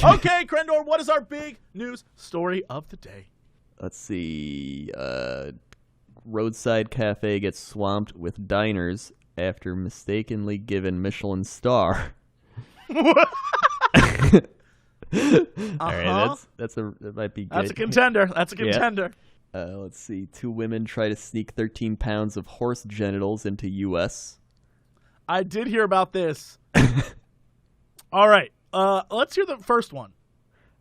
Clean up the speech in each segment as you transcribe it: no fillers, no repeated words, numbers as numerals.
Okay, Crendor, what is our big news story of the day? Let's see. Roadside cafe gets swamped with diners after mistakenly given Michelin star. All right, that might be good. That's a contender. That's a contender. Yeah. Let's see. 2 women try to sneak 13 pounds of horse genitals into U.S. I did hear about this. All right. Let's hear the first one.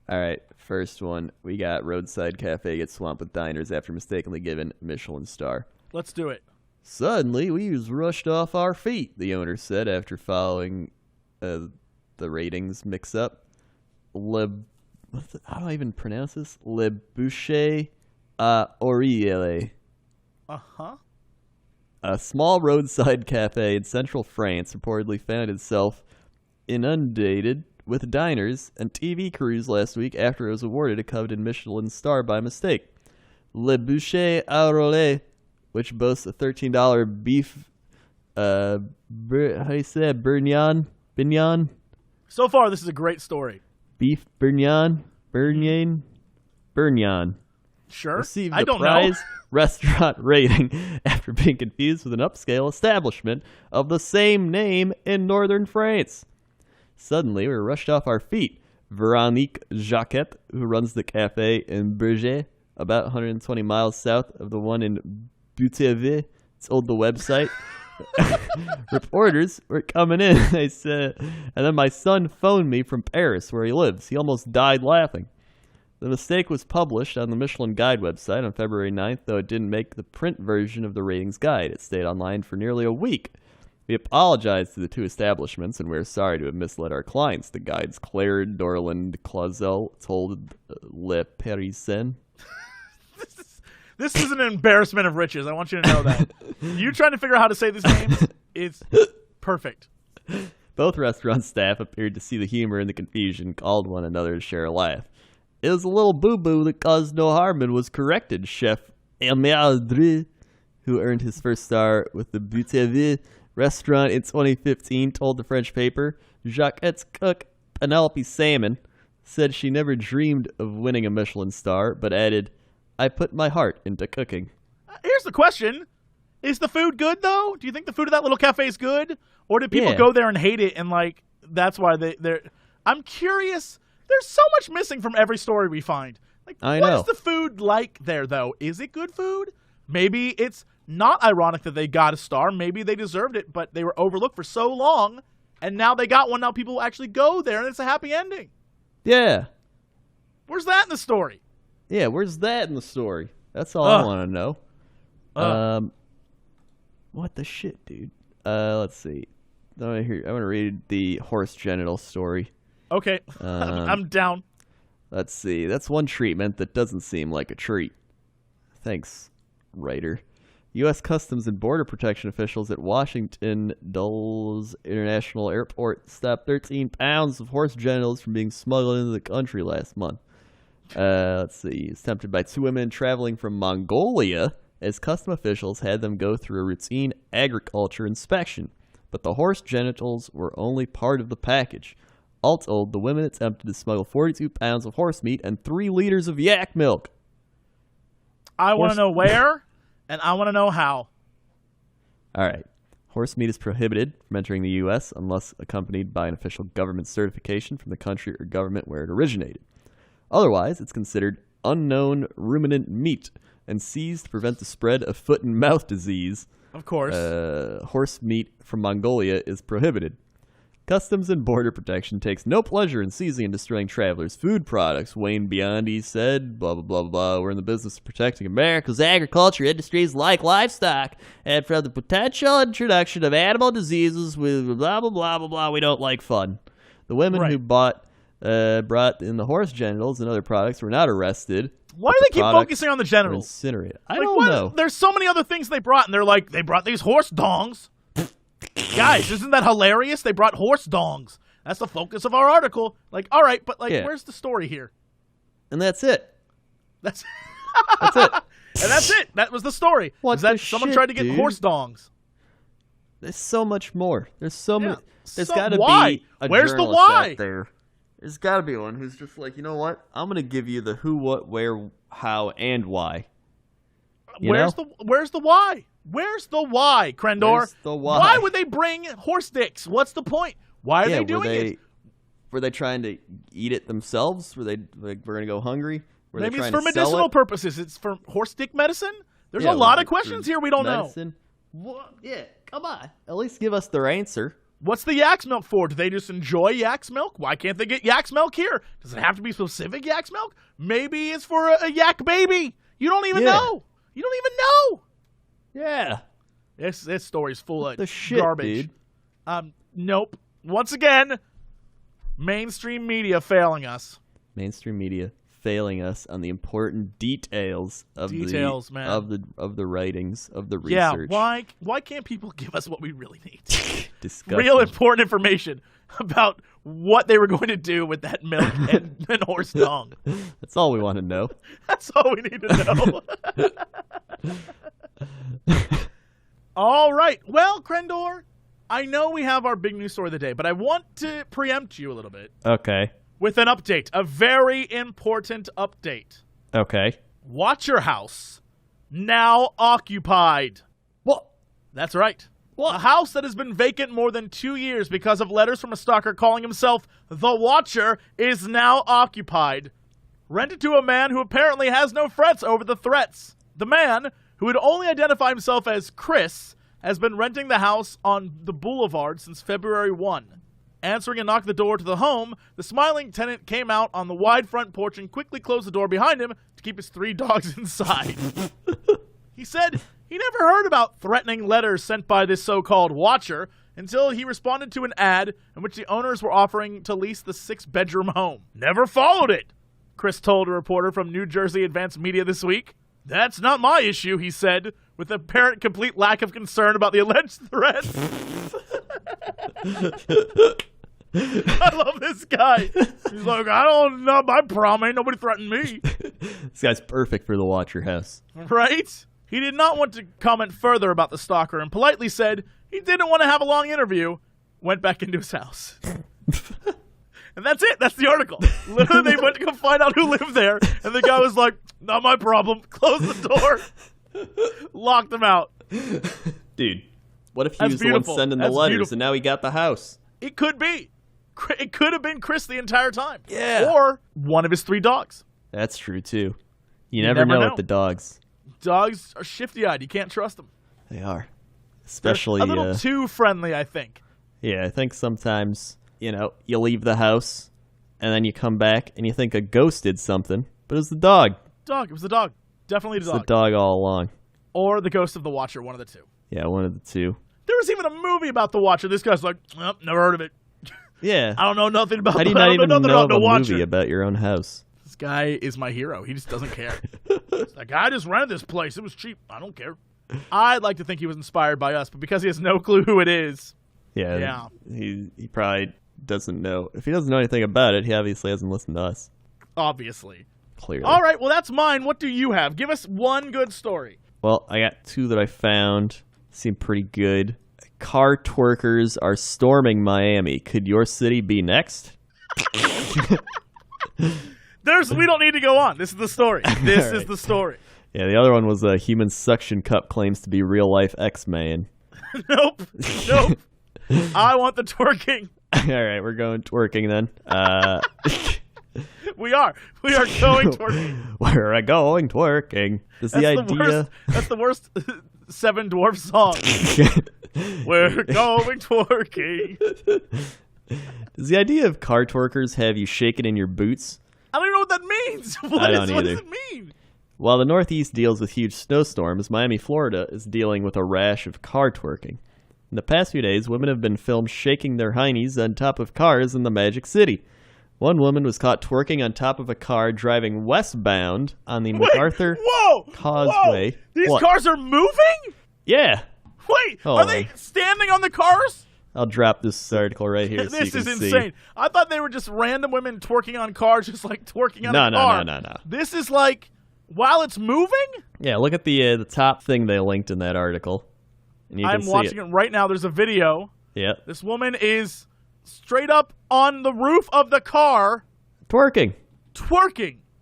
All right. First one. We got roadside cafe gets swamped with diners after mistakenly given Michelin star. Let's do it. Suddenly, we was rushed off our feet, the owner said after following the ratings mix-up. How do I even pronounce this? Le Boucher Oriele. Uh-huh. A small roadside cafe in central France reportedly found itself inundated with diners and TV crews last week after it was awarded a coveted Michelin star by mistake. Le Boucher Oriele, which boasts a $13 beef, how do you say it? Bignon? So far, this is a great story. Beef Bignon? Bignon. Sure. Received I the don't prize know. restaurant rating after being confused with an upscale establishment of the same name in northern France. Suddenly, we were rushed off our feet. Veronique Jacquet, who runs the cafe in Berger, about 120 miles south of the one in Buteville, told the website. Reporters were coming in, they said, and then my son phoned me from Paris, where he lives. He almost died laughing. The mistake was published on the Michelin Guide website on February 9th, though it didn't make the print version of the ratings guide. It stayed online for nearly a week. We apologize to the 2 establishments, and we're sorry to have misled our clients, the guides Claire Dorland Clauzel told Le Parisien. This is an embarrassment of riches. I want you to know that. You trying to figure out how to say these names? It's perfect. Both restaurant staff appeared to see the humor in the confusion, called one another to share a laugh. It was a little boo-boo that caused no harm and was corrected, Chef Emile, who earned his first star with the Buteville restaurant in 2015, told the French paper. Jacquet's cook, Penelope Salmon, said she never dreamed of winning a Michelin star, but added, I put my heart into cooking. Here's the question. Is the food good, though? Do you think the food at that little cafe is good? Or did people go there and hate it and, like, that's why they're... I'm curious. There's so much missing from every story we find. Like, what is the food like there, though? Is it good food? Maybe it's not ironic that they got a star. Maybe they deserved it, but they were overlooked for so long, and now they got one. Now people actually go there, and it's a happy ending. Yeah. Where's that in the story? Yeah, where's that in the story? That's all I want to know. What the shit, dude? Let's see. I want to read the horse genital story. Okay, I'm down. Let's see. That's one treatment that doesn't seem like a treat. Thanks, writer. U.S. Customs and Border Protection officials at Washington Dulles International Airport stopped 13 pounds of horse genitals from being smuggled into the country last month. Let's see. It's tempted by 2 women traveling from Mongolia as custom officials had them go through a routine agriculture inspection. But the horse genitals were only part of the package. All told, the women attempted to smuggle 42 pounds of horse meat and 3 liters of yak milk. I want to know where, and I want to know how. All right. Horse meat is prohibited from entering the U.S. unless accompanied by an official government certification from the country or government where it originated. Otherwise, it's considered unknown ruminant meat and seized to prevent the spread of foot and mouth disease. Of course. Horse meat from Mongolia is prohibited. Customs and Border Protection takes no pleasure in seizing and destroying travelers' food products, Wayne Biondi said. Blah, blah, blah, blah. We're in the business of protecting America's agriculture industries like livestock, and from the potential introduction of animal diseases with blah, blah, blah, blah, blah. We don't like fun. The women who brought in the horse genitals and other products were not arrested. Why do they keep focusing on the genitals? Incinerated. I don't know. There's so many other things they brought, and they're like, they brought these horse dongs. Guys, isn't that hilarious? They brought horse dongs. That's the focus of our article. Like, all right, but where's the story here? And that's it. That's it. And that's it. That was the story. What the someone tried to get horse dongs. There's so much more. There's so many. There's got to why? be a Where's the journalist why? out there. There's got to be one who's just like, you know what? I'm going to give you the who, what, where, how, and why. Where's the why? Where's the why, Crendor? Where's the why? Why would they bring horse dicks? What's the point? Why are they doing it? Were they trying to eat it themselves? Were they like, we're going to go hungry? Maybe it's for medicinal purposes. It's for horse dick medicine? There's a lot of questions here we don't know. What? Yeah, come on. At least give us their answer. What's the yak's milk for? Do they just enjoy yak's milk? Why can't they get yak's milk here? Does it have to be specific yak's milk? Maybe it's for a yak baby. You don't even know. You don't even know. Yeah. This story's full of shit, garbage. Dude. Nope. Once again, mainstream media failing us. Mainstream media failing us on the important details of the writings of the research. Yeah, why can't people give us what we really need? Disgusting. Real important information about what they were going to do with that milk and horse dung. That's all we want to know. That's all we need to know. All right. Well, Crendor, I know we have our big news story of the day, but I want to preempt you a little bit. Okay. With an update, a very important update. Okay. Watcher House, now occupied. What? That's right. What? A house that has been vacant more than 2 years because of letters from a stalker calling himself the Watcher is now occupied. Rented to a man who apparently has no frets over the threats. The man, who would only identify himself as Chris, has been renting the house on the boulevard since February 1. Answering a knock at the door to the home, the smiling tenant came out on the wide front porch and quickly closed the door behind him to keep his 3 dogs inside. He said he never heard about threatening letters sent by this so-called Watcher until he responded to an ad in which the owners were offering to lease the 6-bedroom home. Never followed it, Chris told a reporter from New Jersey Advanced Media this week. That's not my issue, he said, with apparent complete lack of concern about the alleged threats. I love this guy. He's like, I don't know my problem. Ain't nobody threatened me. This guy's perfect for the Watcher House. Right? He did not want to comment further about the stalker and politely said he didn't want to have a long interview, went back into his house. And that's it. That's the article. Literally, they went to go find out who lived there, and the guy was like, not my problem. Closed the door. Locked him out. Dude, what if he was the one sending the letters and now he got the house? It could be. It could have been Chris the entire time. Yeah. Or one of his 3 dogs. That's true, too. You never know with the dogs. Dogs are shifty-eyed. You can't trust them. They are. Especially... They're a little too friendly, I think. Yeah, I think sometimes, you leave the house, and then you come back, and you think a ghost did something, but it was the dog. It was the dog. Definitely the dog. It's the dog all along. Or the ghost of the Watcher, one of the 2. Yeah, one of the 2. There was even a movie about the Watcher. This guy's like, oh, never heard of it. Yeah. I don't know nothing about. How do you not even know of a movie about your own house? This guy is my hero. He just doesn't care. Like, I just rented this place. It was cheap. I don't care. I'd like to think he was inspired by us, but because he has no clue who it is. Yeah. He probably doesn't know. If he doesn't know anything about it, he obviously hasn't listened to us. Obviously. Clearly. All right, well, that's mine. What do you have? Give us one good story. Well, I got 2 that I found. Seem pretty good. Car twerkers are storming Miami. Could your city be next? We don't need to go on. This is the story. This is the story. Yeah, the other one was a human suction cup claims to be real-life X-Man. Nope. I want the twerking. All right, we're going twerking then. We are going twerking. We're going twerking. That's the worst 7 Dwarf song. We're going twerking. Does the idea of car twerkers have you shaking in your boots? I don't even know what that means. I don't either. What does it mean? While the Northeast deals with huge snowstorms, Miami, Florida is dealing with a rash of car twerking. In the past few days, women have been filmed shaking their heinies on top of cars in the Magic City. One woman was caught twerking on top of a car driving westbound on the MacArthur Causeway. Whoa. These cars are moving? Yeah. Wait, are they standing on the cars? I'll drop this article right here so you can see. This is insane. I thought they were just random women twerking on cars, just like twerking on a car. No. This is like, while it's moving? Yeah, look at the top thing they linked in that article. And you can see watching it right now. There's a video. Yeah. This woman is straight up on the roof of the car. Twerking.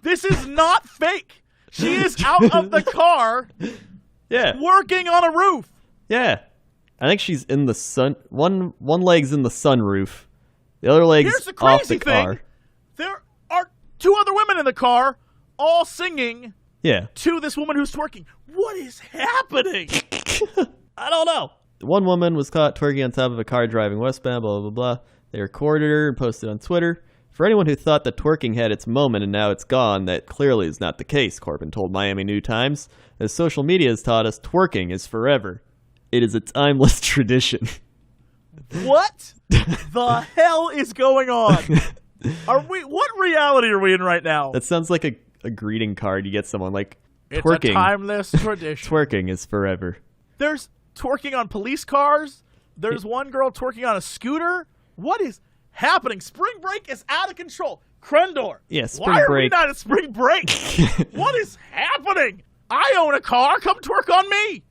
This is not fake. She is out of the car. Yeah. Twerking on a roof. Yeah. I think she's in the sun. One leg's in the sunroof. The other leg's Here's the off crazy the car. thing. There are 2 other women in the car, all singing to this woman who's twerking. What is happening? I don't know. One woman was caught twerking on top of a car driving westbound, blah, blah, blah. They recorded her and posted on Twitter. For anyone who thought that twerking had its moment and now it's gone, that clearly is not the case, Corbin told Miami New Times. As social media has taught us, twerking is forever. It is a timeless tradition. What the hell is going on? What reality are we in right now? That sounds like a greeting card you get someone like, it's twerking. A timeless tradition. Twerking is forever. There's twerking on police cars. There's one girl twerking on a scooter. What is happening? Spring break is out of control. Crendor. Yeah, spring break. Why are break. we not at spring break? What is happening? I own a car. Come twerk on me.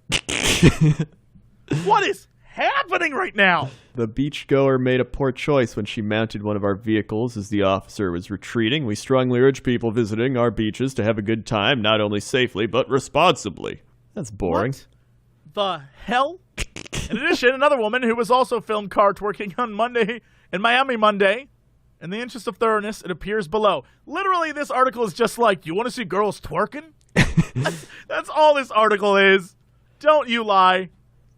What is happening right now? The beachgoer made a poor choice when she mounted one of our vehicles as the officer was retreating. We strongly urge people visiting our beaches to have a good time, not only safely, but responsibly. That's boring. What the hell? In addition, another woman who was also filmed car twerking on Monday, in Miami Monday. In the interest of thoroughness, it appears below. Literally, this article is just like, you want to see girls twerking? That's all this article is. Don't you lie.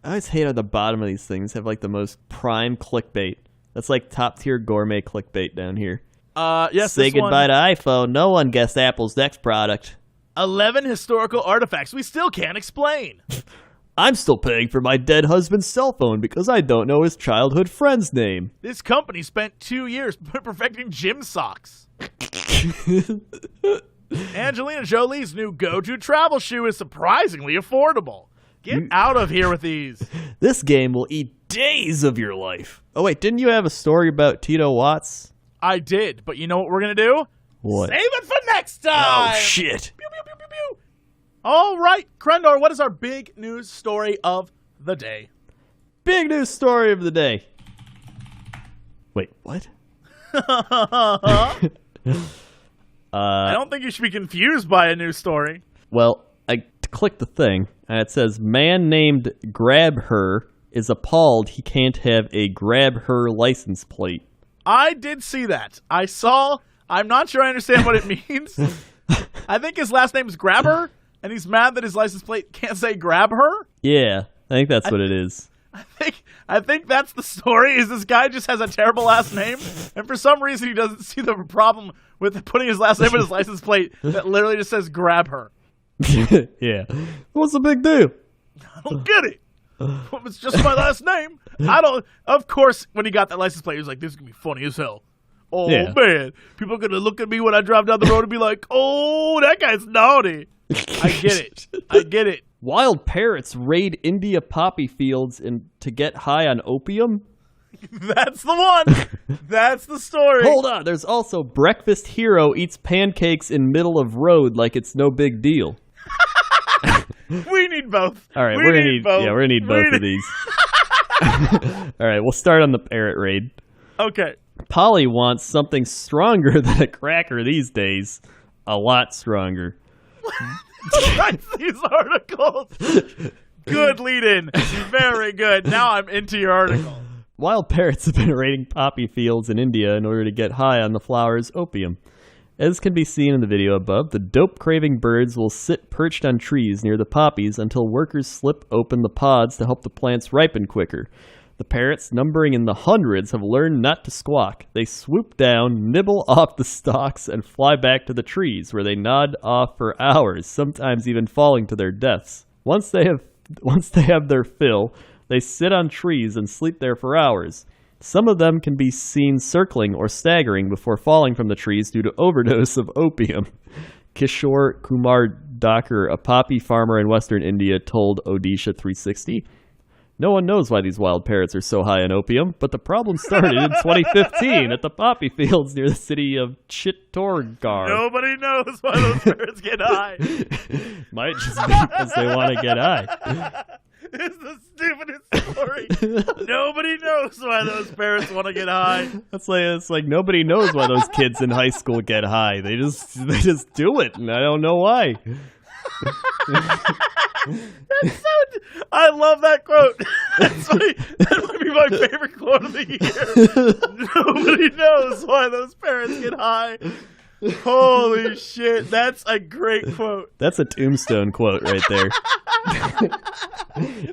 I always hate how the bottom of these things have like the most prime clickbait. That's like top tier gourmet clickbait down here. Yes. Say goodbye to iPhone. No one guessed Apple's next product. 11 historical artifacts we still can't explain. I'm still paying for my dead husband's cell phone because I don't know his childhood friend's name. This company spent 2 years perfecting gym socks. Angelina Jolie's new go-to travel shoe is surprisingly affordable. Get out of here with these. This game will eat days of your life. Oh, wait, didn't you have a story about Tito Watts? I did, but you know what we're going to do? What? Save it for next time. Oh, shit. Pew, pew, pew, pew, pew. All right, Crendor, what is our big news story of the day? Big news story of the day. Wait, what? I don't think you should be confused by a news story. Well, I clicked the thing, and it says, man named Grab Her is appalled he can't have a Grab Her license plate. I did see that. I'm not sure I understand what it means. I think his last name is Grabber, and he's mad that his license plate can't say Grab Her. Yeah, I think that's what it is. I think that's the story, is this guy just has a terrible last name, and for some reason he doesn't see the problem with putting his last name on his license plate that literally just says Grab Her. Yeah. What's the big deal? I don't get it. It's just my last name. Of course, when he got that license plate, he was like, this is going to be funny as hell. Oh, yeah. Man. People are going to look at me when I drive down the road and be like, oh, that guy's naughty. I get it. Wild parrots raid India poppy fields to get high on opium? That's the one. That's the story. Hold on. There's also breakfast hero eats pancakes in middle of road like it's no big deal. We need both. All right, we're gonna need both. Yeah, we're gonna need both of these. All right, we'll start on the parrot raid. Okay. Polly wants something stronger than a cracker these days. A lot stronger. Write these articles. Good lead-in. Very good. Now I'm into your article. Wild parrots have been raiding poppy fields in India in order to get high on the flower's opium. As can be seen in the video above, the dope-craving birds will sit perched on trees near the poppies until workers slip open the pods to help the plants ripen quicker. The parrots, numbering in the hundreds, have learned not to squawk. They swoop down, nibble off the stalks, and fly back to the trees, where they nod off for hours, sometimes even falling to their deaths. Once they have their fill, they sit on trees and sleep there for hours. Some of them can be seen circling or staggering before falling from the trees due to overdose of opium. Kishore Kumar Dakar, a poppy farmer in western India, told Odisha 360. No one knows why these wild parrots are so high on opium, but the problem started in 2015 at the poppy fields near the city of Chittorgarh. Nobody knows why those parrots get high. Might just be because they want to get high. is the stupidest story. Nobody knows why those parents want to get high. It's like nobody knows why those kids in high school get high. They just do it, and I don't know why. I love that quote. That might be my favorite quote of the year. Nobody knows why those parents get high. Holy shit, that's a great quote. That's a tombstone quote right there.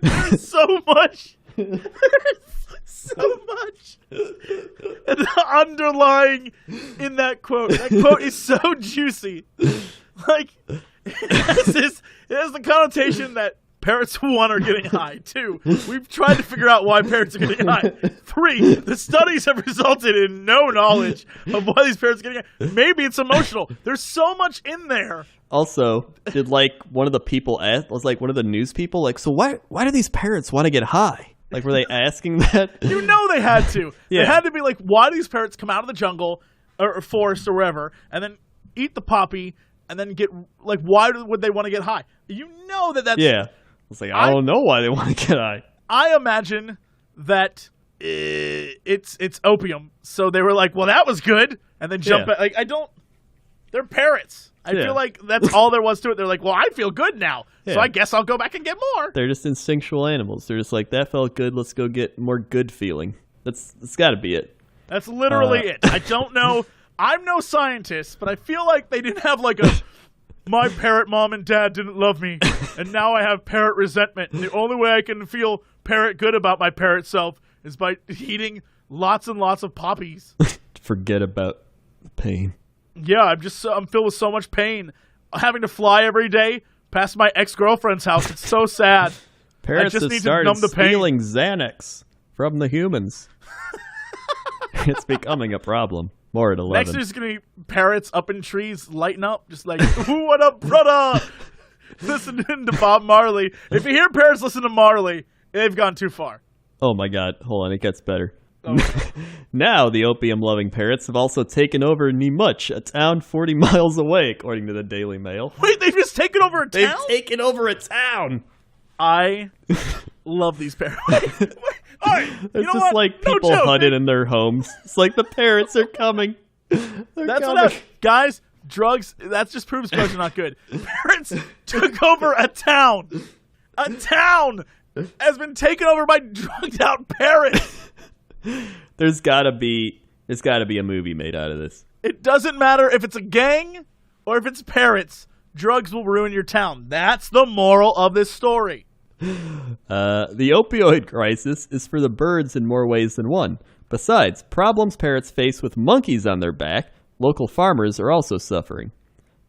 There's so much. Underlying in that quote. That quote is so juicy. Like, it has the connotation that parents, 1, are getting high. 2, we've tried to figure out why parents are getting high. 3, the studies have resulted in no knowledge of why these parents are getting high. Maybe it's emotional. There's so much in there. Also, did one of the people was one of the news people so why do these parents want to get high? Like, were they asking that? You know they had to. Yeah. They had to be like, why do these parents come out of the jungle or forest or wherever and then eat the poppy and then get why would they want to get high? You know that's yeah. It's like, I don't know why they want to get high. I imagine that it's opium. So they were like, well, that was good. And then jump back. Like, they're parrots. I feel like that's all there was to it. They're like, well, I feel good now. So I guess I'll go back and get more. They're just instinctual animals. They're just like, that felt good. Let's go get more good feeling. That's got to be it. That's literally it. I don't know. I'm no scientist, but I feel like they didn't have my parrot mom and dad didn't love me, and now I have parrot resentment. And the only way I can feel parrot good about my parrot self is by eating lots and lots of poppies. Forget about pain. Yeah, I'm filled with so much pain. Having to fly every day past my ex-girlfriend's house. It's so sad. Parrots have started stealing Xanax from the humans. It's becoming a problem. More at 11. Next there's going to be parrots up in trees lighting up, just like, ooh, what up, brother? Listening to Bob Marley. If you hear parrots listen to Marley, they've gone too far. Oh my god, hold on, it gets better. Okay. Now the opium-loving parrots have also taken over Nimuch, a town 40 miles away, according to the Daily Mail. Wait, they've just taken over a town? They've taken over a town! I love these parrots. All right, it's just like people hunted in their homes. It's like the parrots are coming. That's what guys, drugs, that just proves drugs are not good. Parrots took over a town. A town has been taken over by drugged out parrots. There's gotta be a movie made out of this. It doesn't matter if it's a gang or if it's parrots. Drugs will ruin your town. That's the moral of this story. The opioid crisis is for the birds in more ways than one. Besides problems parrots face with monkeys on their back, local farmers are also suffering.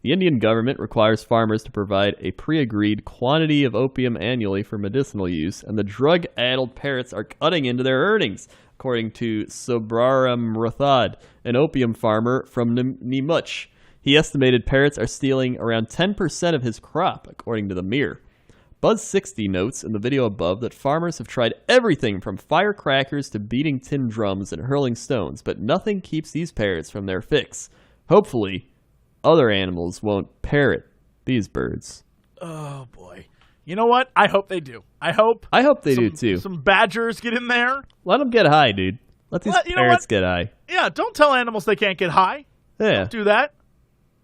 The Indian government requires farmers to provide a pre-agreed quantity of opium annually for medicinal use, and the drug-addled parrots are cutting into their earnings, according to Sobraram Rathod, an opium farmer from Nimuch. He estimated parrots are stealing around 10% of his crop, according to the Mirror. Buzz60 notes in the video above that farmers have tried everything from firecrackers to beating tin drums and hurling stones, but nothing keeps these parrots from their fix. Hopefully, other animals won't parrot these birds. Oh, boy. You know what? I hope they do. I hope they do, too. Some badgers get in there. Let them get high, dude. Let these parrots get high. Yeah, don't tell animals they can't get high. Yeah. Don't do that.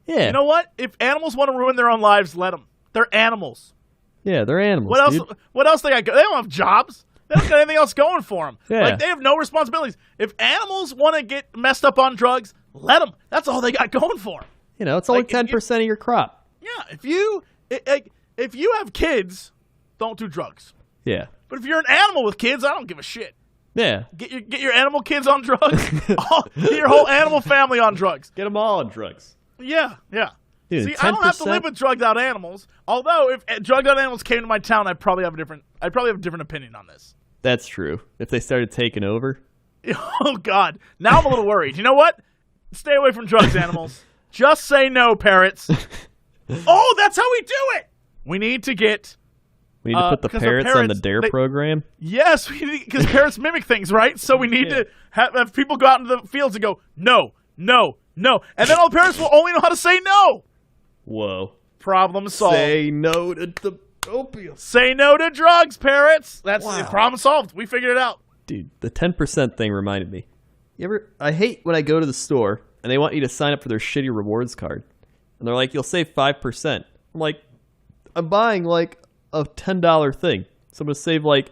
Yeah. You know what? If animals want to ruin their own lives, let them. They're animals. Yeah, they're animals. What else? Dude. What else they got? They don't have jobs. They don't got anything else going for them. Yeah. Like, they have no responsibilities. If animals want to get messed up on drugs, let them. That's all they got going for them. You know, it's only 10% of your crop. Yeah, if you have kids, don't do drugs. Yeah. But if you're an animal with kids, I don't give a shit. Yeah. Get your animal kids on drugs. Get your whole animal family on drugs. Get them all on drugs. Yeah, yeah. Dude, see, 10%? I don't have to live with drugged out animals. Although, if drugged out animals came to my town, I'd probably have a different opinion on this. That's true. If they started taking over. Oh God! Now I'm a little worried. You know what? Stay away from drugs, animals. Just say no, parrots. Oh, that's how we do it. We need to put the parrots on the DARE program. Yes, because parrots mimic things, right? So we need to have people go out into the fields and go, no, no, no, and then all the parents will only know how to say no. Whoa. Problem solved. Say no to the Opium. Say no to drugs, parrots. That's Wow. problem solved. We figured it out. Dude, the 10% thing reminded me. I hate when I go to the store and they want you to sign up for their shitty rewards card. And they're like, you'll save 5%. I'm like, I'm buying like a $10 thing. So I'm going to save like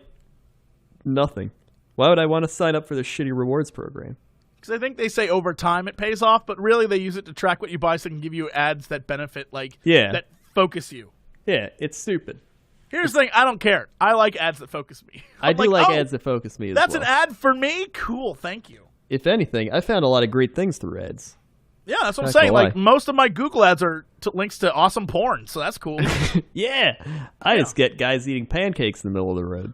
nothing. Why would I want to sign up for the shitty rewards program? Because I think they say over time it pays off, but really they use it to track what you buy so they can give you ads that benefit, that focus you. Yeah, it's stupid. Here's the thing, I don't care. I like ads that focus me. I do like ads that focus me as well. That's an ad for me? Cool, thank you. If anything, I found a lot of great things through ads. Yeah, that's what I'm saying. Like, most of my Google ads are links to awesome porn, so that's cool. Yeah. I just get guys eating pancakes in the middle of the road.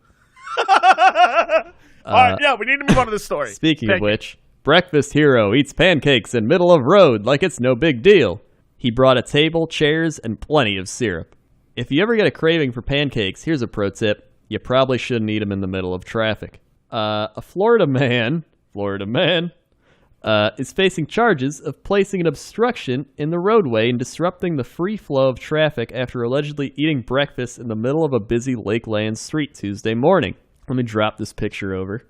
All right, yeah, we need to move on to this story. Speaking of which, breakfast hero eats pancakes in middle of road like it's no big deal. He brought a table, chairs, and plenty of syrup. If you ever get a craving for pancakes, here's a pro tip. You probably shouldn't eat them in the middle of traffic. A Florida man, is facing charges of placing an obstruction in the roadway and disrupting the free flow of traffic after allegedly eating breakfast in the middle of a busy Lakeland street Tuesday morning. Let me drop this picture over.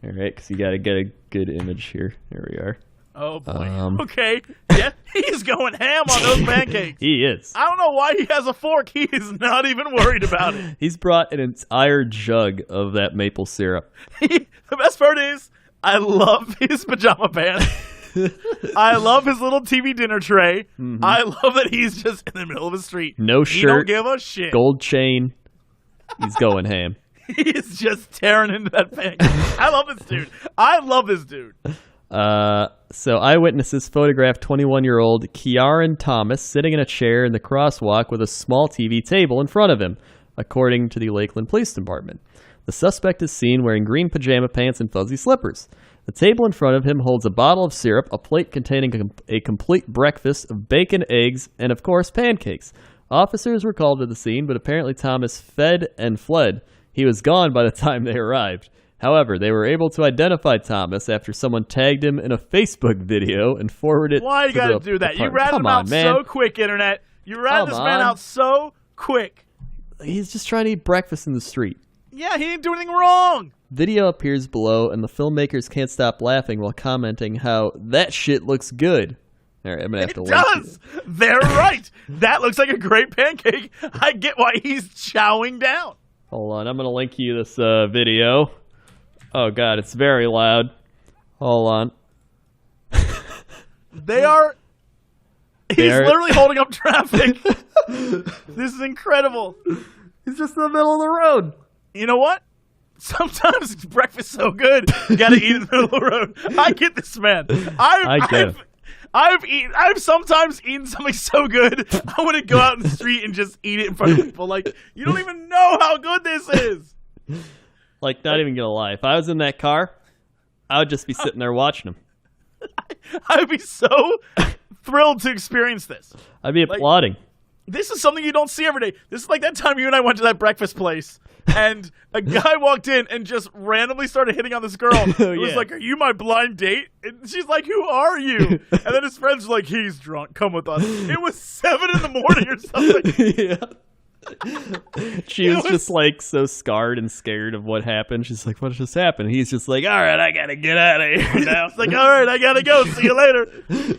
All right, because you got to get a good image here. There we are. Oh, boy. Okay. Yeah, he's going ham on those pancakes. He is. I don't know why he has a fork. He is not even worried about it. He's brought an entire jug of that maple syrup. The best part is, I love his pajama pants. I love his little TV dinner tray. Mm-hmm. I love that he's just in the middle of the street. No shirt. He don't give a shit. Gold chain. He's going ham. He's just tearing into that pancake. I love this dude. So eyewitnesses photographed 21-year-old Kiaran Thomas sitting in a chair in the crosswalk with a small TV table in front of him, according to the Lakeland Police Department. The suspect is seen wearing green pajama pants and fuzzy slippers. The table in front of him holds a bottle of syrup, a plate containing a complete breakfast of bacon, eggs, and, of course, pancakes. Officers were called to the scene, but apparently Thomas fed and fled. He was gone by the time they arrived. However, they were able to identify Thomas after someone tagged him in a Facebook video and forwarded it. Why you gotta do that? You ratted him out so quick, Internet. You ratted this man out so quick. He's just trying to eat breakfast in the street. Yeah, he didn't do anything wrong. Video appears below, and the filmmakers can't stop laughing while commenting how that shit looks good. All right, I'm gonna have to link it does. They're right. That looks like a great pancake. I get why he's chowing down. Hold on, I'm gonna link you this video. Oh god, it's very loud. Hold on. He's literally holding up traffic. This is incredible. He's just in the middle of the road. You know what? Sometimes breakfast's so good, you gotta eat in the middle of the road. I get this, man. I've sometimes eaten something so good, I want to go out in the street and just eat it in front of people. Like, you don't even know how good this is. Like, not even gonna lie. If I was in that car, I would just be sitting there watching them. I would be so thrilled to experience this. I'd be applauding. This is something you don't see every day. This is like that time you and I went to that breakfast place, and a guy walked in and just randomly started hitting on this girl. It was like, "Are you my blind date?" And she's like, "Who are you?" And then his friends were like, "He's drunk. Come with us." It was 7 a.m. or something. Yeah. She was just like so scarred and scared of what happened. She's like, "What just happened?" He's just like, "All right, I gotta get out of here now." It's like, "All right, I gotta go. See you later."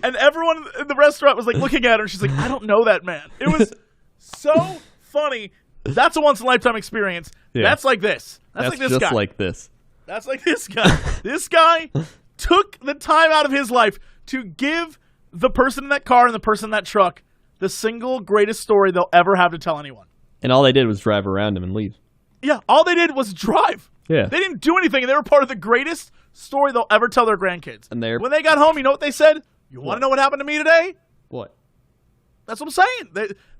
And everyone in the restaurant was like looking at her. And she's like, "I don't know that man." It was so funny. That's a once in a lifetime experience. Yeah. That's like this. That's like this just guy. Like this. That's like this guy. This guy took the time out of his life to give the person in that car and the person in that truck the single greatest story they'll ever have to tell anyone. And all they did was drive around him and leave. Yeah, all they did was drive. Yeah. They didn't do anything, and they were part of the greatest story they'll ever tell their grandkids. And when they got home, you know what they said? You want to know what happened to me today? What? That's what I'm saying.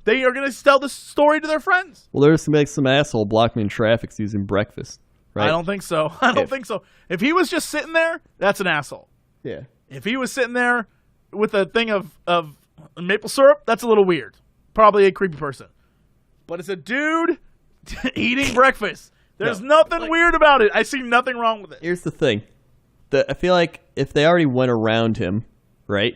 They are going to tell this story to their friends. Well, there's going to make some asshole block me in traffic using breakfast, right? I don't think so. I don't think so. If he was just sitting there, that's an asshole. Yeah. If he was sitting there with a thing of maple syrup, that's a little weird. Probably a creepy person. But it's a dude eating breakfast. There's nothing weird about it. I see nothing wrong with it. Here's the thing. I feel like if they already went around him, right,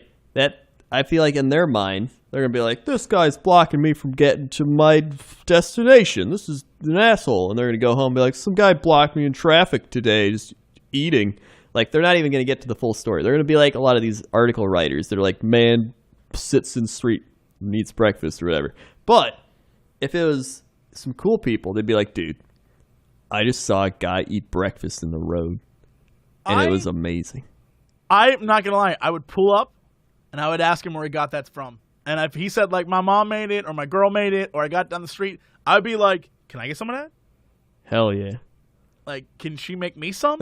I feel like in their mind, they're going to be like, this guy's blocking me from getting to my destination. This is an asshole. And they're going to go home and be like, some guy blocked me in traffic today just eating. Like, they're not even going to get to the full story. They're going to be like a lot of these article writers that are like, man sits in the street and eats breakfast or whatever. But if it was some cool people, they'd be like, dude, I just saw a guy eat breakfast in the road. And it was amazing. I'm not going to lie. I would pull up. And I would ask him where he got that from. And if he said, like, my mom made it or my girl made it or I got it down the street, I would be like, can I get some of that? Hell yeah. Like, can she make me some?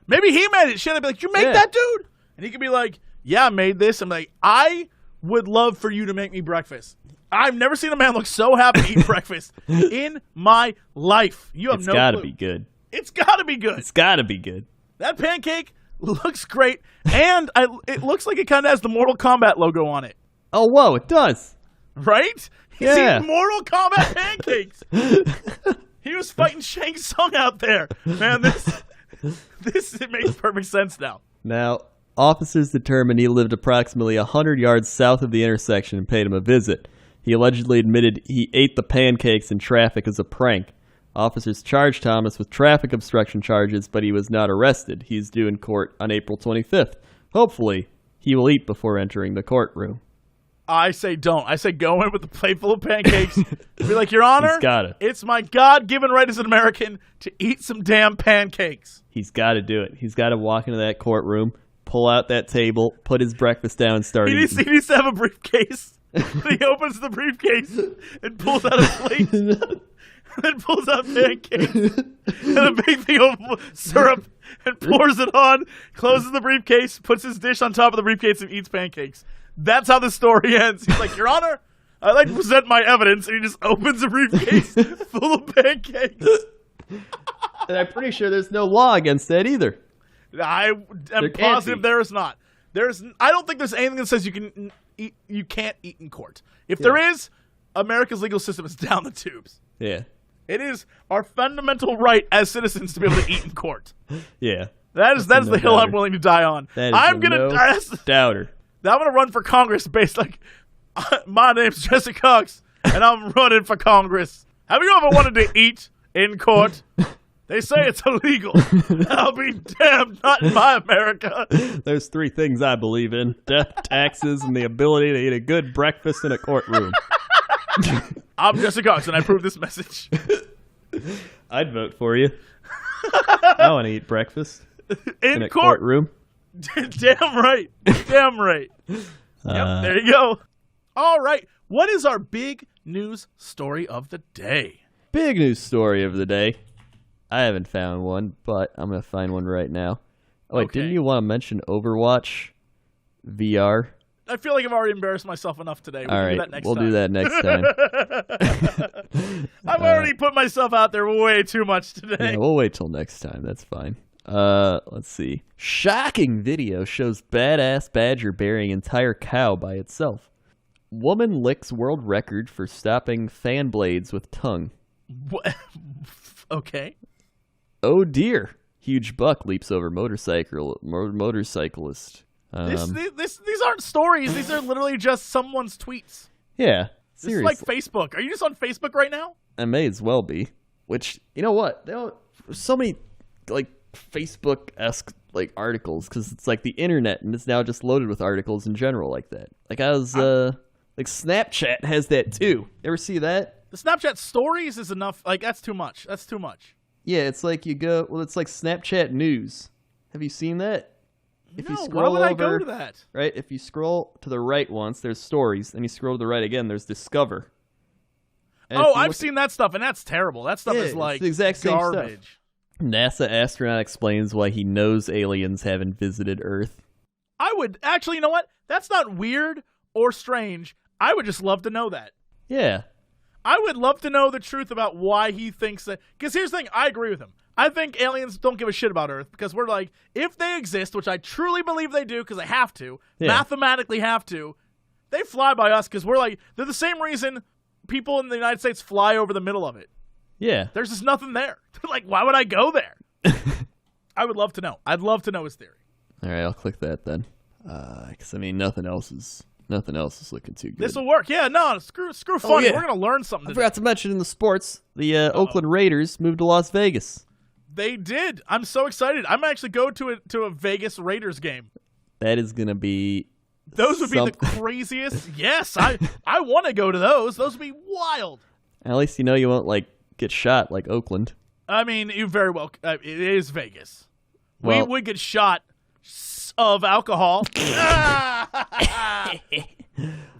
Maybe he made it. Shit, I'd be like, you make that, dude? And he could be like, yeah, I made this. I'm like, I would love for you to make me breakfast. I've never seen a man look so happy to eat breakfast in my life. You have no clue. It's got to be good. It's got to be good. It's got to be good. That pancake looks great, and it looks like it kind of has the Mortal Kombat logo on it. Oh, whoa, it does. Right? He's eating Mortal Kombat pancakes. He was fighting Shang Tsung out there. Man, it makes perfect sense now. Now, officers determined he lived approximately 100 yards south of the intersection and paid him a visit. He allegedly admitted he ate the pancakes in traffic as a prank. Officers charged Thomas with traffic obstruction charges, but he was not arrested. He's due in court on April 25th. Hopefully, he will eat before entering the courtroom. I say don't. I say go in with a plate full of pancakes. Be like, Your Honor, it's my God-given right as an American to eat some damn pancakes. He's got to do it. He's got to walk into that courtroom, pull out that table, put his breakfast down, and start eating. He needs to have a briefcase. He opens the briefcase and pulls out a plate. And then pulls out pancakes and a big thing of syrup and pours it on, closes the briefcase, puts his dish on top of the briefcase, and eats pancakes. That's how the story ends. He's like, Your Honor, I'd like to present my evidence. And he just opens a briefcase full of pancakes. And I'm pretty sure there's no law against that either. I am positive there is not. I don't think there's anything that says you can't eat in court. If there is, America's legal system is down the tubes. Yeah. It is our fundamental right as citizens to be able to eat in court. Yeah. That is the hill I'm willing to die on. I'm going to doubter. I'm going to run for Congress based like, my name's Jesse Cox, and I'm running for Congress. Have you ever wanted to eat in court? They say it's illegal. I'll be damned, not in my America. There's 3 things I believe in: death, taxes, and the ability to eat a good breakfast in a courtroom. I'm Jesse Cox, and I approve this message. I'd vote for you. I want to eat breakfast in a courtroom. Damn right. Damn right. Yep, there you go. All right. What is our big news story of the day? Big news story of the day. I haven't found one, but I'm going to find one right now. Oh, wait, didn't you want to mention Overwatch VR? I feel like I've already embarrassed myself enough today. We'll do that next time. I've already put myself out there way too much today. Yeah, we'll wait till next time. That's fine. Let's see. Shocking video shows badass badger burying entire cow by itself. Woman licks world record for stopping fan blades with tongue. What? Okay. Oh dear. Huge buck leaps over motorcyclist. These aren't stories. These are literally just someone's tweets. Yeah. This is like Facebook. Are you just on Facebook right now? I may as well be. Which, you know what? There's so many like Facebook-esque like articles because it's like the internet and it's now just loaded with articles in general like that. Like like Snapchat has that too. Ever see that? The Snapchat stories is enough. Like that's too much. That's too much. Yeah, it's like it's like Snapchat news. Have you seen that? If you scroll why would I go to that? Right, if you scroll to the right once, there's stories, and you scroll to the right again, there's Discover. And I've seen that stuff, and that's terrible. That stuff is like the exact same garbage. Stuff. NASA astronaut explains why he knows aliens haven't visited Earth. I would actually, you know what? That's not weird or strange. I would just love to know that. Yeah. I would love to know the truth about why he thinks that. Because here's the thing, I agree with him. I think aliens don't give a shit about Earth because we're like, if they exist, which I truly believe they do because they have to, mathematically have to, they fly by us because we're like, they're the same reason people in the United States fly over the middle of it. Yeah. There's just nothing there. Like, why would I go there? I would love to know. I'd love to know his theory. All right, I'll click that then. Because, I mean, nothing else is Nothing else is looking too good. This will work. Yeah, no, screw funny. Yeah. We're going to learn something I today. forgot to mention in the sports, the Oakland Raiders moved to Las Vegas. They did. I'm so excited. I'm actually go to a Vegas Raiders game. That is going to be Those would be the craziest. Yes, I want to go to those. Those would be wild. At least you know you won't get shot like Oakland. I mean, you very well. It is Vegas. Well, we would get shot of alcohol.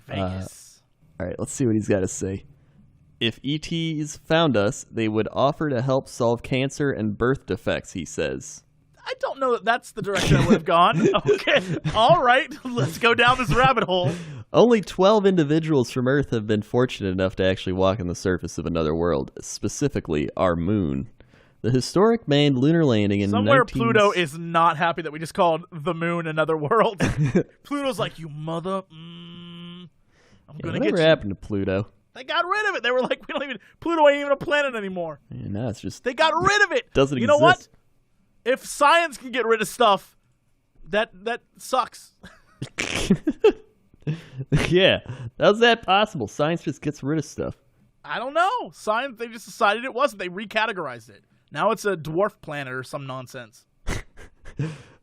Vegas. All right, let's see what he's got to say. If ETs found us, they would offer to help solve cancer and birth defects, he says. I don't know that that's the direction I would have gone. Okay, all right, let's go down this rabbit hole. Only 12 individuals from Earth have been fortunate enough to actually walk on the surface of another world, specifically our moon. The historic manned lunar landing in Somewhere Pluto is not happy that we just called the moon another world. Pluto's like, you mother, I'm going to get you. Whatever happened to Pluto? They got rid of it. They were like, Pluto ain't even a planet anymore. Yeah, no, it's just... They got rid of it. Doesn't exist. You know exist. what? If science can get rid of stuff, that sucks. Yeah. How's that possible? Science just gets rid of stuff. I don't know. Science, they just decided it wasn't. They recategorized it. Now it's a dwarf planet or some nonsense.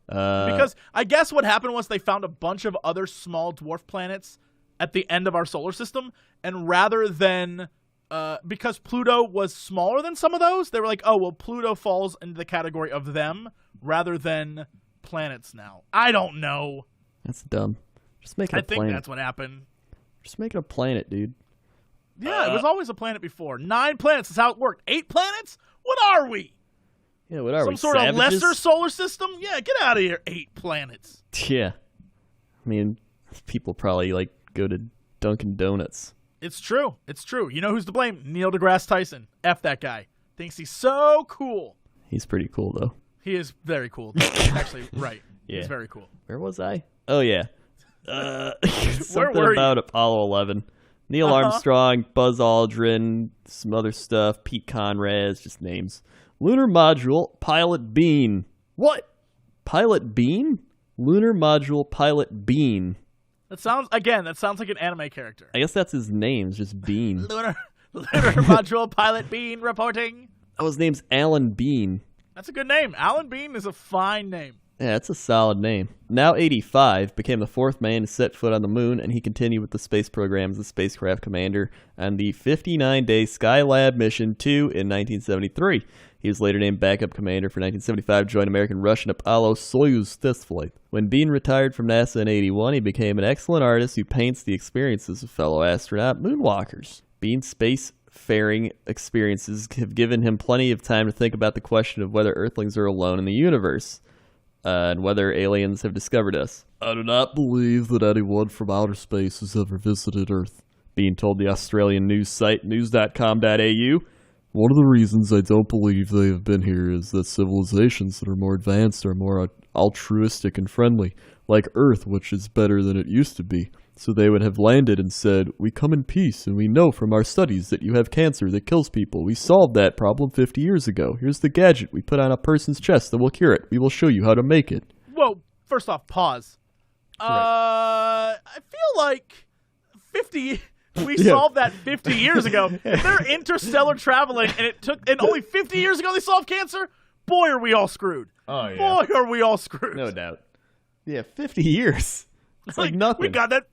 Because I guess what happened was they found a bunch of other small dwarf planets at the end of our solar system, and rather than because Pluto was smaller than some of those, they were like, oh, well, Pluto falls into the category of them rather than planets now. I don't know. That's dumb. Just make it a planet. I think that's what happened. Just make it a planet, dude. Yeah, it was always a planet before. 9 planets is how it worked. 8 planets? What are we? Yeah, what are we, Some sort savages? of lesser solar system? Yeah, get out of here. 8 planets. Yeah. I mean, people probably, go to Dunkin' Donuts. It's true. It's true. You know who's to blame? Neil deGrasse Tyson. F that guy. Thinks he's so cool. He's pretty cool, though. He is very cool. Actually, right. Yeah. He's very cool. Where was I? Oh, yeah. Something were about Apollo 11. Neil Armstrong, Buzz Aldrin, some other stuff, Pete Conrad, just names. Lunar Module, Pilot Bean. What? Pilot Bean? Lunar Module, Pilot Bean. That sounds like an anime character. I guess that's his name, it's just Bean. Lunar Module Pilot Bean reporting. Oh, his name's Alan Bean. That's a good name. Alan Bean is a fine name. Yeah, that's a solid name. Now 85, became the 4th man to set foot on the moon, and he continued with the space program as the spacecraft commander on the 59-day Skylab mission 2 in 1973. He was later named backup commander for 1975, joined American Russian Apollo Soyuz test flight. When Bean retired from NASA in 81, he became an excellent artist who paints the experiences of fellow astronaut moonwalkers. Bean's spacefaring experiences have given him plenty of time to think about the question of whether Earthlings are alone in the universe. And whether aliens have discovered us. I do not believe that anyone from outer space has ever visited Earth. Bean told the Australian news site news.com.au, one of the reasons I don't believe they have been here is that civilizations that are more advanced are more altruistic and friendly, like Earth, which is better than it used to be. So they would have landed and said, we come in peace, and we know from our studies that you have cancer that kills people. We solved that problem 50 years ago. Here's the gadget we put on a person's chest that will cure it. We will show you how to make it. Whoa, first off, pause. Right. I feel like 50... We solved that 50 years ago. If they're interstellar traveling and only 50 years ago they solved cancer, boy, are we all screwed. Oh, yeah. Boy, are we all screwed. No doubt. Yeah, 50 years. It's like nothing. We got that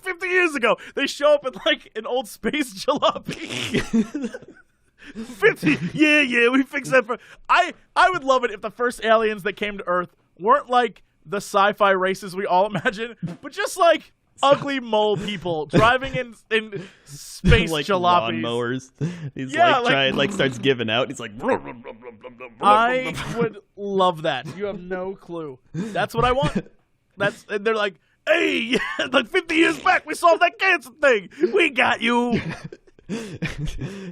50 years ago. They show up in an old space jalopy. 50. Yeah, we fixed that for... I would love it if the first aliens that came to Earth weren't like the sci-fi races we all imagine, but just like ugly mole people driving in space like jalopies. Lawnmowers. He's starts giving out. He's like, I would love that. You have no clue. That's what I want. They're like, hey, like 50 years back, we solved that cancer thing. We got you.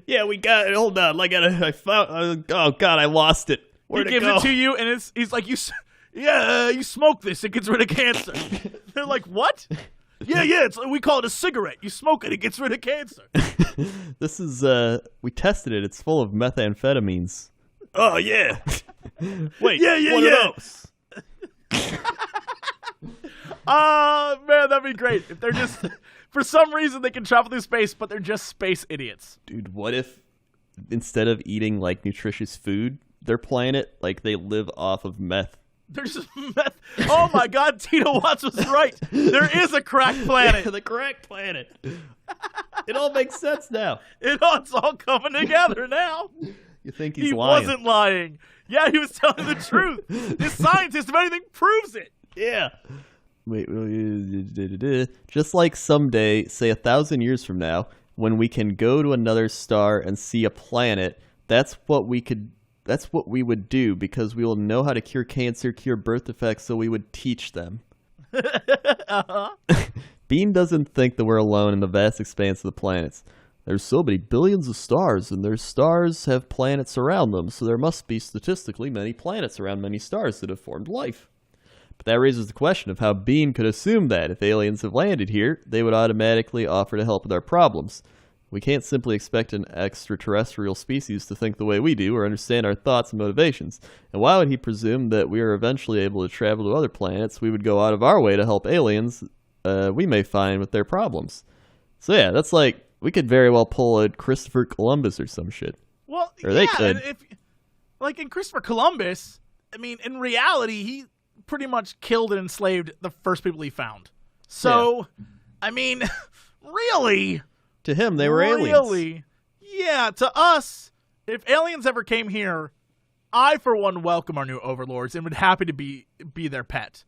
Yeah, we got it. Hold on, I found. Oh God, I lost it. Where'd he gives it to you, and he's like, you smoke this, it gets rid of cancer. They're like, what? Yeah, we call it a cigarette. You smoke it gets rid of cancer. This is, we tested it. It's full of methamphetamines. Oh, yeah. Wait, what are those? Man, that'd be great. If they're just, for some reason, they can travel through space, but they're just space idiots. Dude, what if instead of eating, like, nutritious food, their planet, like, they live off of meth? There's just meth. Oh my God, Tito Watts was right. There is a crack planet. The crack planet. It all makes sense now. It's all coming together now. You think he's lying? He lying? wasn't lying. Yeah, he was telling the truth. This scientist, if anything, proves it. Yeah. Wait, just like someday, say 1,000 years from now, when we can go to another star and see a planet, that's what we would do, because we will know how to cure cancer, cure birth defects, so we would teach them. Uh-huh. Bean doesn't think that we're alone in the vast expanse of the planets. There's so many billions of stars, and their stars have planets around them, so there must be statistically many planets around many stars that have formed life. But that raises the question of how Bean could assume that if aliens have landed here, they would automatically offer to help with our problems. We can't simply expect an extraterrestrial species to think the way we do or understand our thoughts and motivations. And why would he presume that we are eventually able to travel to other planets? We would go out of our way to help aliens we may find with their problems. So yeah, that's like, we could very well pull a Christopher Columbus or some shit. Well, or yeah, they could. if, like in Christopher Columbus, I mean, in reality, he pretty much killed and enslaved the first people he found. So, yeah. I mean, really... To him, they were aliens. Really? Yeah, to us, if aliens ever came here, I, for one, welcome our new overlords and would happy to be their pet.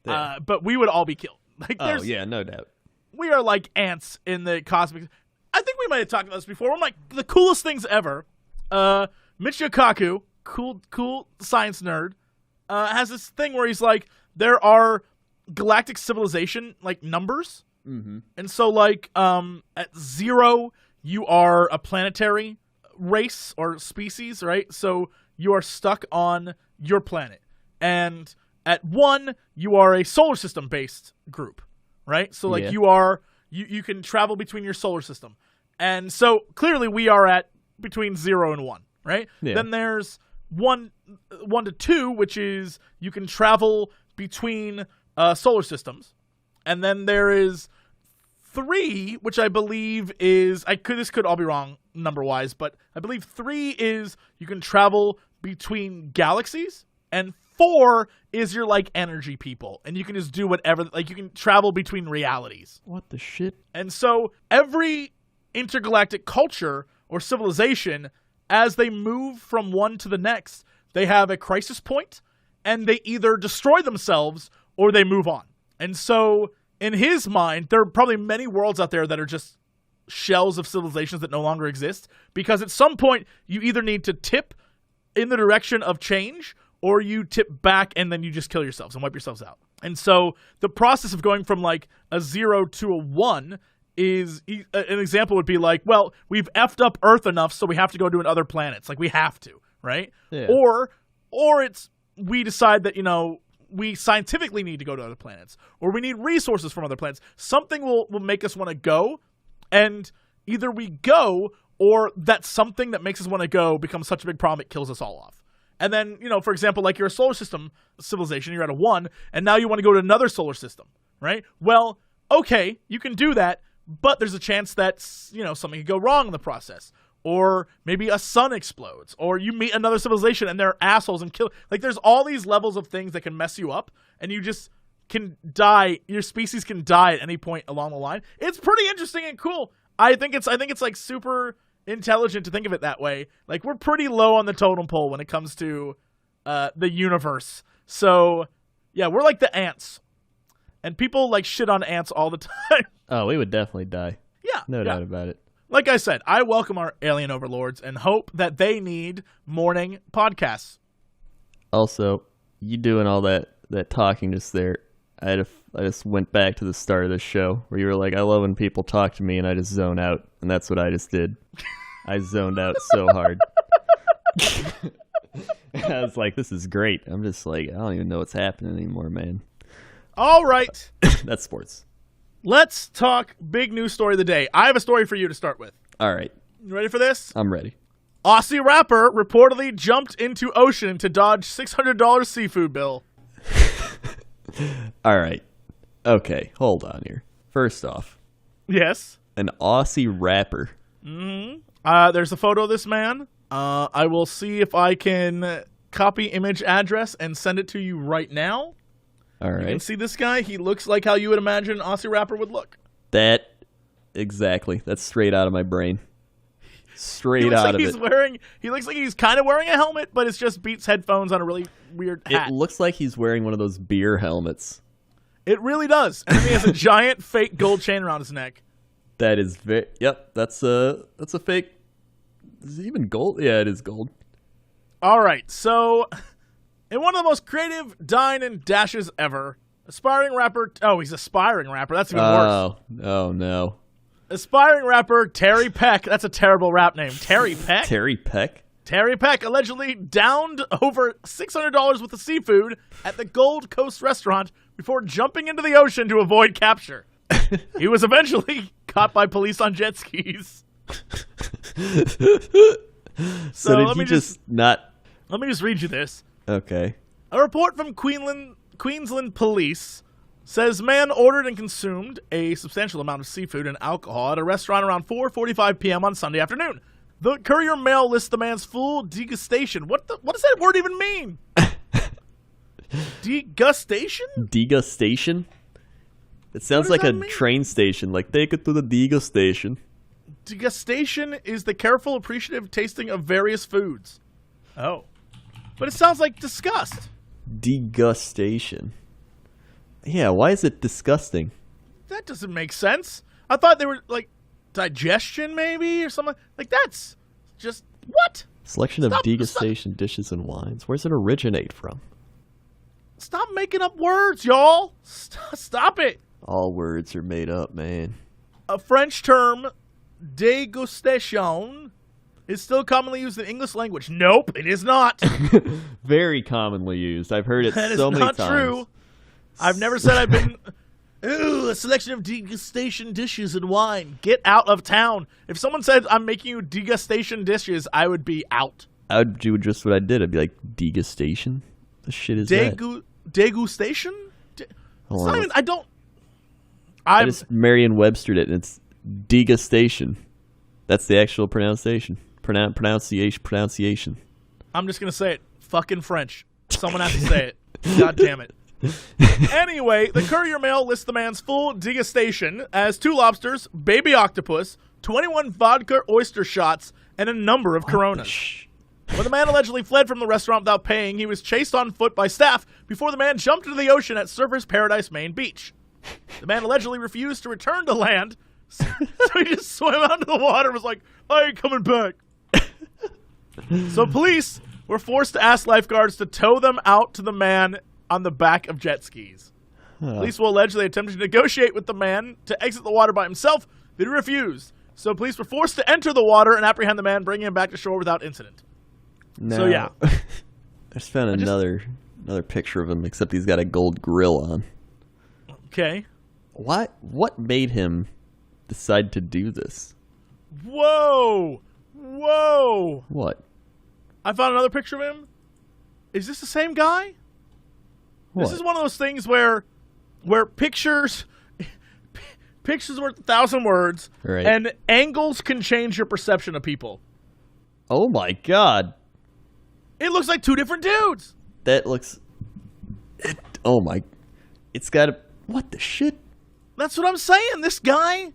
Yeah. But we would all be killed. Like, oh, yeah, no doubt. We are like ants in the cosmic... I think we might have talked about this before. One of, like, the coolest things ever, Michio Kaku, cool science nerd, has this thing where he's like, there are galactic civilization, like, numbers. Mm-hmm. And so, like, at 0, you are a planetary race or species, right? So you are stuck on your planet. And at 1, you are a solar system-based group, right? So, like, yeah. You can travel between your solar system. And so, clearly, we are at between 0 and 1, right? Yeah. Then there's 1 to 2, which is you can travel between solar systems. And then there is 3, which I believe is... this could all be wrong number-wise, but I believe 3 is you can travel between galaxies, and 4 is your, like, energy people, and you can just do whatever... Like, you can travel between realities. What the shit? And so every intergalactic culture or civilization, as they move from one to the next, they have a crisis point, and they either destroy themselves or they move on. And so... in his mind, there are probably many worlds out there that are just shells of civilizations that no longer exist, because at some point, you either need to tip in the direction of change, or you tip back and then you just kill yourselves and wipe yourselves out. And so the process of going from like a 0 to a 1 is, an example would be like, well, we've effed up Earth enough, so we have to go to other planets. Like, we have to, right? Yeah. Or it's, we decide that, you know, we scientifically need to go to other planets, or we need resources from other planets. Something will make us want to go, and either we go, or that something that makes us want to go becomes such a big problem it kills us all off. And then, you know, for example, like you're a solar system civilization, you're at a 1, and now you want to go to another solar system, right? Well, okay, you can do that, but there's a chance that, you know, something could go wrong in the process. Or maybe a sun explodes, or you meet another civilization and they're assholes and kill. Like, there's all these levels of things that can mess you up, and you just can die. Your species can die at any point along the line. It's pretty interesting and cool. I think it's like super intelligent to think of it that way. Like, we're pretty low on the totem pole when it comes to the universe. So yeah, we're like the ants, and people like shit on ants all the time. Oh, we would definitely die. Yeah, no doubt about it. Like I said, I welcome our alien overlords and hope that they need morning podcasts. Also, you doing all that talking just there, I just went back to the start of this show where you were like, I love when people talk to me and I just zone out. And that's what I just did. I zoned out so hard. I was like, this is great. I'm just like, I don't even know what's happening anymore, man. All right. That's sports. Let's talk big news story of the day. I have a story for you to start with. All right. You ready for this? I'm ready. Aussie rapper reportedly jumped into ocean to dodge $600 seafood bill. All right. Okay, hold on here. First off, Yes. an Aussie rapper. There's a photo of this man. I will see if I can copy image address and send it to you right now. All You can right. see this guy. He looks like how you would imagine an Aussie rapper would look. Exactly. That's straight out of my brain. He Straight looks out like of he's it. He looks like he's kind of wearing a helmet, but it's just Beats headphones on a really weird hat. It looks like he's wearing one of those beer helmets. It really does. And then he has a giant fake gold chain around his neck. That is very. Yep, that's a fake. Is it even gold? Yeah, it is gold. All right, so in one of the most creative dine and dashes ever, aspiring rapper. Oh, he's aspiring rapper. That's even worse. Oh no. Aspiring rapper Terry Peck. That's a terrible rap name. Terry Peck. Terry Peck. Terry Peck allegedly downed over $600 worth of seafood at the Gold Coast restaurant before jumping into the ocean to avoid capture. He was eventually caught by police on jet skis. So did let he me just not? Let me just read you this. Okay. A report from Queensland police says man ordered and consumed a substantial amount of seafood and alcohol at a restaurant around 4:45 p.m. on Sunday afternoon. The Courier Mail lists the man's full degustation. What does that word even mean? Degustation? Degustation? It sounds What does like a that mean? train station. Like, take it to the degustation. Degustation is the careful, appreciative tasting of various foods. Oh. But it sounds like disgust. Degustation. Yeah, why is it disgusting? That doesn't make sense. I thought they were, like, digestion maybe or something. Like, that's just, what? Selection of degustation dishes and wines. Where's it originate from? Stop making up words, y'all. Stop it. All words are made up, man. A French term, degustation, is still commonly used in English language. Nope, it is not. Very commonly used. I've heard it That is so many not times. true. I've never said I've been. Ooh, a selection of degustation dishes and wine. Get out of town. If someone said I'm making you degustation dishes, I would be out. I would do just what I did. I'd be like, degustation? The shit is that? Degustation? Hold on, Simon, I don't. I just Merriam-Webstered it, and it's degustation. That's the actual pronunciation. Pronunciation. I'm just gonna say it. Fucking French. Someone has to say it. God damn it. Anyway, the Courier Mail lists the man's full degustation as 2 lobsters, baby octopus, 21 vodka oyster shots, and a number of Coronas. When the man allegedly fled from the restaurant without paying, he was chased on foot by staff before the man jumped into the ocean at Surfers Paradise Main Beach. The man allegedly refused to return to land, so he just swam out into the water and was like, I ain't coming back. So police were forced to ask lifeguards to tow them out to the man on the back of jet skis. Police will allege they attempted to negotiate with the man to exit the water by himself, but he refused. So police were forced to enter the water and apprehend the man, bringing him back to shore without incident. No. So yeah. I just found another picture of him, except he's got a gold grill on. Okay. What made him decide to do this? Whoa! What? I found another picture of him. Is this the same guy? What? This is one of those things where pictures are 1,000 words, Right. and angles can change your perception of people. Oh my god. It looks like 2 different dudes. That looks... oh my... It's got a... What the shit? That's what I'm saying. This guy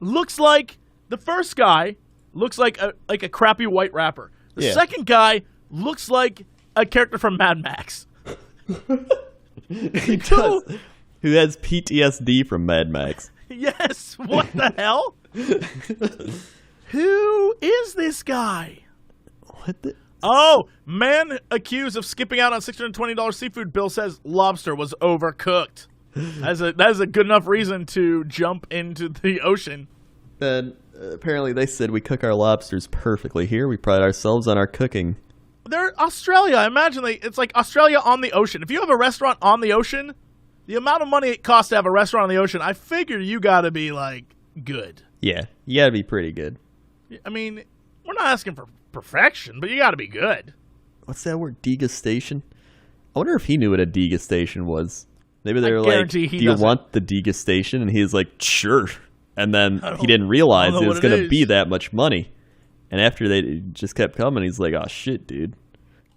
looks like... The first guy looks like a crappy white rapper. The Yeah. second guy looks like a character from Mad Max. He does. Who has PTSD from Mad Max. Yes. What the hell? Who is this guy? What the... Oh, man accused of skipping out on $620 seafood bill says lobster was overcooked. That is a good enough reason to jump into the ocean. Then apparently they said we cook our lobsters perfectly here. We pride ourselves on our cooking. They're Australia. I imagine it's like Australia on the ocean. If you have a restaurant on the ocean, the amount of money it costs to have a restaurant on the ocean, I figure you got to be like good. Yeah, you gotta be pretty good. I mean, we're not asking for perfection, but you got to be good. What's that word? Degustation? I wonder if he knew what a degustation was. Maybe they're like, do you want the degustation? And he's like, sure. And then he didn't realize it was going to be that much money. And after they just kept coming, he's like, oh, shit, dude.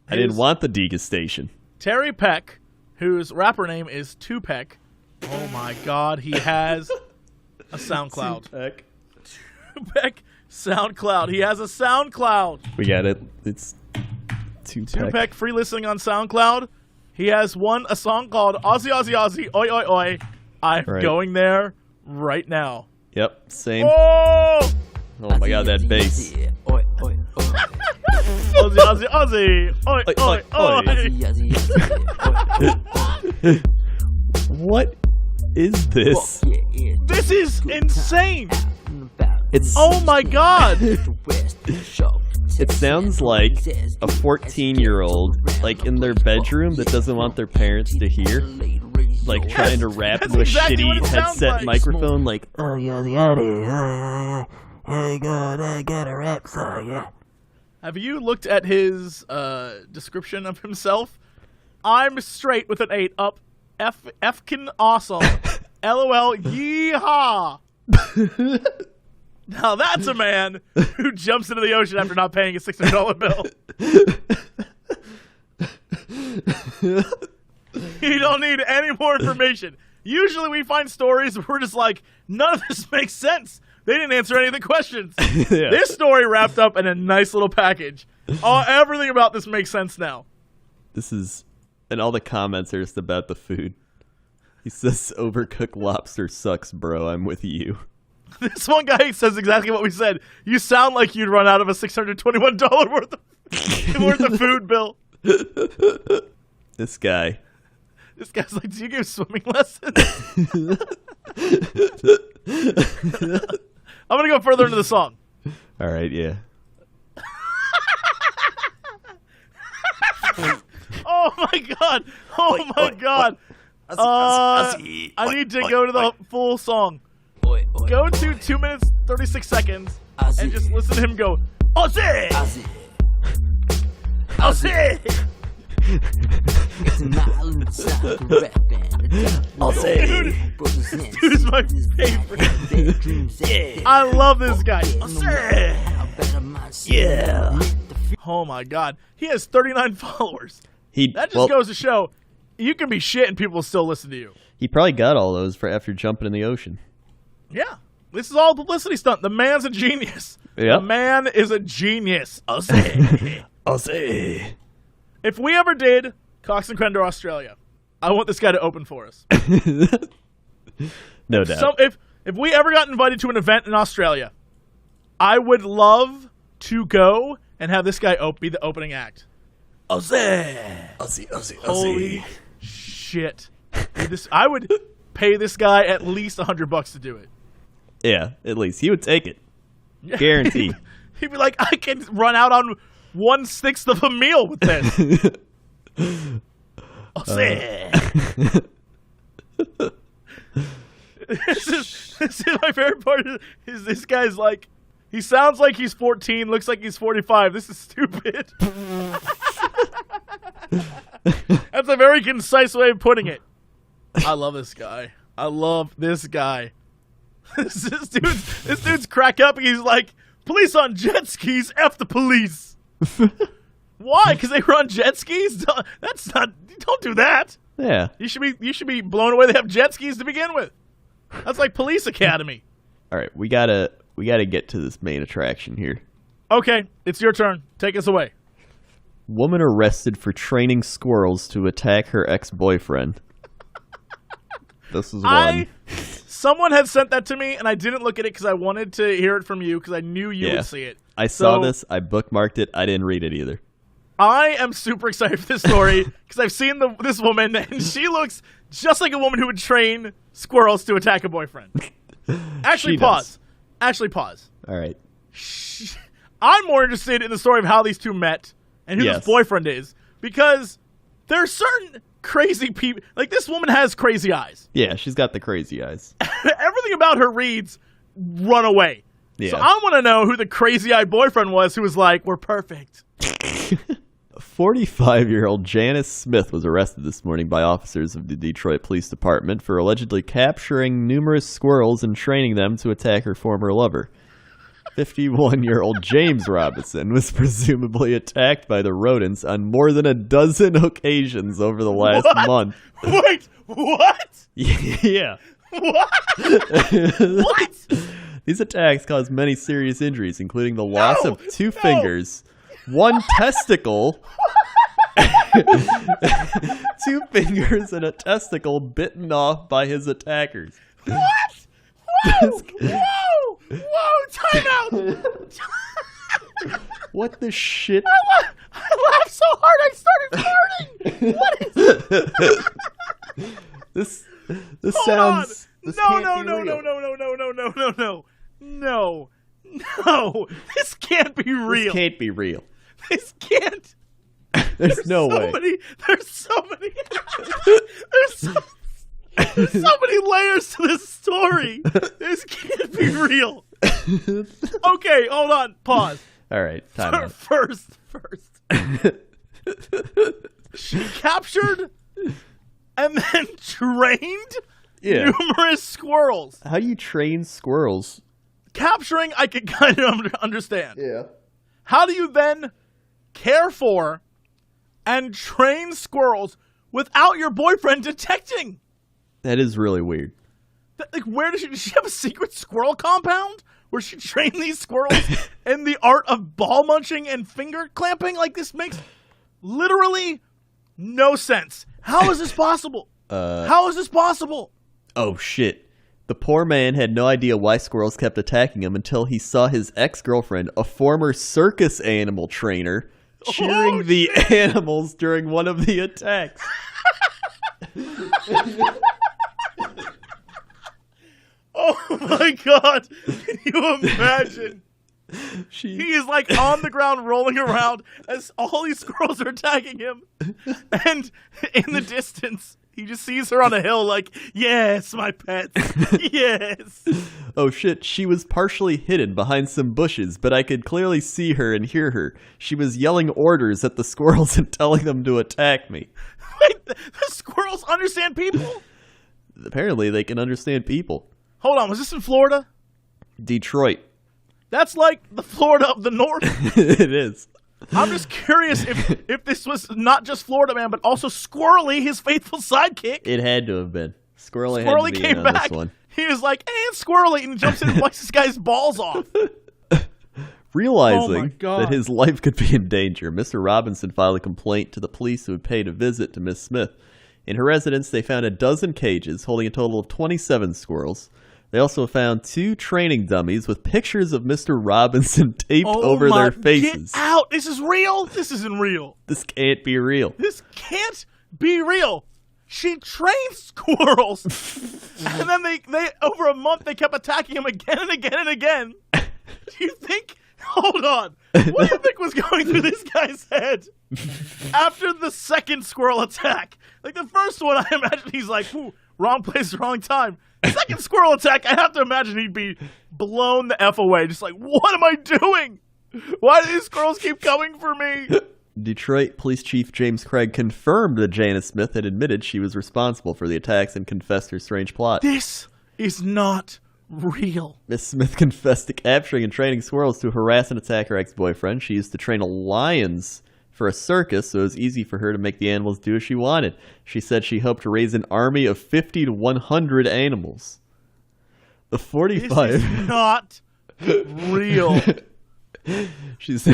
I didn't want the degustation. Terry Peck, whose rapper name is Tupac. Oh, my God. He has a SoundCloud. Tupac SoundCloud. He has a SoundCloud. We got it. It's Tupac free listening on SoundCloud. He has a song called Aussie, Aussie, Aussie, Oi, Oi, Oi. I'm going there right now. Yep, same. Oh my God, that bass. Oi, oi, oi. Aussie, Aussie, Aussie. Oi, oi, oi. What is this? This is insane. It's oh my God. It sounds like a 14-year-old, like in their bedroom that doesn't want their parents to hear, like trying to rap into a shitty headset microphone, like, oh yeah, I got a rap song, yeah. Have you looked at his description of himself? I'm straight with an 8 up, Fkin awesome, LOL, yeehaw. Now that's a man who jumps into the ocean after not paying a $600 bill. You don't need any more information. Usually we find stories where we're just like, none of this makes sense. They didn't answer any of the questions. Yeah. This story wrapped up in a nice little package. Everything about this makes sense now. And all the comments are just about the food. He says, overcooked lobster sucks, bro. I'm with you. This one guy says exactly what we said. You sound like you'd run out of a $621 worth of food bill. This guy's like, do you give swimming lessons? I'm going to go further into the song. All right, yeah. Oh, my God. Oh, my God. I need to go to the full song. Go to 2 minutes, 36 seconds, and just listen to him go, Aussie! Aussie! Dude, dude is my favorite. I love this guy. Yeah. Oh my God. He has 39 followers. That just goes to show you can be shit and people will still listen to you. He probably got all those for after jumping in the ocean. Yeah. This is all a publicity stunt. The man's a genius. Yep. The man is a genius. I'll say. I'll say. If we ever did Cox and Crendor Australia, I want this guy to open for us. No doubt. If we ever got invited to an event in Australia, I would love to go and have this guy be the opening act. Aussie. Holy shit. I would pay this guy at least $100 to do it. Yeah, at least. He would take it. Guarantee. He'd be like, I can run out on 1/6 of a meal with this. This is my favorite part. Is this guy's like, he sounds like he's 14, looks like he's 45. This is stupid. That's a very concise way of putting it. I love this guy. This dude's crack up. He's like, police on jet skis, F the police. Why? Because they run jet skis? Don't do that. Yeah. You should be blown away they have jet skis to begin with. That's like Police Academy. All right, we gotta get to this main attraction here. Okay, it's your turn. Take us away. Woman arrested for training squirrels to attack her ex-boyfriend. This is one. Someone had sent that to me, and I didn't look at it because I wanted to hear it from you because I knew you would see it. I saw this. I bookmarked it. I didn't read it either. I am super excited for this story because I've seen this woman, and she looks just like a woman who would train squirrels to attack a boyfriend. Actually, pause. All right. I'm more interested in the story of how these two met and who this boyfriend is, because there are certain crazy people. Like, this woman has crazy eyes. Yeah, she's got the crazy eyes. Everything about her reads run away. Yeah. So I want to know who the crazy-eyed boyfriend was who was like, we're perfect. 45-year-old Janice Smith was arrested this morning by officers of the Detroit Police Department for allegedly capturing numerous squirrels and training them to attack her former lover. 51-year-old James Robinson was presumably attacked by the rodents on more than a dozen occasions over the last month. Wait, what? Yeah. What? What? These attacks caused many serious injuries, including the loss of two fingers, one testicle, 2 fingers, and a testicle bitten off by his attackers. What? Whoa! Whoa! Whoa! Time out! What the shit? I laughed so hard I started farting. What is this Hold sounds? On. This No! This can't be real. This can't be real. This can't. There's no way. There's so many layers to this story. This can't be real. Okay, hold on. Pause. All right, time out. First. She captured and then trained numerous squirrels. How do you train squirrels? Capturing, I can kind of understand. Yeah. How do you then care for and train squirrels without your boyfriend detecting? That is really weird. Like, where does she have a secret squirrel compound where she trained these squirrels in the art of ball munching and finger clamping? Like, this makes literally no sense. How is this possible? How is this possible? Oh, shit. The poor man had no idea why squirrels kept attacking him until he saw his ex-girlfriend, a former circus animal trainer, cheering the animals during one of the attacks. Oh my God! Can you imagine? He is like on the ground rolling around as all these squirrels are attacking him. And in the distance, he just sees her on a hill like, yes, my pet. Yes. Oh shit, she was partially hidden behind some bushes, but I could clearly see her and hear her. She was yelling orders at the squirrels and telling them to attack me. Wait, the squirrels understand people? Apparently they can understand people. Hold on, was this in Florida? Detroit. That's like the Florida of the North. It is. I'm just curious if this was not just Florida Man, but also Squirrely, his faithful sidekick. It had to have been. Squirrely had to be came in back. On this one. He was like, hey, it's Squirrely, and he jumps in and bites this guy's balls off. Realizing that his life could be in danger, Mr. Robinson filed a complaint to the police who had paid a visit to Miss Smith. In her residence, they found a dozen cages holding a total of 27 squirrels. They also found 2 training dummies with pictures of Mr. Robinson taped over their faces. Get out! This is real? This isn't real. This can't be real. This can't be real. She trained squirrels, and then they over a month they kept attacking him again and again and again. Do you think? Hold on. What do you think was going through this guy's head after the second squirrel attack? Like the first one, I imagine he's like, "Ooh, wrong place, wrong time." Second squirrel attack, I have to imagine he'd be blown the F away. Just like, what am I doing? Why do these squirrels keep coming for me? Detroit Police Chief James Craig confirmed that Janice Smith had admitted she was responsible for the attacks and confessed her strange plot. This is not real. Miss Smith confessed to capturing and training squirrels to harass and attack her ex-boyfriend. She used to train lions for a circus, so it was easy for her to make the animals do as she wanted. She said she hoped to raise an army of 50 to 100 animals. The 45... This is not real. She's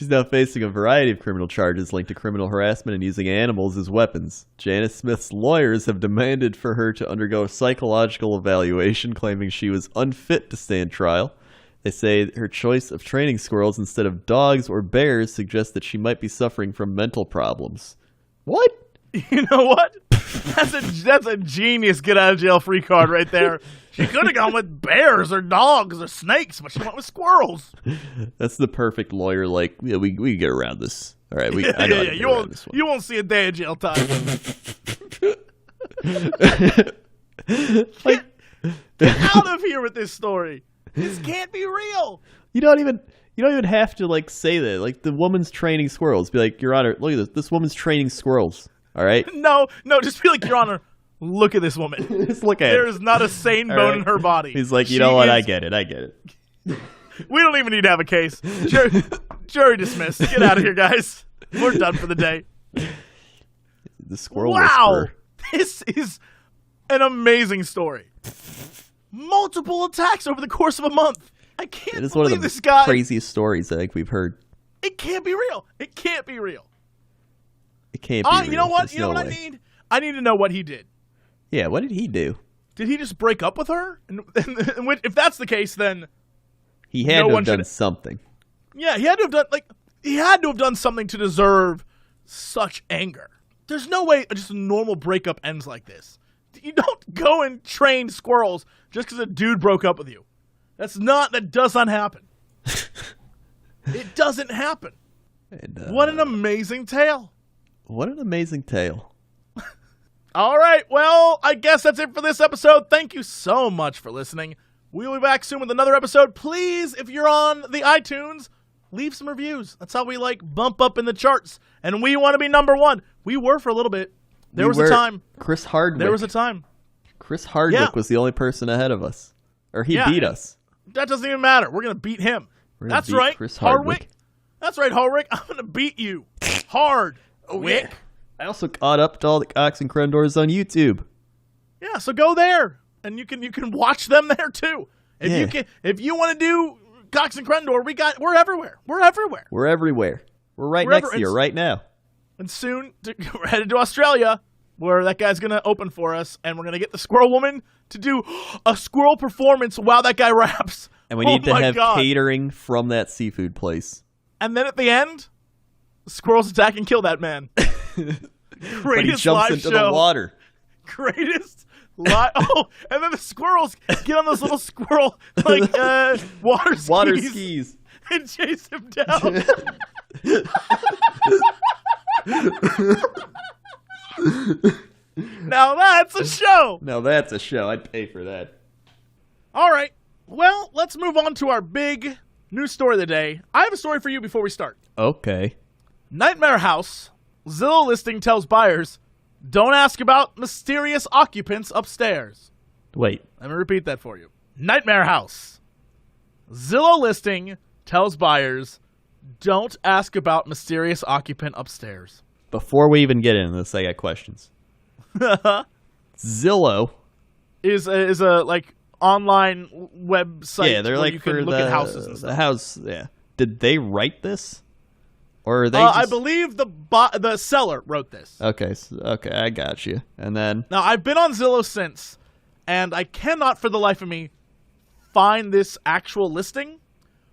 now facing a variety of criminal charges linked to criminal harassment and using animals as weapons. Janice Smith's lawyers have demanded for her to undergo a psychological evaluation, claiming she was unfit to stand trial. They say her choice of training squirrels instead of dogs or bears suggests that she might be suffering from mental problems. What? You know what? That's a genius get out of jail free card right there. She could have gone with bears or dogs or snakes, but she went with squirrels. That's the perfect lawyer. Like, yeah, we can get around this. All right, I know how to get around this one. You won't see a day of jail time. Get out of here with this story. This can't be real. You don't even have to like say that. Like the woman's training squirrels. Be like, Your Honor, look at this. This woman's training squirrels. All right. No, just be like, Your Honor, look at this woman. Just look at There it. is not a sane bone in her body. He's like, you know what? I get it. We don't even need to have a case. Jury dismissed. Get out of here, guys. We're done for the day. The squirrel Wow. whisperer. This is an amazing story. Multiple attacks over the course of a month. I can't It is one believe of the this guy. craziest stories I think we've heard. It can't be real. It can't be real. It can't be real. You know what? There's You know no what way. I need? I need to know what he did. Yeah, what did he do? Did he just break up with her? And if that's the case, then He had No to one have done should- something. yeah, he had to have done something to deserve such anger. There's no way just a normal breakup ends like this. You don't go and train squirrels just because a dude broke up with you. That does not happen. It doesn't happen. And, What an amazing tale. What an amazing tale. All right, well, I guess that's it for this episode. Thank you so much for listening. We'll be back soon with another episode. Please, if you're on the iTunes, leave some reviews. That's how we bump up in the charts. And we want to be number one. We were for a little bit. There was a time. Chris Hardwick. There was a time. Chris Hardwick Yeah. was the only person ahead of us. Or he Yeah. beat us. That doesn't even matter. We're going to beat him. We're gonna That's beat right, Chris Hardwick. That's right, Hardwick. I'm going to beat you. Hard. Wick. I also caught up to all the Cox and Crendors on YouTube. Yeah, so go there. And you can watch them there too. If you want to do Cox and Crendor, we're everywhere. We're everywhere. We're everywhere. We're right We're next ever- to you right now. And soon we're headed to Australia, where that guy's going to open for us, and we're going to get the squirrel woman to do a squirrel performance while that guy raps. And we need to my have God. catering from that seafood place. And then at the end, the squirrels attack and kill that man. But Greatest he jumps live into show. the water. Greatest live. Oh, and then the squirrels get on those little squirrel water skis, Water skis. and chase him down. Now that's a show. Now that's a show. I'd pay for that. All right. Well, let's move on to our big news story of the day. I have a story for you before we start. Okay. Nightmare House. Zillow listing tells buyers, don't ask about mysterious occupants upstairs. Wait. Let me repeat that for you. Nightmare House. Zillow listing tells buyers, don't ask about mysterious occupant upstairs. Before we even get into this, I got questions. Zillow. Is a online website. Yeah, they're where like you for can look the at houses and stuff. the house. Yeah. Did they write this, or are they? I just... believe the seller wrote this. Okay. Okay, I got you. And then Now, I've been on Zillow since, and I cannot for the life of me find this actual listing,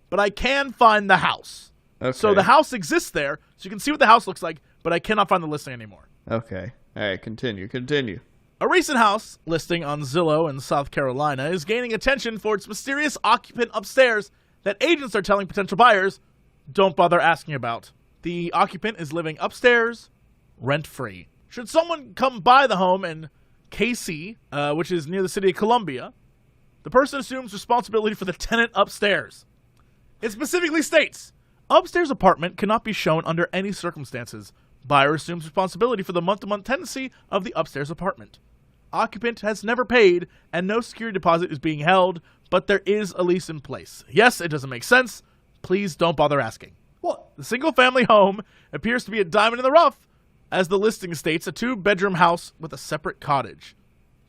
but I can find the house. okay. So the house exists there, so you can see what the house looks like, but I cannot find the listing anymore. Okay. All right. Continue. A recent house listing on Zillow in South Carolina is gaining attention for its mysterious occupant upstairs that agents are telling potential buyers, don't bother asking about. The occupant is living upstairs, rent-free. Should someone come by the home in KC, which is near the city of Columbia, the person assumes responsibility for the tenant upstairs. It specifically states, upstairs apartment cannot be shown under any circumstances. Buyer assumes responsibility for the month-to-month tenancy of the upstairs apartment. Occupant has never paid, and no security deposit is being held, but there is a lease in place. Yes, it doesn't make sense. Please don't bother asking. What? The single-family home appears to be a diamond in the rough, as the listing states, a 2-bedroom house with a separate cottage.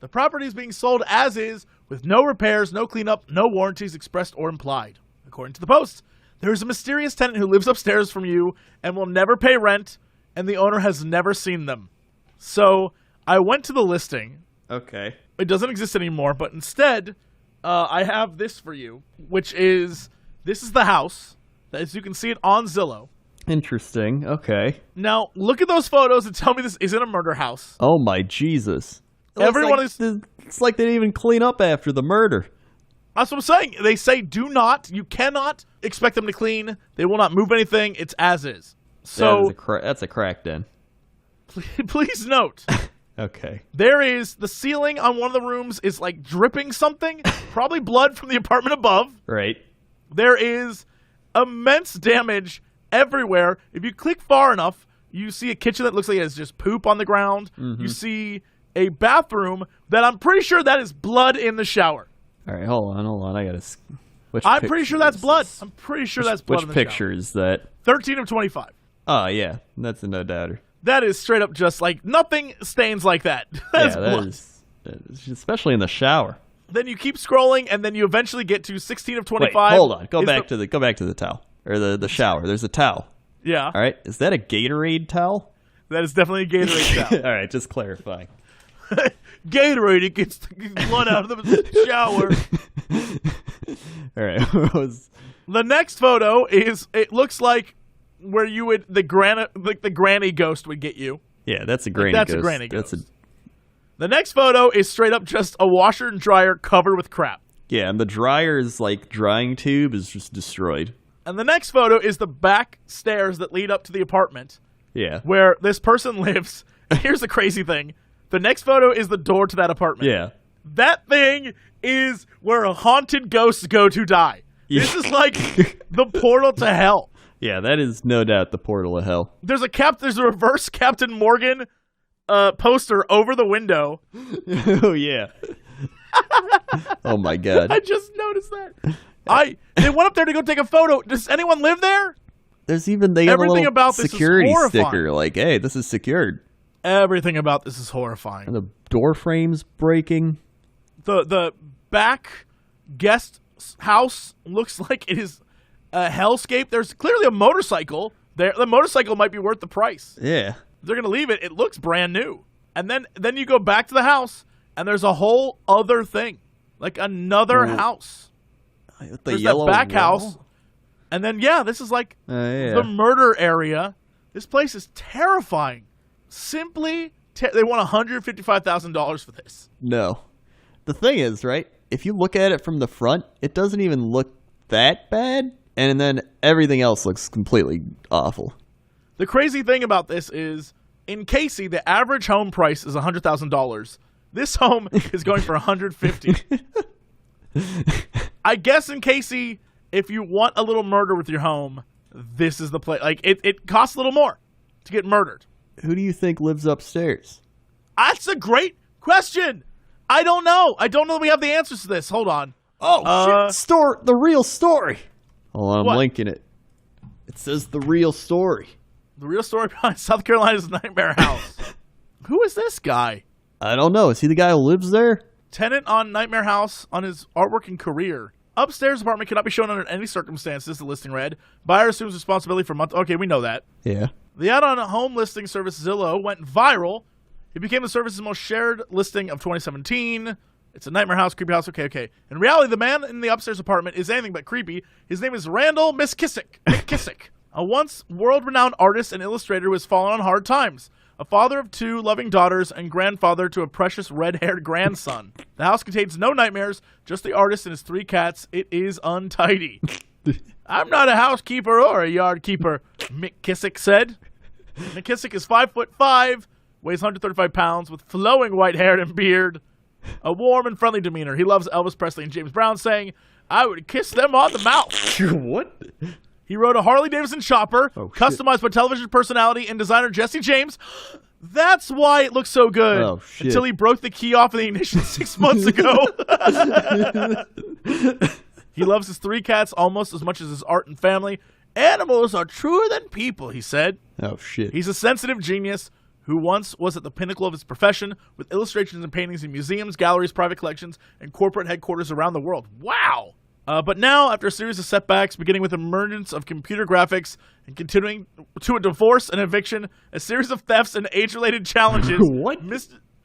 The property is being sold as is, with no repairs, no cleanup, no warranties expressed or implied. According to the Post, there is a mysterious tenant who lives upstairs from you and will never pay rent, and the owner has never seen them. So I went to the listing. Okay. It doesn't exist anymore, but instead, I have this for you, which is, this is the house, as you can see it on Zillow. Interesting. Okay. Now, look at those photos and tell me this isn't a murder house. Oh my Jesus. Everyone is. It's like they didn't even clean up after the murder. That's what I'm saying. They say you cannot expect them to clean. They will not move anything. It's as is. So that's a crack den. please note, Okay. there is the ceiling on one of the rooms is like dripping something, Probably blood from the apartment above. Right. There is immense damage everywhere. If you click far enough, you see a kitchen that looks like it has just poop on the ground. Mm-hmm. You see a bathroom that I'm pretty sure that is blood in the shower. All right, hold on. I gotta. I'm pretty sure that's blood. I'm pretty sure that's blood in the shower. Which picture is that? 13 of 25. Oh yeah, that's a no doubter. That is straight up just like nothing stains like that. That is especially in the shower. Then you keep scrolling, and then you eventually get to 16 of 25. Wait, hold on. Go back to the towel or the shower. There's a towel. Yeah. All right. Is that a Gatorade towel? That is definitely a Gatorade towel. All right, just clarifying. Gatorade, it gets blood out of the shower. All right. The next photo is, it looks like where you would, the granny ghost would get you. Yeah, that's a granny ghost. That's a granny ghost. The next photo is straight up just a washer and dryer covered with crap. Yeah, and the dryer's like drying tube is just destroyed. And the next photo is the back stairs that lead up to the apartment. Yeah. Where this person lives. Here's the crazy thing. The next photo is the door to that apartment. Yeah. That thing is where haunted ghosts go to die. Yeah. This is like the portal to hell. Yeah, that is no doubt the portal of hell. There's a reverse Captain Morgan poster over the window. Oh yeah. Oh my god. I just noticed that. They went up there to go take a photo. Does anyone live there? They have a little about security sticker like, hey, this is secured. Everything about this is horrifying. And the door frame's breaking. The back guest house looks like it is a hellscape. There's clearly a motorcycle there. The motorcycle might be worth the price. Yeah. They're going to leave it. It looks brand new. And then you go back to the house, and there's a whole other thing. Like another house. There's yellow that back wall? house. And then, this is like yeah. the murder area. This place is terrifying. Simply, they want $155,000 for this. No. The thing is, right, if you look at it from the front, it doesn't even look that bad. And then everything else looks completely awful. The crazy thing about this is, in Casey, the average home price is $100,000. This home is going for $150,000. I guess in Casey, if you want a little murder with your home, this is the place. Like it costs a little more to get murdered. Who do you think lives upstairs? That's a great question. I don't know. I don't know that we have the answers to this. Hold on. Oh, shit. The real story. Hold on, I'm linking it. It says the real story. The real story behind South Carolina's Nightmare House. Who is this guy? I don't know. Is he the guy who lives there? Tenant on Nightmare House on his artwork and career. Upstairs apartment cannot be shown under any circumstances, the listing read. Buyer assumes responsibility for month. Okay, we know that. Yeah. The ad on home listing service Zillow went viral. It became the service's most shared listing of 2017. It's a nightmare house, creepy house. Okay. In reality, the man in the upstairs apartment is anything but creepy. His name is Randall McKissick, a once world-renowned artist and illustrator who has fallen on hard times. A father of 2 loving daughters and grandfather to a precious red-haired grandson. The house contains no nightmares, just the artist and his 3 cats. It is untidy. I'm not a housekeeper or a yard keeper, McKissick said. McKissick is 5'5", weighs 135 pounds, with flowing white hair and beard. A warm and friendly demeanor. He loves Elvis Presley and James Brown, saying, I would kiss them on the mouth. What? He rode a Harley-Davidson chopper, customized by television personality and designer Jesse James. That's why it looks so good. Oh, shit. Until he broke the key off of the ignition 6 months ago. He loves his 3 cats almost as much as his art and family. Animals are truer than people, he said. Oh, shit. He's a sensitive genius who once was at the pinnacle of his profession with illustrations and paintings in museums, galleries, private collections, and corporate headquarters around the world. Wow! But now, after a series of setbacks, beginning with emergence of computer graphics and continuing to a divorce and eviction, a series of thefts and age-related challenges,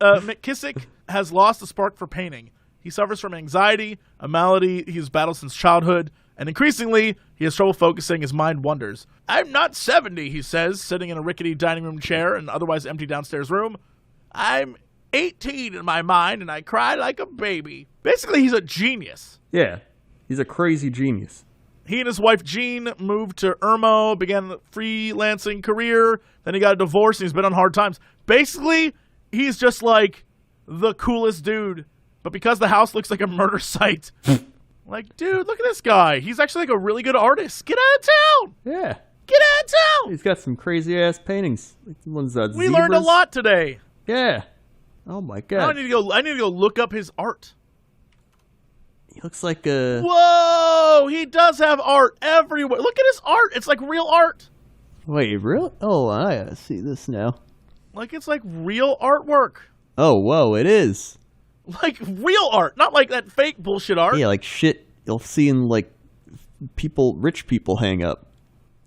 McKissick has lost the spark for painting. He suffers from anxiety, a malady he has battled since childhood, and increasingly, he has trouble focusing. His mind wanders. I'm not 70, he says, sitting in a rickety dining room chair in an otherwise empty downstairs room. I'm 18 in my mind, and I cry like a baby. Basically, he's a genius. Yeah. He's a crazy genius. He and his wife, Jean, moved to Irmo, began a freelancing career. Then he got a divorce, and he's been on hard times. Basically, he's just like the coolest dude But because the house looks like a murder site, like, dude, look at this guy. He's actually like a really good artist. Get out of town. Yeah. Get out of town. He's got some crazy ass paintings. Like the ones that we learned a lot today. Yeah. Oh my god. Now I need to go look up his art. He looks like a... Whoa! He does have art everywhere. Look at his art. It's like real art. Wait, real? Oh, I gotta see this now. Like it's like real artwork. Oh, whoa, it is. Like real art, not like that fake bullshit art. Yeah, like shit you'll see in like rich people hang up.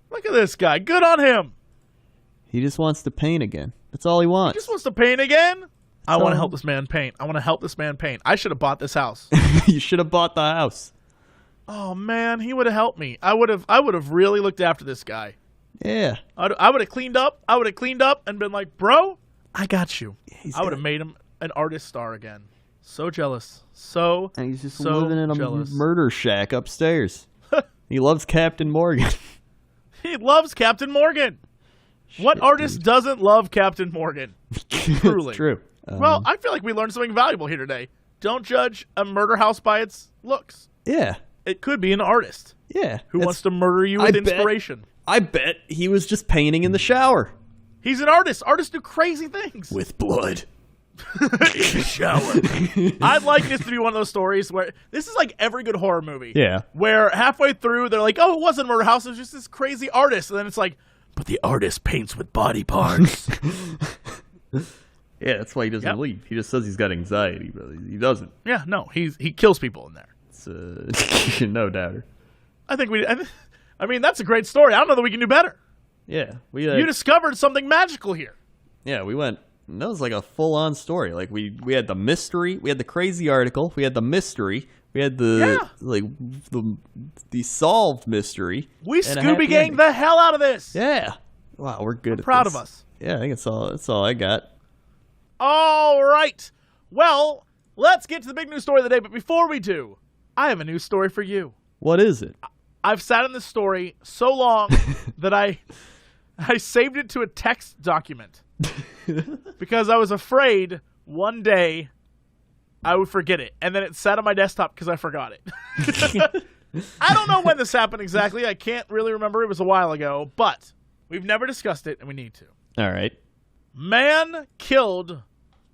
Look at this guy. Good on him. He just wants to paint again. That's all he wants. He just wants to paint again? I want to help this man paint. I should have bought this house. You should have bought the house. Oh man, he would have helped me. I would have really looked after this guy. Yeah. I would have cleaned up. And been like, bro, I got you. I would have made him an artist star again. So jealous. And he's just living in a murder shack upstairs. He loves Captain Morgan. He loves Captain Morgan. Shit, what artist doesn't love Captain Morgan? Truly. It's true. Well, I feel like we learned something valuable here today. Don't judge a murder house by its looks. Yeah. It could be an artist. Yeah. Who wants to murder you with inspiration. I bet he was just painting in the shower. He's an artist. Artists do crazy things. With blood. In the shower. I'd like this to be one of those stories where this is like every good horror movie. Yeah. Where halfway through they're like, oh, it wasn't a murder house. It was just this crazy artist. And then it's like, but the artist paints with body parts. Yeah, that's why he doesn't leave. He just says he's got anxiety, but he doesn't. Yeah, no, he kills people in there. It's no doubter. I mean, that's a great story. I don't know that we can do better. Yeah, you discovered something magical here. Yeah, we went. That was like a full-on story. Like we had the mystery, we had the crazy article, we had the mystery, we had the the solved mystery. We Scooby Gang the hell out of this. Yeah. Wow, we're good. I'm proud of us. Yeah, I think that's all I got. All right. Well, let's get to the big news story of the day. But before we do, I have a news story for you. What is it? I've sat in this story so long that I saved it to a text document because I was afraid one day I would forget it. And then it sat on my desktop because I forgot it. I don't know when this happened exactly. I can't really remember. It was a while ago. But we've never discussed it, and we need to. All right. Man killed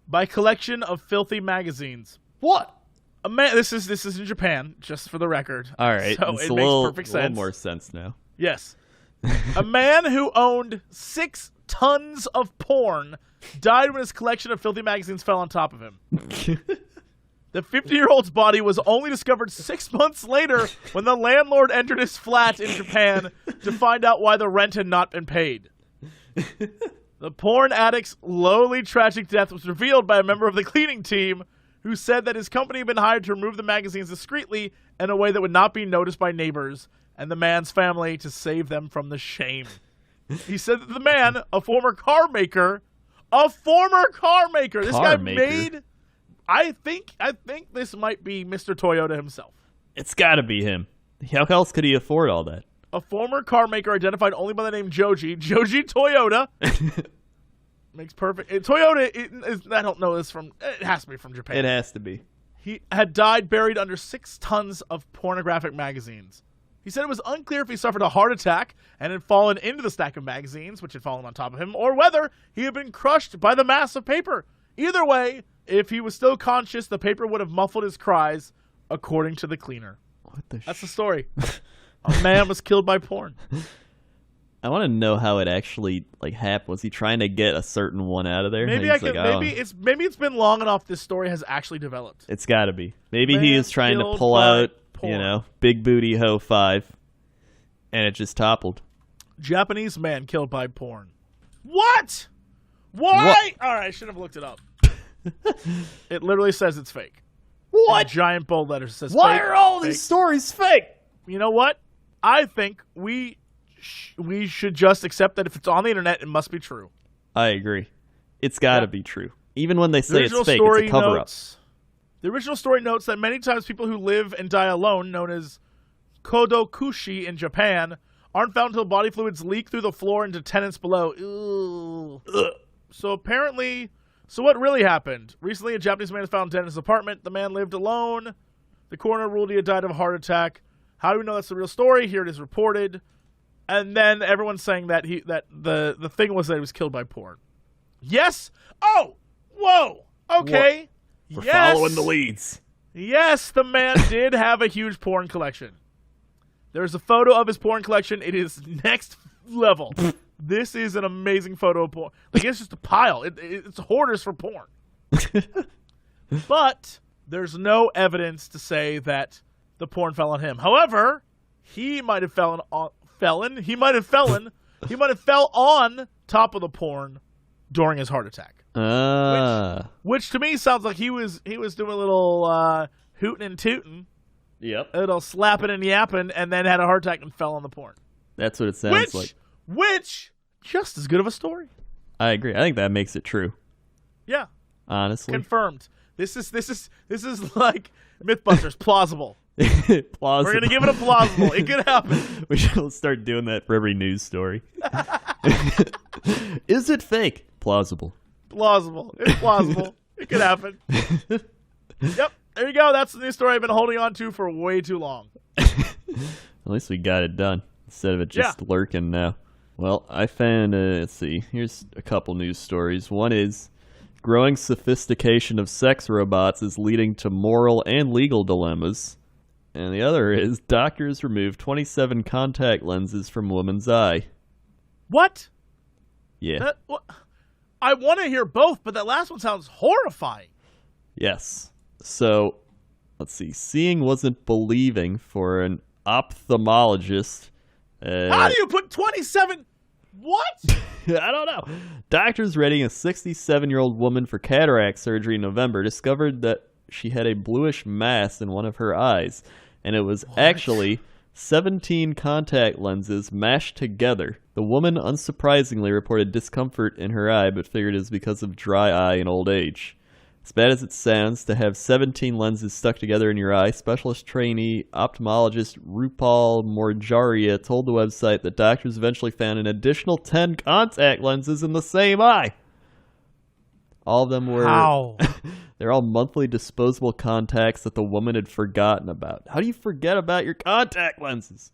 by collection of filthy magazines. What? A man. This is in Japan, just for the record. All right. So it makes perfect sense. A little more sense now. Yes. A man who owned 6 tons of porn died when his collection of filthy magazines fell on top of him. The 50-year-old's body was only discovered 6 months later when the landlord entered his flat in Japan to find out why the rent had not been paid. The porn addict's lowly tragic death was revealed by a member of the cleaning team who said that his company had been hired to remove the magazines discreetly in a way that would not be noticed by neighbors and the man's family to save them from the shame. He said that the man, a former car maker, this guy made... I think this might be Mr. Toyota himself. It's got to be him. How else could he afford all that? A former car maker identified only by the name Joji Toyota. Makes perfect. Toyota, I don't know this from, it has to be from Japan. It has to be. He had died buried under 6 tons of pornographic magazines. He said it was unclear if he suffered a heart attack and had fallen into the stack of magazines, which had fallen on top of him, or whether he had been crushed by the mass of paper. Either way, if he was still conscious, the paper would have muffled his cries, according to the cleaner. That's the story. A man was killed by porn. I want to know how it actually happened. Was he trying to get a certain one out of there? Maybe it's been long enough this story has actually developed. It's got to be. Maybe he is trying to pull out, porn. Big Booty Ho 5, and it just toppled. Japanese man killed by porn. What? Why? All right, I should have looked it up. It literally says it's fake. What? In giant bold letters says Why fake, are all these stories fake? You know what? I think we should just accept that if it's on the internet, it must be true. I agree. It's got to be true. Even when they say it's fake, it's a cover-up. The original story notes that many times people who live and die alone, known as kodokushi in Japan, aren't found until body fluids leak through the floor into tenants below. Ew. So apparently So what really happened? Recently, a Japanese man was found dead in his apartment. The man lived alone. The coroner ruled he had died of a heart attack. How do we know that's the real story? Here it is reported. And then everyone's saying that the thing was that he was killed by porn. Yes. Oh, whoa. Okay. We're following the leads. Yes, the man did have a huge porn collection. There's a photo of his porn collection. It is next level. This is an amazing photo of porn. Like, it's just a pile. It's hoarders for porn. But there's no evidence to say that the porn fell on him. However, he might have fell on top of the porn during his heart attack. Which to me sounds like he was doing a little hooting and tooting. Yep. A little slapping and yapping, and then had a heart attack and fell on the porn. That's what it sounds like. Which, just as good of a story. I agree. I think that makes it true. Yeah. Honestly. Confirmed. This is like Mythbusters, plausible. Plausible. We're gonna give it a plausible. It could happen. We should start doing that for every news story. Is it fake? Plausible. Plausible. It's plausible. It could happen. Yep. There you go. That's the news story I've been holding on to for way too long. At least we got it done instead of it just lurking now. Well, I found, let's see, here's a couple news stories. One is, growing sophistication of sex robots is leading to moral and legal dilemmas. And the other is, doctors remove 27 contact lenses from woman's eye. What? Yeah. I want to hear both, but that last one sounds horrifying. Yes. So, let's see. Seeing wasn't believing for an ophthalmologist. How do you put 27? What? I don't know. Doctors readying a 67-year-old woman for cataract surgery in November discovered that she had a bluish mass in one of her eyes, and it was actually 17 contact lenses mashed together. The woman unsurprisingly reported discomfort in her eye, but figured it was because of dry eye and old age. As bad as it sounds to have 17 lenses stuck together in your eye, specialist trainee ophthalmologist Rupal Morjaria told the website that doctors eventually found an additional 10 contact lenses in the same eye. All of them were... How? They're all monthly disposable contacts that the woman had forgotten about. How do you forget about your contact lenses?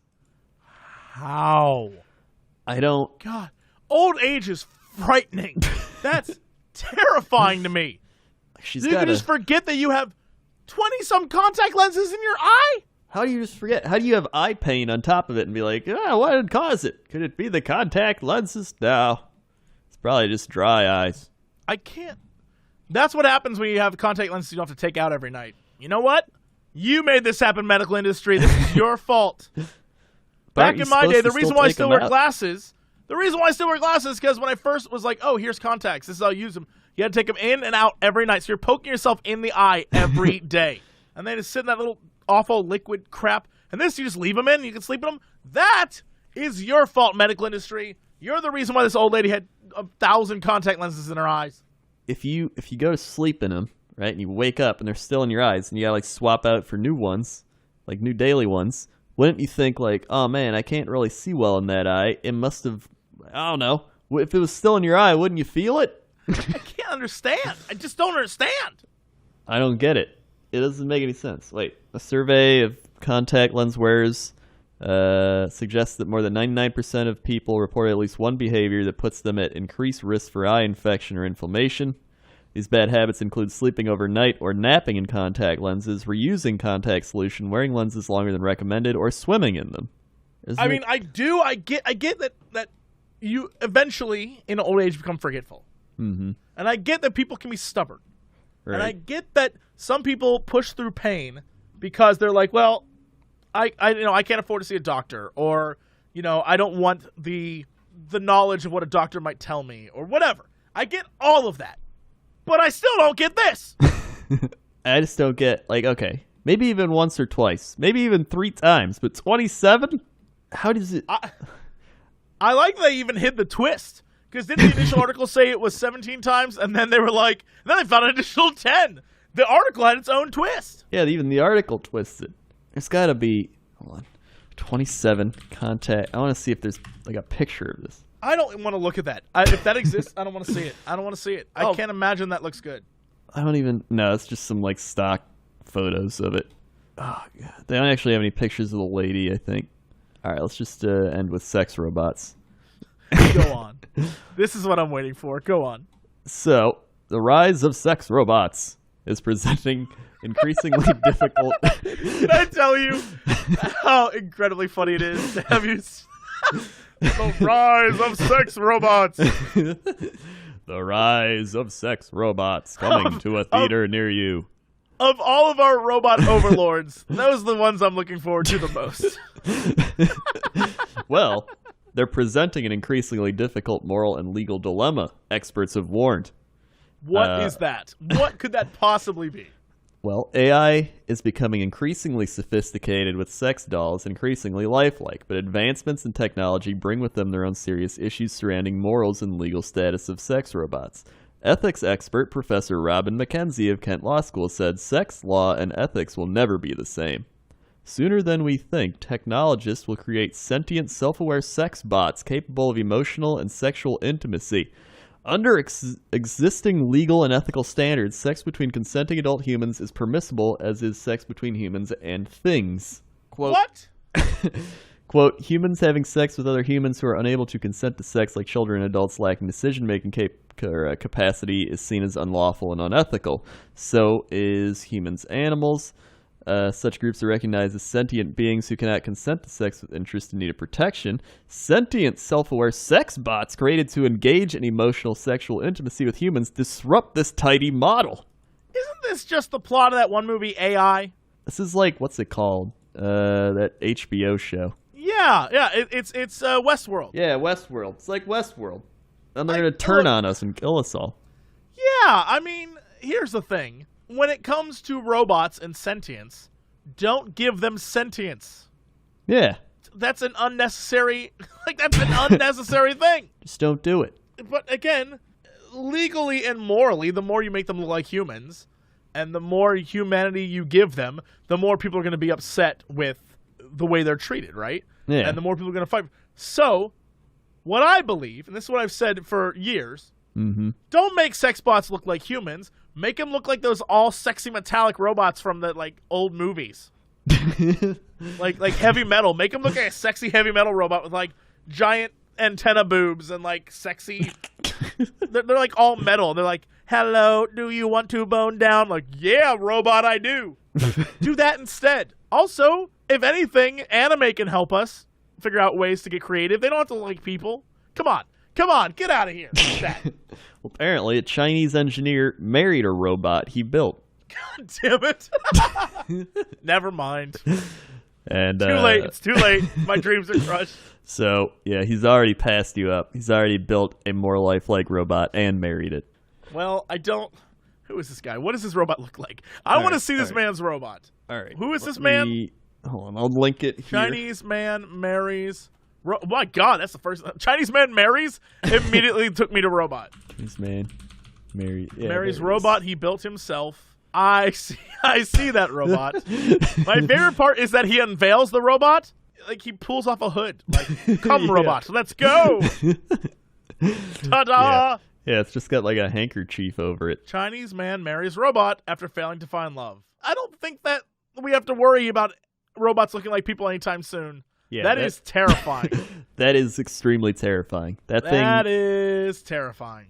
How? I don't... God, old age is frightening. That's terrifying to me. You can just forget that you have 20-some contact lenses in your eye? How do you just forget? How do you have eye pain on top of it and be like, what would cause it? Could it be the contact lenses? No. It's probably just dry eyes. I can't. That's what happens when you have contact lenses you don't have to take out every night. You know what? You made this happen, medical industry. This is your fault. Back in my day, the reason why I still wear glasses is because when I first was like, oh, here's contacts. This is how I use them. You had to take them in and out every night. So you're poking yourself in the eye every day. And they just sit in that little awful liquid crap. And this, you just leave them in. You can sleep in them. That is your fault, medical industry. You're the reason why this old lady had 1,000 contact lenses in her eyes. If you go to sleep in them, right, and you wake up and they're still in your eyes, and you gotta swap out for new ones, like new daily ones, wouldn't you think oh man, I can't really see well in that eye. It must have, I don't know. If it was still in your eye, wouldn't you feel it? I can't understand. I just don't understand. I don't get it. It doesn't make any sense. Wait, a survey of contact lens wearers suggests that more than 99% of people report at least one behavior that puts them at increased risk for eye infection or inflammation. These bad habits include sleeping overnight or napping in contact lenses, reusing contact solution, wearing lenses longer than recommended, or swimming in them. I get that you eventually, in old age, become forgetful. Mm-hmm. And I get that people can be stubborn. Right. And I get that some people push through pain because they're like, well, I can't afford to see a doctor, or, I don't want the knowledge of what a doctor might tell me, or whatever. I get all of that. But I still don't get this. I just don't get, okay, maybe even once or twice, maybe even 3 times, but 27? How does it... I like they even hid the twist. Because didn't the initial article say it was 17 times, and then they were like, then they found an additional 10. The article had its own twist. Yeah, even the article twisted. There's got to be, 27 contact. I want to see if there's a picture of this. I don't want to look at that. If that exists, I don't want to see it. I don't want to see it. I can't imagine that looks good. I don't even... No, it's just some, like, stock photos of it. Oh, God. They don't actually have any pictures of the lady, I think. All right, let's just end with sex robots. Go on. This is what I'm waiting for. Go on. So, the rise of sex robots is presenting increasingly difficult... Can I tell you how incredibly funny it is to have you... The rise of sex robots. The rise of sex robots coming to a theater near you. Of all of our robot overlords, those are the ones I'm looking forward to the most. Well, they're presenting an increasingly difficult moral and legal dilemma, experts have warned. What is that? What could that possibly be? Well, AI is becoming increasingly sophisticated with sex dolls, increasingly lifelike, but advancements in technology bring with them their own serious issues surrounding morals and legal status of sex robots. Ethics expert Professor Robin McKenzie of Kent Law School said sex law and ethics will never be the same. Sooner than we think, technologists will create sentient, self-aware sex bots capable of emotional and sexual intimacy. Under existing legal and ethical standards, sex between consenting adult humans is permissible, as is sex between humans and things. Quote, what? Quote, humans having sex with other humans who are unable to consent to sex, like children and adults lacking decision-making capacity, is seen as unlawful and unethical. So is humans animals. Such groups are recognized as sentient beings who cannot consent to sex with interest and need of protection. Sentient, self-aware sex bots created to engage in emotional sexual intimacy with humans disrupt this tidy model. Isn't this just the plot of that one movie, AI? This is like, what's it called? That HBO show. Yeah, it's Westworld. Yeah, Westworld. It's like Westworld. And they're going to turn on us and kill us all. Yeah, I mean, here's the thing. When it comes to robots and sentience, don't give them sentience. Yeah. That's an unnecessary, thing. Just don't do it. But again, legally and morally, the more you make them look like humans, and the more humanity you give them, the more people are going to be upset with the way they're treated, right? Yeah. And the more people are going to fight. So, what I believe, and this is what I've said for years, don't make sex bots look like humans. Make them look like those all sexy metallic robots from the old movies, like heavy metal. Make them look like a sexy heavy metal robot with giant antenna boobs and sexy. they're like all metal. They're like, "Hello, do you want to bone down?" Like, yeah, robot, I do. Do that instead. Also, if anything, anime can help us figure out ways to get creative. They don't have to look like people. Come on, get out of here. Well, apparently, a Chinese engineer married a robot he built. God damn it. Never mind. And too late. It's too late. My dreams are crushed. So, yeah, he's already passed you up. He's already built a more lifelike robot and married it. Well, I don't... Who is this guy? What does this robot look like? I want to see this man's robot. All right. Who is this man? Hold on, I'll link it here. Chinese man marries... my God, that's the first... Chinese man marries immediately took me to robot. Chinese man marries robot he built himself. I see that robot. My favorite part is that he unveils the robot. Like, he pulls off a hood. Like, come, robot, let's go. Ta-da! Yeah, it's just got like a handkerchief over it. Chinese man marries robot after failing to find love. I don't think that we have to worry about robots looking like people anytime soon. Yeah, that is terrifying. That is extremely terrifying. That is terrifying.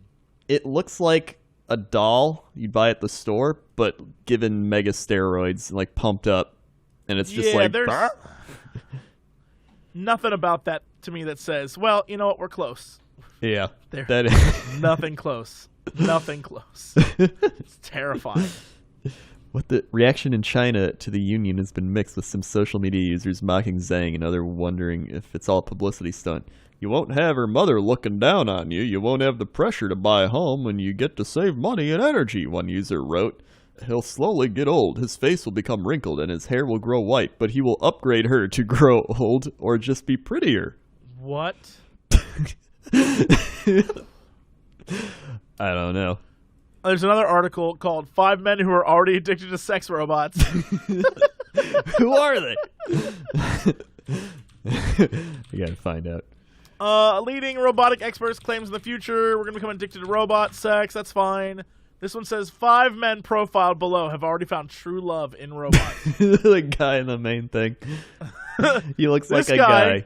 It looks like a doll you'd buy at the store, but given mega steroids and pumped up, and it's just there's nothing about that to me that says, well, you know what, we're close. Yeah, that is nothing close. Nothing close. It's terrifying. What the reaction in China to the union has been mixed, with some social media users mocking Zhang and others wondering if it's all a publicity stunt. You won't have her mother looking down on you. You won't have the pressure to buy a home when you get to save money and energy, one user wrote. He'll slowly get old. His face will become wrinkled and his hair will grow white, but he will upgrade her to grow old or just be prettier. What? I don't know. There's another article called 5 Men Who Are Already Addicted to Sex Robots. Who are they? You gotta find out. Leading robotic experts claims in the future we're going to become addicted to robot sex. That's fine. This one says 5 men profiled below have already found true love in robots. The guy in the main thing. He looks like a guy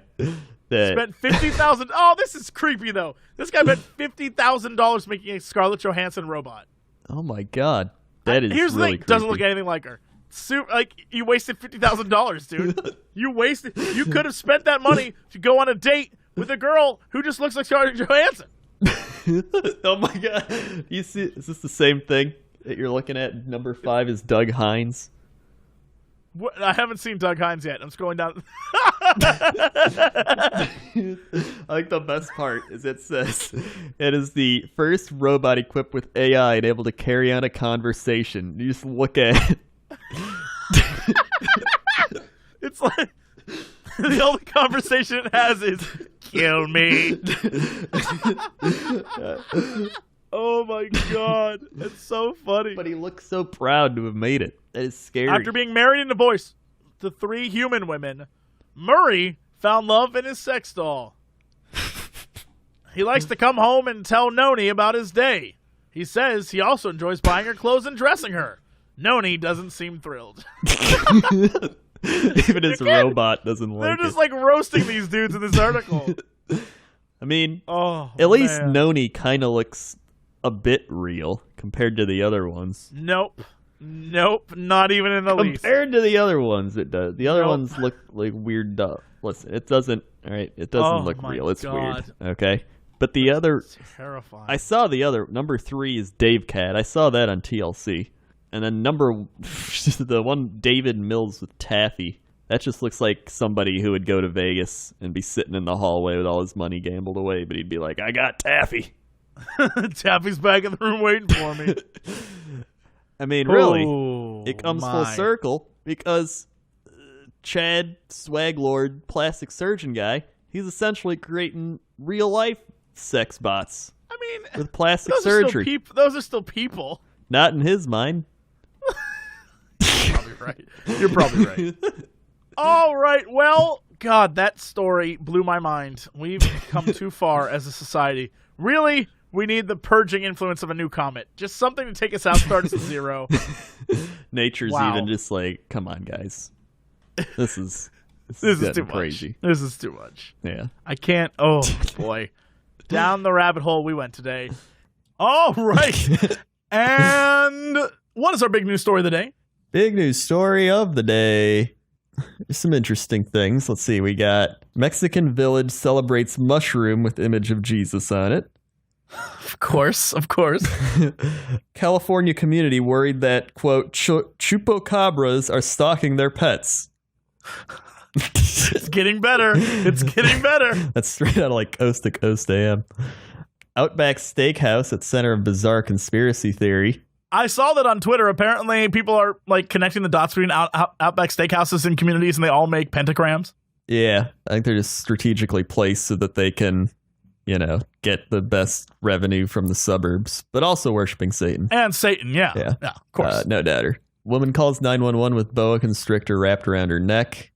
that spent $50,000. Oh, this is creepy though. This guy spent $50,000 making a Scarlett Johansson robot. Oh my god, that is Here's really the thing: creepy. doesn't look anything like her. Like you wasted $50,000, dude. You could have spent that money to go on a date with a girl who just looks like Scarlett Johansson. Oh my god! You see, is this the same thing that you're looking at? Number 5 is Doug Hines. What? I haven't seen Doug Hines yet. I'm scrolling down. I think the best part is it says it is the first robot equipped with AI and able to carry on a conversation. You just look at it. It's like the only conversation it has is "kill me." Oh my god, it's so funny. But he looks so proud to have made it. That is scary. After being married and divorced to 3 human women, Murray found love in his sex doll. He likes to come home and tell Noni about his day. He says he also enjoys buying her clothes and dressing her. Noni doesn't seem thrilled. Even his robot doesn't like it. They're just like roasting these dudes in this article. I mean, at least Noni kind of looks a bit real compared to the other ones. Nope, not even in the least. Compared to the other ones, it does. The other ones look like weird duh. Listen, it doesn't. All right, it doesn't look real. It's weird. Okay, but the other, terrifying. I saw the other. Number 3 is Dave Cat. I saw that on TLC, and then the one David Mills with Taffy. That just looks like somebody who would go to Vegas and be sitting in the hallway with all his money gambled away, but he'd be like, "I got Taffy." Taffy's back in the room waiting for me. I mean, really, it comes full circle because Chad Swaglord, plastic surgeon guy, he's essentially creating real life sex bots. I mean, with plastic surgery. Those are still people. Not in his mind. You're probably right. All right. Well, God, that story blew my mind. We've come too far as a society. Really, we need the purging influence of a new comet. Just something to take us out, start us at 0. Nature's even just like, come on, guys. This is too crazy. This is too much. Yeah. I can't. Oh, boy. Down the rabbit hole we went today. All right. And what is our big news story of the day? Big news story of the day. There's some interesting things. Let's see. We got Mexican village celebrates mushroom with image of Jesus on it. Of course. California community worried that, quote, chupacabras are stalking their pets. It's getting better. That's straight out of like Coast to Coast AM. Outback Steakhouse at center of bizarre conspiracy theory. I saw that on Twitter. Apparently, people are like connecting the dots between Outback Steakhouses and communities, and they all make pentagrams. Yeah, I think they're just strategically placed so that they can, get the best revenue from the suburbs, but also worshiping Satan. And Satan, yeah, of course. No doubter. Woman calls 911 with boa constrictor wrapped around her neck.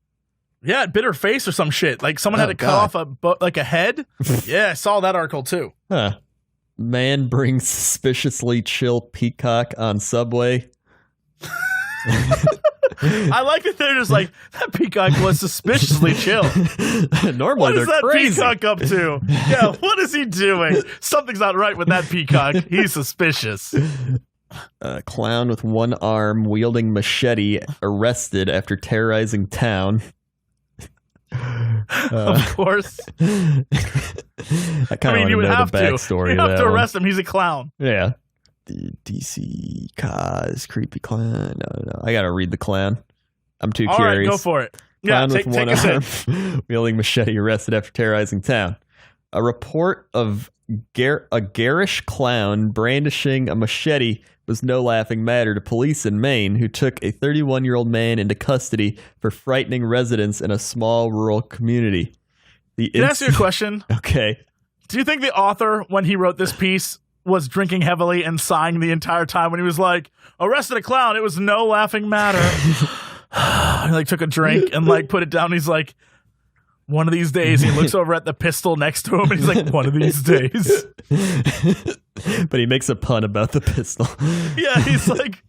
Yeah, it bit her face or some shit. Like someone had to cut off a head. Yeah, I saw that article too. Huh. Man brings suspiciously chill peacock on subway. I like that they're just like, that peacock was suspiciously chill. Normally what is that crazy. Peacock up to? Yeah, what is he doing? Something's not right with that peacock. He's suspicious. A clown with one arm wielding machete arrested after terrorizing town. Of course. I kind of want to know the backstory. You have to arrest him. He's a clown. Yeah. The DC Cause creepy clown. No. I gotta read the clown. I'm too curious. All right, go for it. Clown with one arm wielding machete arrested after terrorizing town. A report of a garish clown brandishing a machete was no laughing matter to police in Maine, who took a 31-year-old man into custody for frightening residents in a small rural community. Can I ask you a question? Okay. Do you think the author, when he wrote this piece, was drinking heavily and sighing the entire time when he was like, arrested a clown, it was no laughing matter? He like took a drink and like put it down. He's like, One of these days, he looks over at the pistol next to him, and he's like, one of these days. But he makes a pun about the pistol. Yeah, he's like,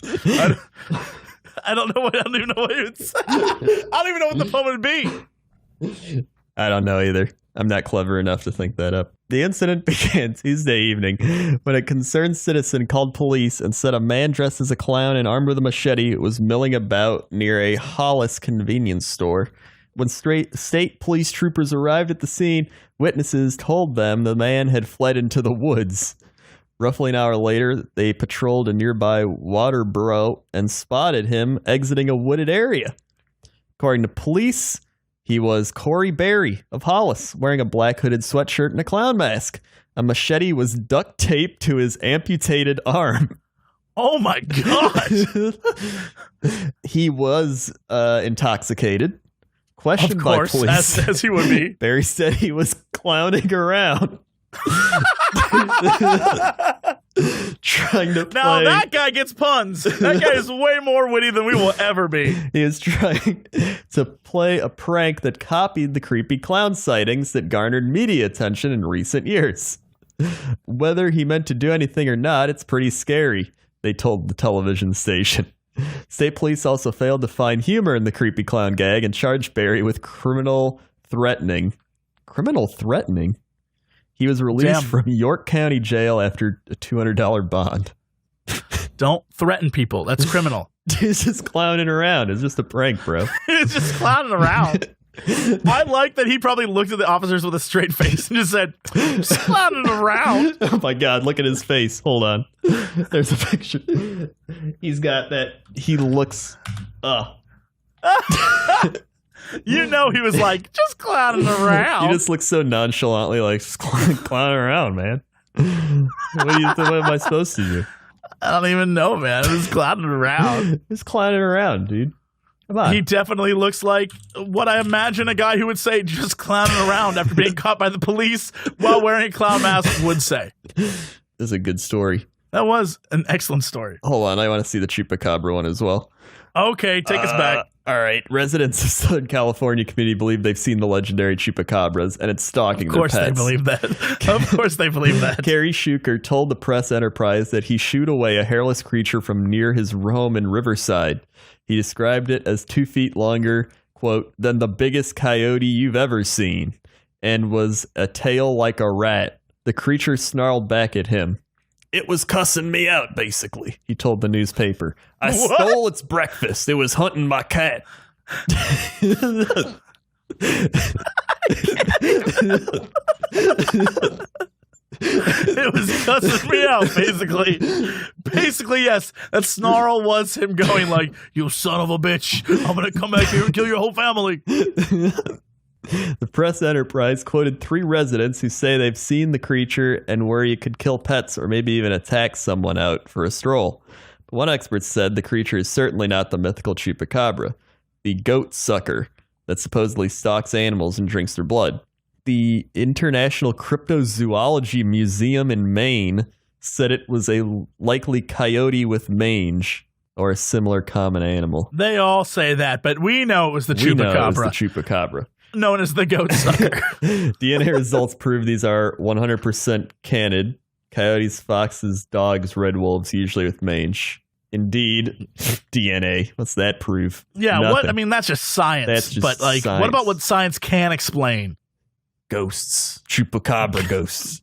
I don't even know what he would say. I don't even know what the pun would be. I don't know either. I'm not clever enough to think that up. The incident began Tuesday evening when a concerned citizen called police and said a man dressed as a clown and armed with a machete was milling about near a Hollis convenience store. When state police troopers arrived at the scene, witnesses told them the man had fled into the woods. Roughly an hour later, they patrolled a nearby water burrow and spotted him exiting a wooded area. According to police, he was Corey Berry of Hollis, wearing a black hooded sweatshirt and a clown mask. A machete was duct taped to his amputated arm. Oh my God! He was intoxicated. Questioned by police, as he would be. Barry said he was clowning around. Trying to play. Now that guy gets puns. That guy is way more witty than we will ever be. He is trying to play a prank that copied the creepy clown sightings that garnered media attention in recent years. Whether he meant to do anything or not, it's pretty scary, they told the television station. State police also failed to find humor in the creepy clown gag and charged Barry with criminal threatening. Criminal threatening? He was released from York County Jail after a $200 bond. Don't threaten people. That's criminal. He's just clowning around. It's just a prank, bro. He's just clowning around. I like that he probably looked at the officers with a straight face and just said, just clowning around. Oh my God, look at his face. Hold on. There's a picture. He's got that. He looks. You know he was like, just clowning around. He just looks so nonchalantly like, just clowning around, man. What am I supposed to do? I don't even know, man. Just clowning around. Just clowning around, dude. Come on. He definitely looks like what I imagine a guy who would say just clowning around after being caught by the police while wearing a clown mask would say. This is a good story. That was an excellent story. Hold on. I want to see the Chupacabra one as well. Okay, take us back. All right. Residents of Southern California community believe they've seen the legendary chupacabras, and it's stalking their pets. Of course they believe that. Of course they believe that. Kerry Shuker told the Press Enterprise that he shooed away a hairless creature from near his home in Riverside. He described it as 2 feet longer, quote, than the biggest coyote you've ever seen, and was a tail like a rat. The creature snarled back at him. It was cussing me out, basically, he told the newspaper. I stole its breakfast. It was hunting my cat. It was cussing me out, basically. Basically, yes. That snarl was him going like, you son of a bitch. I'm going to come back here and kill your whole family. The Press Enterprise quoted 3 residents who say they've seen the creature and worry it could kill pets or maybe even attack someone out for a stroll. But one expert said the creature is certainly not the mythical chupacabra, the goat sucker that supposedly stalks animals and drinks their blood. The International Cryptozoology Museum in Maine said it was a likely coyote with mange, or a similar common animal. They all say that, but we know it was the chupacabra. We know it was the chupacabra. Known as the goat sucker. DNA results prove these are 100% canid. Coyotes, foxes, dogs, red wolves, usually with mange. Indeed, DNA. What's that prove? Yeah, Nothing. what? I mean, that's just science. That's just but like, science. What about what science can explain? Ghosts. Chupacabra ghosts.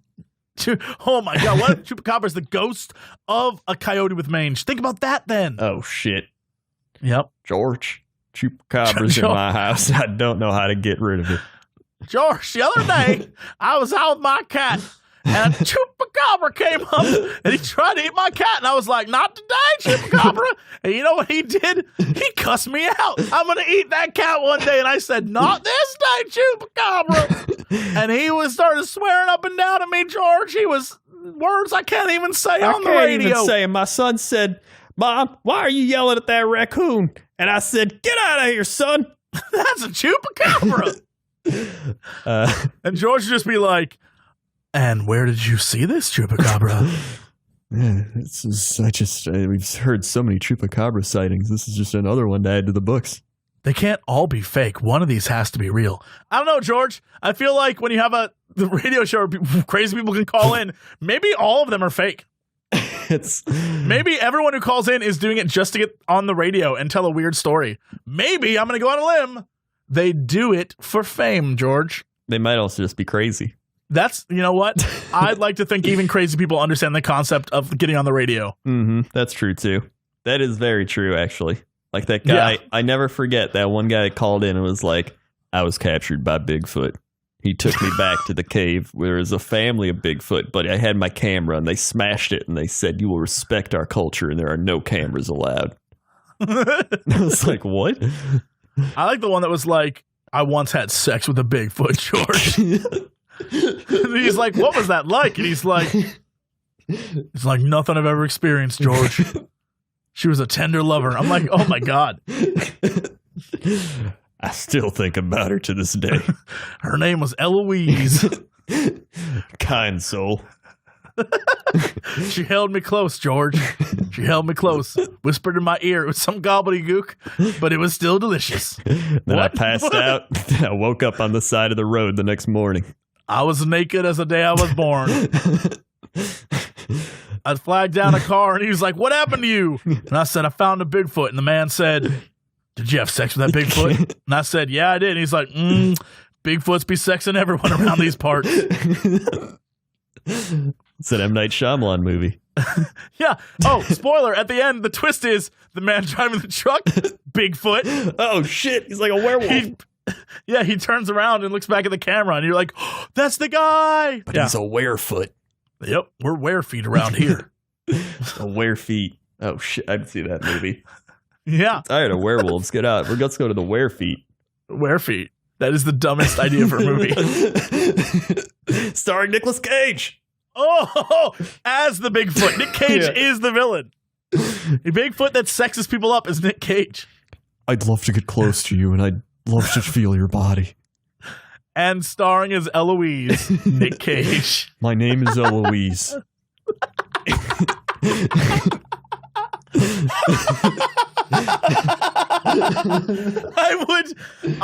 Oh my God! What if chupacabra is the ghost of a coyote with mange? Think about that, then. Oh shit. Yep. George. Chupacabra's in my house. I don't know how to get rid of it. George, the other day, I was out with my cat, and a chupacabra came up, and he tried to eat my cat, and I was like, not today, chupacabra. And you know what he did? He cussed me out. I'm going to eat that cat one day. And I said, not this day, chupacabra. And he started swearing up and down at me, George. He was words I can't even say on the radio. I can't even say. My son said, Mom, why are you yelling at that raccoon? And I said, get out of here, son. That's a chupacabra. And George would just be like, and where did you see this chupacabra? We've heard so many chupacabra sightings. This is just another one to add to the books. They can't all be fake. One of these has to be real. I don't know, George. I feel like when you have the radio show where crazy people can call in, maybe all of them are fake. Maybe everyone who calls in is doing it just to get on the radio and tell a weird story. Maybe, I'm going to go on a limb, they do it for fame, George. They might also just be crazy. You know what? I'd like to think even crazy people understand the concept of getting on the radio. Mm-hmm. That's true, too. That is very true, actually. Like that guy, I never forget that one guy that called in and was like, I was captured by Bigfoot. He took me back to the cave where there's a family of Bigfoot, but I had my camera and they smashed it and they said, you will respect our culture and there are no cameras allowed. I was like, what? I like the one that was like, I once had sex with a Bigfoot, George. And he's like, what was that like? And he's like, nothing I've ever experienced, George. She was a tender lover. I'm like, oh my God. I still think about her to this day. Her name was Eloise. Kind soul. She held me close, George. She held me close. Whispered in my ear. It was some gobbledygook, but it was still delicious. Then I passed out. Then I woke up on the side of the road the next morning. I was naked as the day I was born. I flagged down a car, and he was like, what happened to you? And I said, I found a Bigfoot. And the man said, did you have sex with that Bigfoot? And I said, yeah, I did. And he's like, Bigfoots be sexing everyone around these parts. It's an M. Night Shyamalan movie. Yeah. Oh, spoiler. At the end, the twist is the man driving the truck, Bigfoot. Oh, shit. He's like a werewolf. He turns around and looks back at the camera, and you're like, oh, that's the guy. But he's a werefoot. Yep. We're werefeet around here. A werefeet. Oh, shit. I'd see that movie. Yeah. I'm tired of werewolves. Get out. Let's go to the werefeet. Werefeet. That is the dumbest idea for a movie. Starring Nicolas Cage. Oh, as the Bigfoot. Nick Cage is the villain. The Bigfoot that sexes people up is Nick Cage. I'd love to get close to you, and I'd love to feel your body. And starring as Eloise, Nick Cage. My name is Eloise.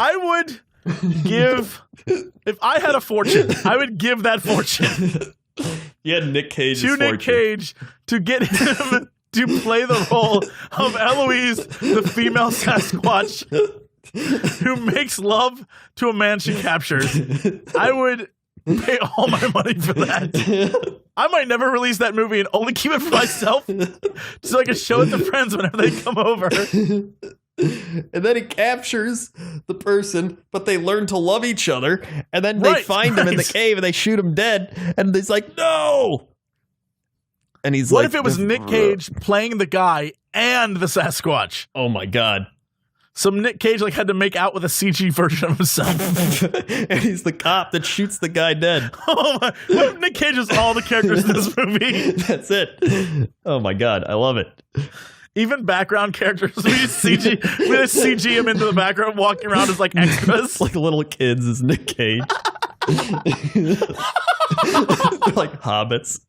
I would give, if I had a fortune, I would give that fortune. You had Nick Cage's to fortune. Nick Cage to get him to play the role of Eloise, the female Sasquatch who makes love to a man she captures. I would pay all my money for that. I might never release that movie and only keep it for myself so I can show it to friends whenever they come over. And then he captures the person, but they learn to love each other, and then they find him in the cave and they shoot him dead, and he's like, no! And he's what like, if it was Nick Cage playing the guy and the Sasquatch? Oh my God. So Nick Cage like had to make out with a CG version of himself. And he's the cop that shoots the guy dead. Oh my, what if Nick Cage is all the characters in this movie? That's it. Oh my God, I love it. Even background characters, we just CG him into the background, walking around as like extras. Like little kids as Nick Cage. They're like hobbits.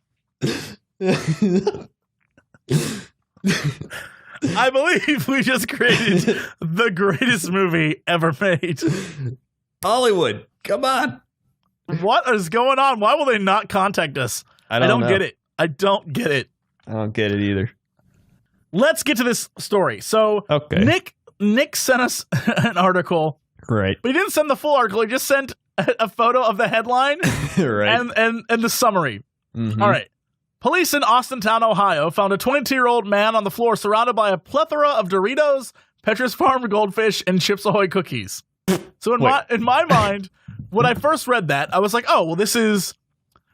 I believe we just created the greatest movie ever made. Hollywood, come on. What is going on? Why will they not contact us? I don't get it. I don't get it. I don't get it either. Let's get to this story. So Nick sent us an article. Right. But he didn't send the full article. He just sent a photo of the headline right. and the summary. Mm-hmm. All right. Police in Austintown, Ohio, found a 22-year-old man on the floor surrounded by a plethora of Doritos, Petra's Farm Goldfish, and Chips Ahoy cookies. So in my mind, when I first read that, I was like, oh, well, this is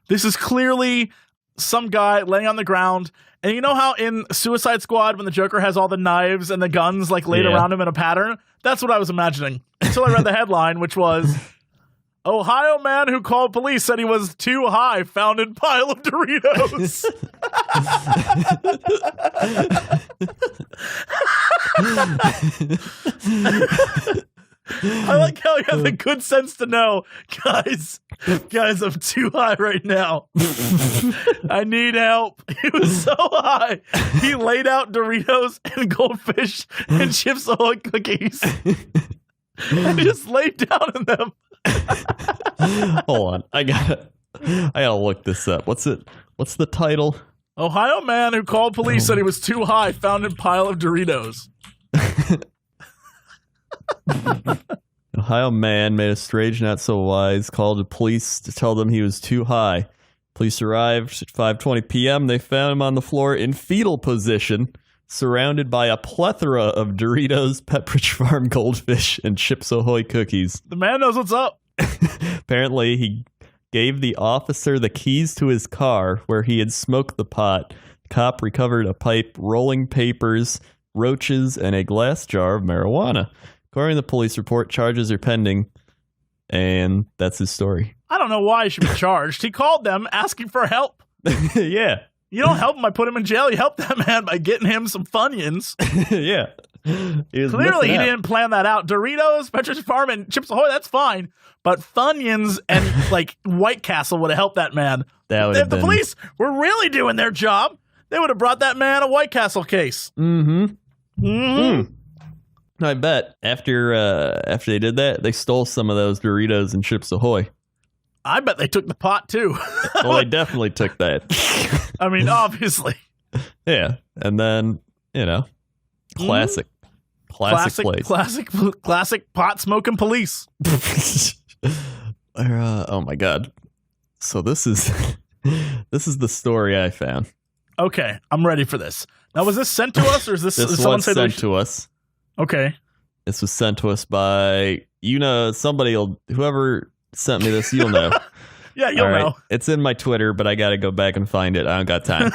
clearly some guy laying on the ground. And you know how in Suicide Squad, when the Joker has all the knives and the guns like laid around him in a pattern? That's what I was imagining until I read the headline, which was, Ohio man who called police said he was too high, found in pile of Doritos. I like how you have the good sense to know, guys, I'm too high right now. I need help. He was so high. He laid out Doritos and Goldfish and Chips Ahoy cookies and just laid down in them. Hold on. I gotta look this up. What's the title? Ohio man who called police said he was too high found in pile of Doritos. Ohio man made a strange, not so wise, called the police to tell them he was too high. Police arrived at 5:20 p.m. They found him on the floor in fetal position, surrounded by a plethora of Doritos, Pepperidge Farm Goldfish, and Chips Ahoy cookies. The man knows what's up. Apparently, he gave the officer the keys to his car where he had smoked the pot. The cop recovered a pipe, rolling papers, roaches, and a glass jar of marijuana. According to the police report, charges are pending, and that's his story. I don't know why he should be charged. He called them asking for help. Yeah. You don't help him by putting him in jail. You help that man by getting him some Funyuns. Yeah. Clearly, he didn't plan that out. Doritos, Pepperidge Farm, and Chips Ahoy, that's fine. But Funyuns and, like, White Castle would have helped that man. If the police were really doing their job, they would have brought that man a White Castle case. I bet after they did that, they stole some of those Doritos and Chips Ahoy. I bet they took the pot, too. Well, they definitely took that. I mean, obviously. Yeah. And then, classic place. Classic pot smoking police. Oh my God. So this is the story I found. Okay, I'm ready for this. Now, was this sent to us, or is this this someone was sent to us? Okay. This was sent to us by whoever sent me this, you'll know. Yeah, you'll know. It's in my Twitter, but I gotta go back and find it. I don't got time.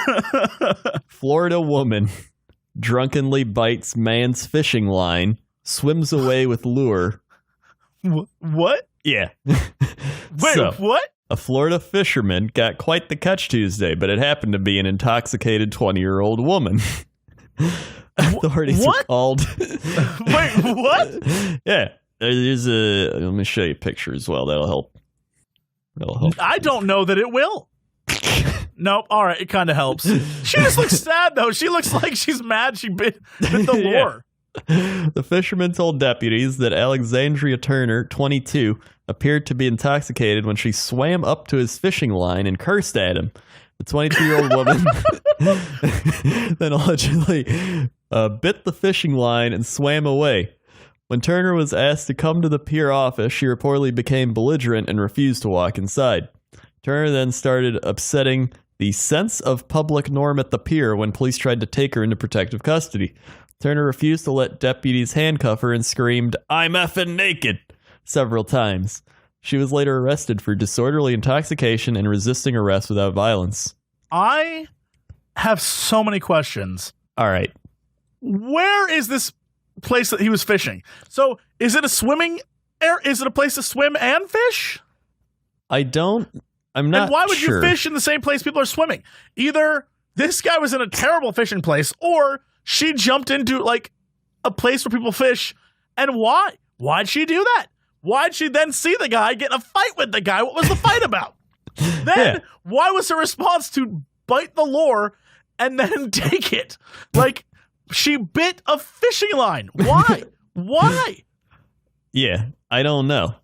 Florida woman drunkenly bites man's fishing line, swims away with lure. What? Yeah. Wait, what? A Florida fisherman got quite the catch Tuesday, but it happened to be an intoxicated 20-year-old woman. Authorities were called. Wait, what? Yeah. Let me show you a picture as well. That'll help. I don't know that it will. Nope. All right. It kind of helps. She just looks sad, though. She looks like she's mad she bit the lure. The fisherman told deputies that Alexandria Turner, 22, appeared to be intoxicated when she swam up to his fishing line and cursed at him. The 22-year-old woman then allegedly bit the fishing line and swam away. When Turner was asked to come to the pier office, she reportedly became belligerent and refused to walk inside. Turner then started upsetting the sense of public norm at the pier when police tried to take her into protective custody. Turner refused to let deputies handcuff her and screamed, "I'm effing naked," several times. She was later arrested for disorderly intoxication and resisting arrest without violence. I have so many questions. All right. Where is this place that he was fishing? So is it a swimming area? Is it a place to swim and fish? I'm not And why would sure. you fish in the same place people are swimming? Either this guy was in a terrible fishing place, or she jumped into like a place where people fish. And why? Why'd she do that? Why'd she then see the guy get in a fight with the guy? What was the fight about? Then why was her response to bite the lure and then take it? Like, she bit a fishing line. Why? Why? Yeah, I don't know.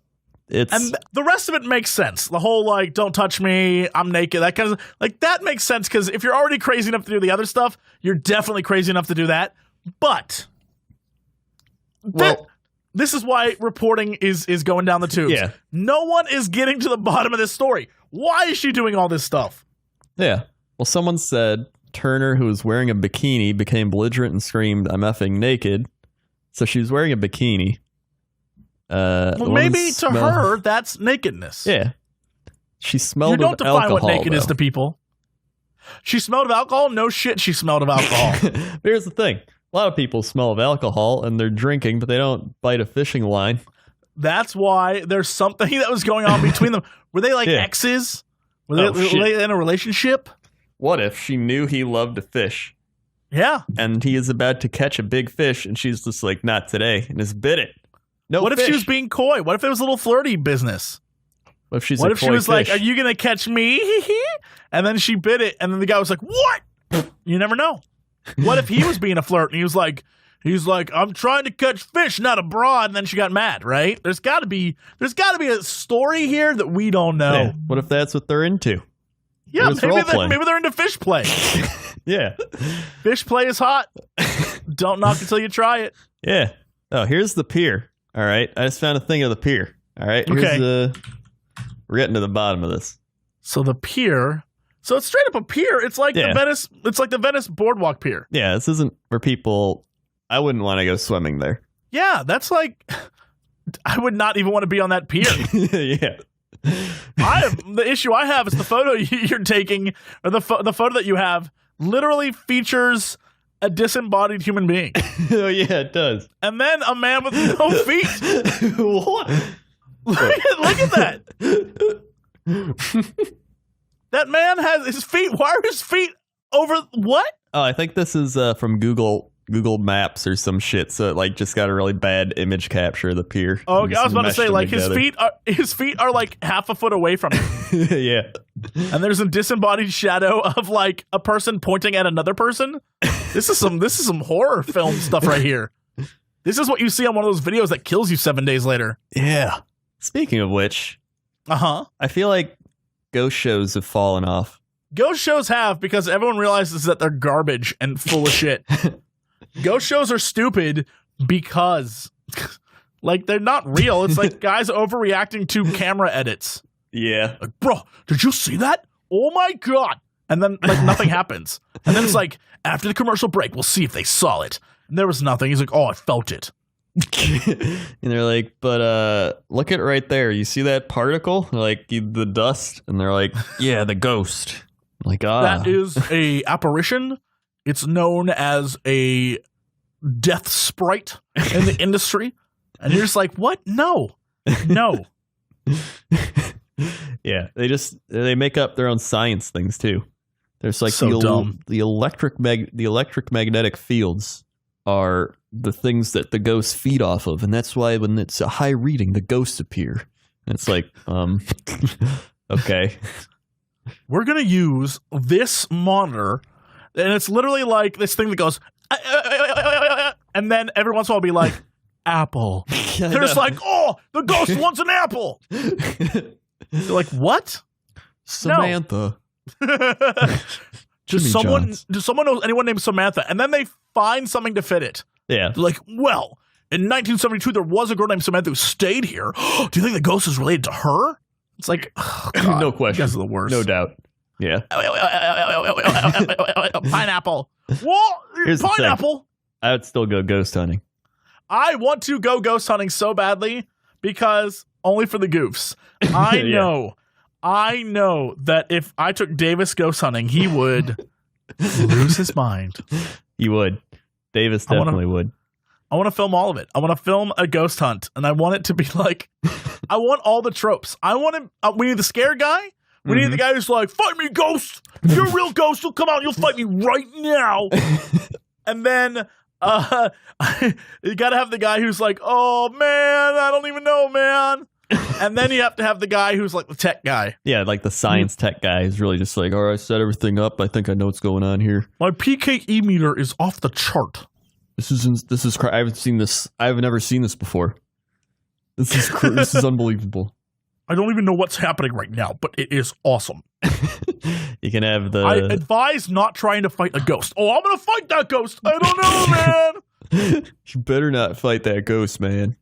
And the rest of it makes sense. The whole, like, don't touch me, I'm naked, that kind of, like, that makes sense because if you're already crazy enough to do the other stuff, you're definitely crazy enough to do that. But this is why reporting is going down the tubes. Yeah. No one is getting to the bottom of this story. Why is she doing all this stuff? Yeah. Well, someone said Turner, who was wearing a bikini, became belligerent and screamed, "I'm effing naked." So she was wearing a bikini. Well, maybe to her, that's nakedness. Yeah. She smelled of alcohol. You don't define what naked is to people. She smelled of alcohol? No shit, she smelled of alcohol. Here's the thing. A lot of people smell of alcohol and they're drinking, but they don't bite a fishing line. That's why there's something that was going on between them. Were they like exes? Were they in a relationship? What if she knew he loved to fish? Yeah. And he is about to catch a big fish and she's just like, not today, and just bit it. No What fish. if she was being coy? What if it was a little flirty business? What if she's What a if she coy was fish? like, "Are you gonna catch me?" And then she bit it, and then the guy was like, "What?" You never know. What if he was being a flirt and he was like, "I'm trying to catch fish, not a broad," and then she got mad, right? There's got to be a story here that we don't know. Yeah. What if that's what they're into? Yeah, It was maybe they're into fish play. Yeah. Fish play is hot. Don't knock until you try it. Yeah. Oh, here's the pier. All right. I just found a thing of the pier. All right. Okay. We're getting to the bottom of this. So the pier. So it's straight up a pier. It's like Yeah. the Venice. It's like the Venice Boardwalk Pier. Yeah. This isn't for people. I wouldn't want to go swimming there. Yeah, that's like. I would not even want to be on that pier. Yeah. The issue I have is the photo you're taking, or the photo that you have, literally features a disembodied human being, Oh, yeah, it does. and then a man with no feet. What? Look at that. That man has his feet. Why are his feet over what? Oh, I think this is from Google Maps or some shit. So it like just got a really bad image capture of the pier. Oh, okay, I was about to say, like, his feet are like half a foot away from him. Yeah. And there's a disembodied shadow of like a person pointing at another person. This is some horror film stuff right here. This is what you see on one of those videos that kills you 7 days later. Yeah. Speaking of which, I feel like ghost shows have fallen off. Ghost shows have, because everyone realizes that they're garbage and full of shit. Ghost shows are stupid because like they're not real. It's like guys overreacting to camera edits. Yeah. Like, bro, did you see that? Oh my god. And then like nothing happens. And then it's like, after the commercial break, we'll see if they saw it. And there was nothing. He's like, oh, I felt it. And they're like, but look at right there. You see that particle? Like the dust? And they're like, yeah, the ghost. I'm like, That is a apparition. It's known as a death sprite in the industry. And you're just like, what? No. Yeah, they make up their own science things too. There's like So dumb. the electromagnetic fields are the things that the ghosts feed off of, and that's why when it's a high reading, the ghosts appear. And it's like, okay. We're going to use this monitor, and it's literally like this thing that goes, and then every once in a while be like, apple. They're just like, oh, the ghost wants an apple. They're like, what? Samantha. Does someone know anyone named Samantha? And then they find something to fit it. Yeah. They're like, well, in 1972, there was a girl named Samantha who stayed here. Do you think the ghost is related to her? It's like, oh, God, no question. You guys are the worst. No doubt. Yeah. Pineapple. Well, Here's the thing. pineapple. I would still go ghost hunting. I want to go ghost hunting so badly because only for the goofs. I know that if I took Davis ghost hunting, he would lose his mind. You would. Davis definitely would. I want to film all of it. I want to film a ghost hunt, and I want it to be like, I want all the tropes. I want him. We need the scared guy. We need the guy who's like, fight me, ghost. If you're a real ghost, you'll come out and you'll fight me right now. And then you got to have the guy who's like, oh, man, I don't even know, man. And then you have to have the guy who's like the tech guy. Yeah, like the science tech guy is really just like, all right, I set everything up. I think I know what's going on here. My PKE meter is off the chart. This is I haven't seen this. I've never seen this before. This is unbelievable. I don't even know what's happening right now, but it is awesome. You can have I advise not trying to fight a ghost. Oh, I'm going to fight that ghost. I don't know, man. You better not fight that ghost, man.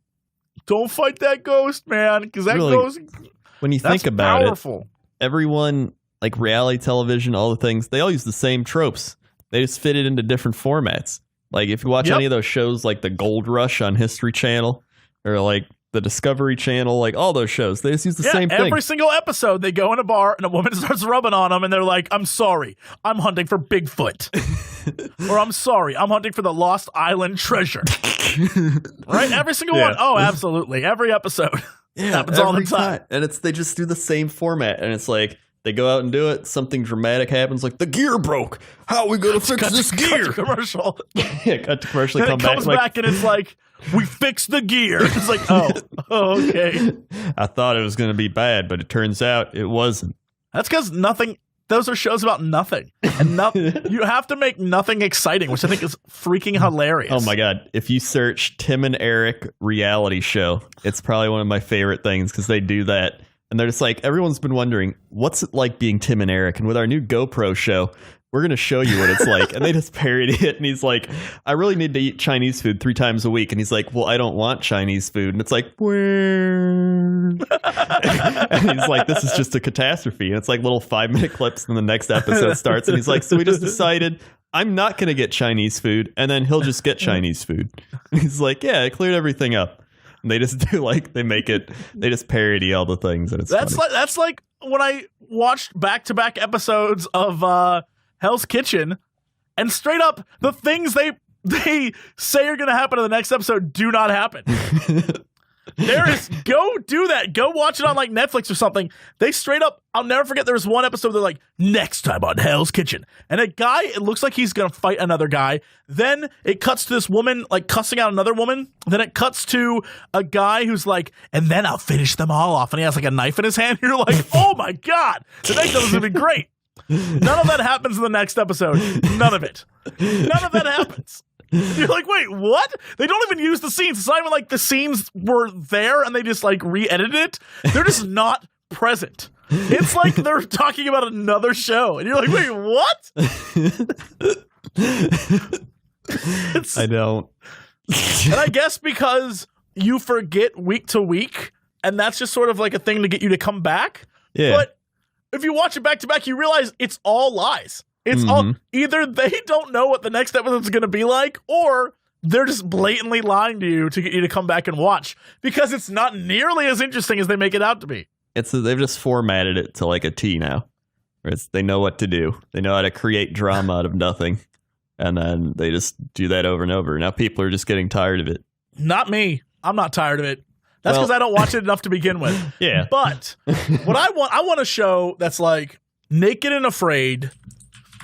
Don't fight that ghost, man, because that Really, ghost, when you think about powerful. it, everyone, like reality television, all the things, they all use the same tropes. They just fit it into different formats. Like if you watch any of those shows like the Gold Rush on History Channel or like the Discovery Channel, like all those shows, they just use the same thing. Every single episode, they go in a bar and a woman starts rubbing on them and they're like, I'm sorry, I'm hunting for Bigfoot. Or I'm sorry, I'm hunting for the Lost Island treasure. Right? Every single one. Oh, absolutely. Every episode. Yeah, happens all the time. And they just do the same format. And it's like, they go out and do it. Something dramatic happens, like the gear broke. How are we going to fix this gear? Cut to commercial. Yeah, cut to commercial. Then it comes back and it's like, we fixed the gear. It's like, oh, okay. I thought it was going to be bad, but it turns out it wasn't. That's because nothing. Those are shows about nothing, and you have to make nothing exciting, which I think is freaking hilarious. Oh my god! If you search Tim and Eric reality show, it's probably one of my favorite things because they do that, and they're just like, everyone's been wondering what's it like being Tim and Eric, and with our new GoPro show, we're going to show you what it's like. And they just parody it. And he's like, I really need to eat Chinese food 3 times a week. And he's like, well, I don't want Chinese food. And it's like, and he's like, this is just a catastrophe. And it's like little 5-minute clips. And the next episode starts. And he's like, so we just decided I'm not going to get Chinese food. And then he'll just get Chinese food. And he's like, yeah, I cleared everything up. And they just do they just parody all the things. And it's that's like when I watched back-to-back episodes of Hell's Kitchen, and straight up the things they say are going to happen in the next episode do not happen. Go do that. Go watch it on like Netflix or something. They straight up, I'll never forget, there was one episode they're like, next time on Hell's Kitchen. And a guy, it looks like he's going to fight another guy. Then it cuts to this woman like cussing out another woman. Then it cuts to a guy who's like, and then I'll finish them all off. And he has like a knife in his hand. You're like, oh my God, the next episode's going to be great. None of that happens in the next episode. None of it. None of that happens. You're like, wait, what? They don't even use the scenes. It's not even like the scenes were there and they just like re-edited it. They're just not present. It's like they're talking about another show. And you're like, wait, what? I don't. And I guess because you forget week to week, and that's just sort of like a thing to get you to come back. Yeah. But if you watch it back to back, you realize it's all lies. It's all either they don't know what the next episode is going to be like, or they're just blatantly lying to you to get you to come back and watch because it's not nearly as interesting as they make it out to be. They've just formatted it to like a T now. They know what to do. They know how to create drama out of nothing, and then they just do that over and over. Now people are just getting tired of it. Not me. I'm not tired of it. That's because I don't watch it enough to begin with. Yeah. But what I want a show that's like Naked and Afraid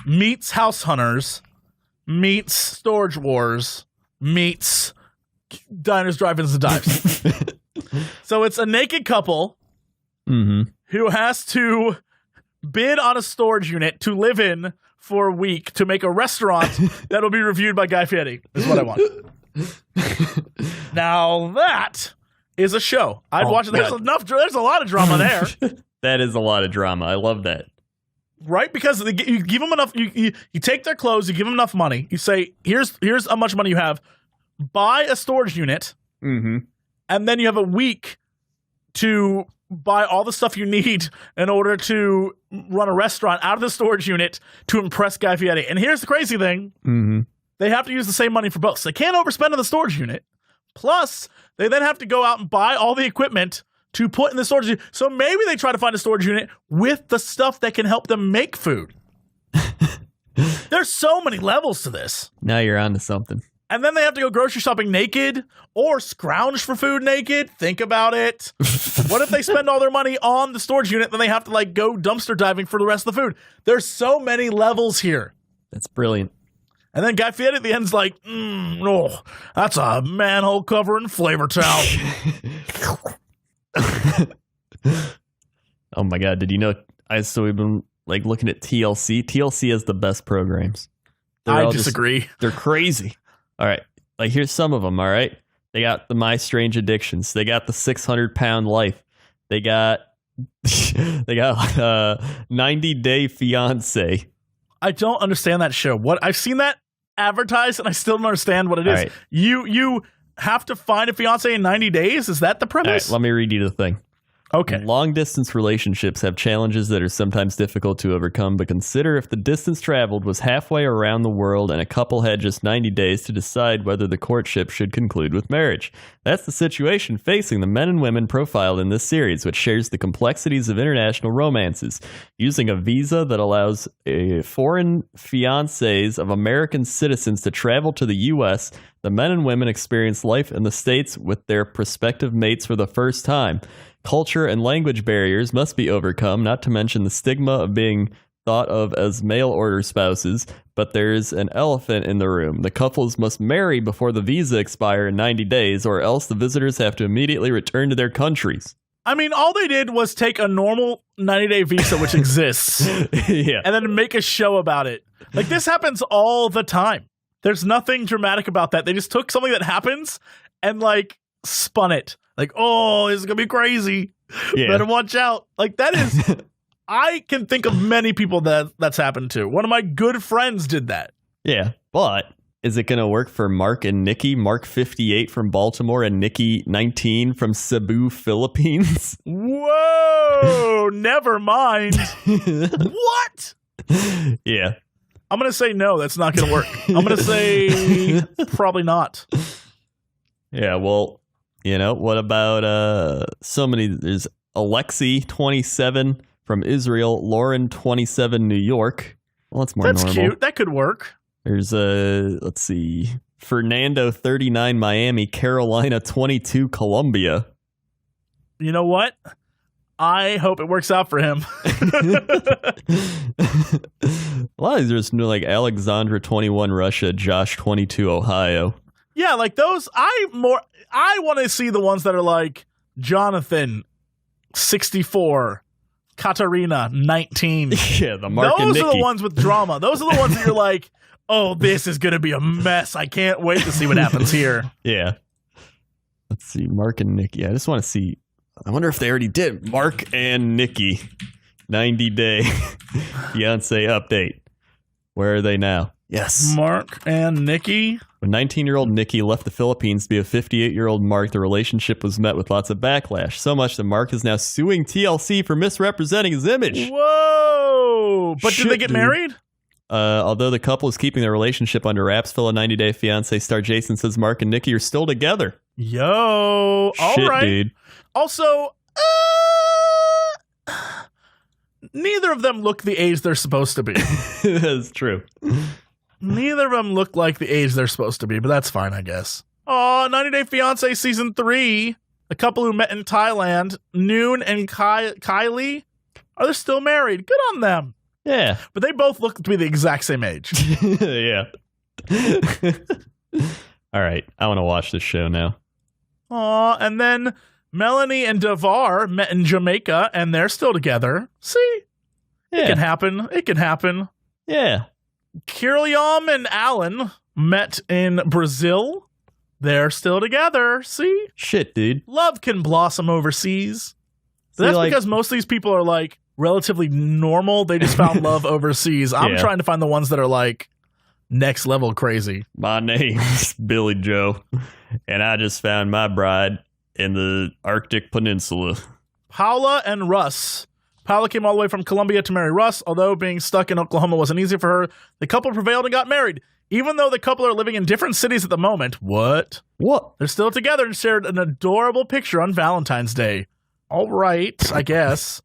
meets House Hunters meets Storage Wars meets Diners, Drive-Ins, and Dives. So it's a naked couple who has to bid on a storage unit to live in for a week to make a restaurant that will be reviewed by Guy Fieri, is what I want. Now that is a show. I'd watch it. There's a lot of drama there. That is a lot of drama. I love that. Right? Because you give them enough, you take their clothes, you give them enough money. You say, here's how much money you have. Buy a storage unit. And then you have a week to buy all the stuff you need in order to run a restaurant out of the storage unit to impress Guy Fieri. And here's the crazy thing. They have to use the same money for both. So they can't overspend on the storage unit. Plus, they then have to go out and buy all the equipment to put in the storage unit. So maybe they try to find a storage unit with the stuff that can help them make food. There's so many levels to this. Now you're onto something. And then they have to go grocery shopping naked or scrounge for food naked. Think about it. What if they spend all their money on the storage unit, then they have to like go dumpster diving for the rest of the food? There's so many levels here. That's brilliant. And then Guy Fieri at the end's like, no, that's a manhole cover and flavor town. Oh my God, did you know we've been like looking at TLC. TLC has the best programs. I disagree. They're crazy. All right, like here's some of them. All right, they got the My Strange Addictions. They got the 600-Pound Life. They got 90 Day Fiance. I don't understand that show. I've seen that advertised and I still don't understand what it is. Right. You have to find a fiance in 90 days? Is that the premise? All right, let me read you the thing. Okay. Long-distance relationships have challenges that are sometimes difficult to overcome, but consider if the distance traveled was halfway around the world and a couple had just 90 days to decide whether the courtship should conclude with marriage. That's the situation facing the men and women profiled in this series, which shares the complexities of international romances. Using a visa that allows foreign fiancés of American citizens to travel to the U.S., the men and women experience life in the States with their prospective mates for the first time. Culture and language barriers must be overcome, not to mention the stigma of being thought of as mail order spouses, but there's an elephant in the room. The couples must marry before the visa expire in 90 days, or else the visitors have to immediately return to their countries. I mean, all they did was take a normal 90-day visa, which exists, Yeah. and then make a show about it. Like, this happens all the time. There's nothing dramatic about that. They just took something that happens and, like, spun it. Like, oh, this is going to be crazy. Yeah. Better watch out. Like, that is... I can think of many people that's happened to. One of my good friends did that. Yeah, but is it going to work for Mark and Nikki? Mark 58 from Baltimore and Nikki 19 from Cebu, Philippines? Whoa! Never mind. What? Yeah. I'm going to say no, that's not going to work. I'm going to say probably not. Yeah, well, what about there's Alexi 27 from Israel, Lauren 27 New York. Well, that's more normal. That's cute. That could work. There's let's see, Fernando 39 Miami, Carolina 22 Colombia. You know what? I hope it works out for him. A lot of these are just like Alexandra 21 Russia, Josh 22 Ohio. Yeah, like those. I want to see the ones that are like Jonathan 64, Katarina 19. Yeah, the Mark and Nikki. Those are the ones with drama. Those are the ones that you're like, oh, this is going to be a mess. I can't wait to see what happens here. Yeah. Let's see, Mark and Nikki. I just want to see. I wonder if they already did. Mark and Nikki, 90-day fiance update. Where are they now? Yes. Mark and Nikki. When 19-year-old Nikki left the Philippines to be a 58-year-old Mark, the relationship was met with lots of backlash. So much that Mark is now suing TLC for misrepresenting his image. Whoa! But did they get married? Although the couple is keeping their relationship under wraps, fellow 90-day fiance star Jason says Mark and Nikki are still together. Yo, all Shit, right. Dude. Also, neither of them look the age they're supposed to be. That's true. Neither of them look like the age they're supposed to be, but that's fine, I guess. Oh, 90 Day Fiancé Season 3. The couple who met in Thailand, Noon and Kylie, are they still married? Good on them. Yeah. But they both look to be the exact same age. Yeah. All right. I want to watch this show now. Aw, and then Melanie and Devar met in Jamaica, and they're still together. See? Yeah. It can happen. It can happen. Yeah. Kiriam and Alan met in Brazil. They're still together. See? Shit, dude. Love can blossom overseas. That's because most of these people are like relatively normal. They just found love overseas. I'm trying to find the ones that are like next level crazy. My name's Billy Joe, and I just found my bride in the Arctic Peninsula. Paula and Russ. Paula came all the way from Colombia to marry Russ. Although being stuck in Oklahoma wasn't easy for her, the couple prevailed and got married. Even though the couple are living in different cities at the moment. What? They're still together and shared an adorable picture on Valentine's Day. All right, I guess.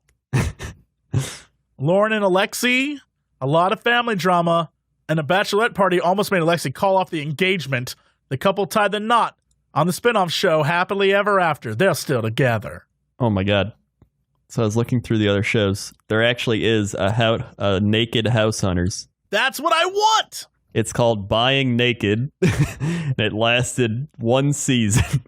Lauren and Alexi, a lot of family drama, and a bachelorette party almost made Alexi call off the engagement. The couple tied the knot on the spinoff show Happily Ever After. They're still together. Oh my God. So I was looking through the other shows. There actually is a Naked House Hunters. That's what I want! It's called Buying Naked, and it lasted one season.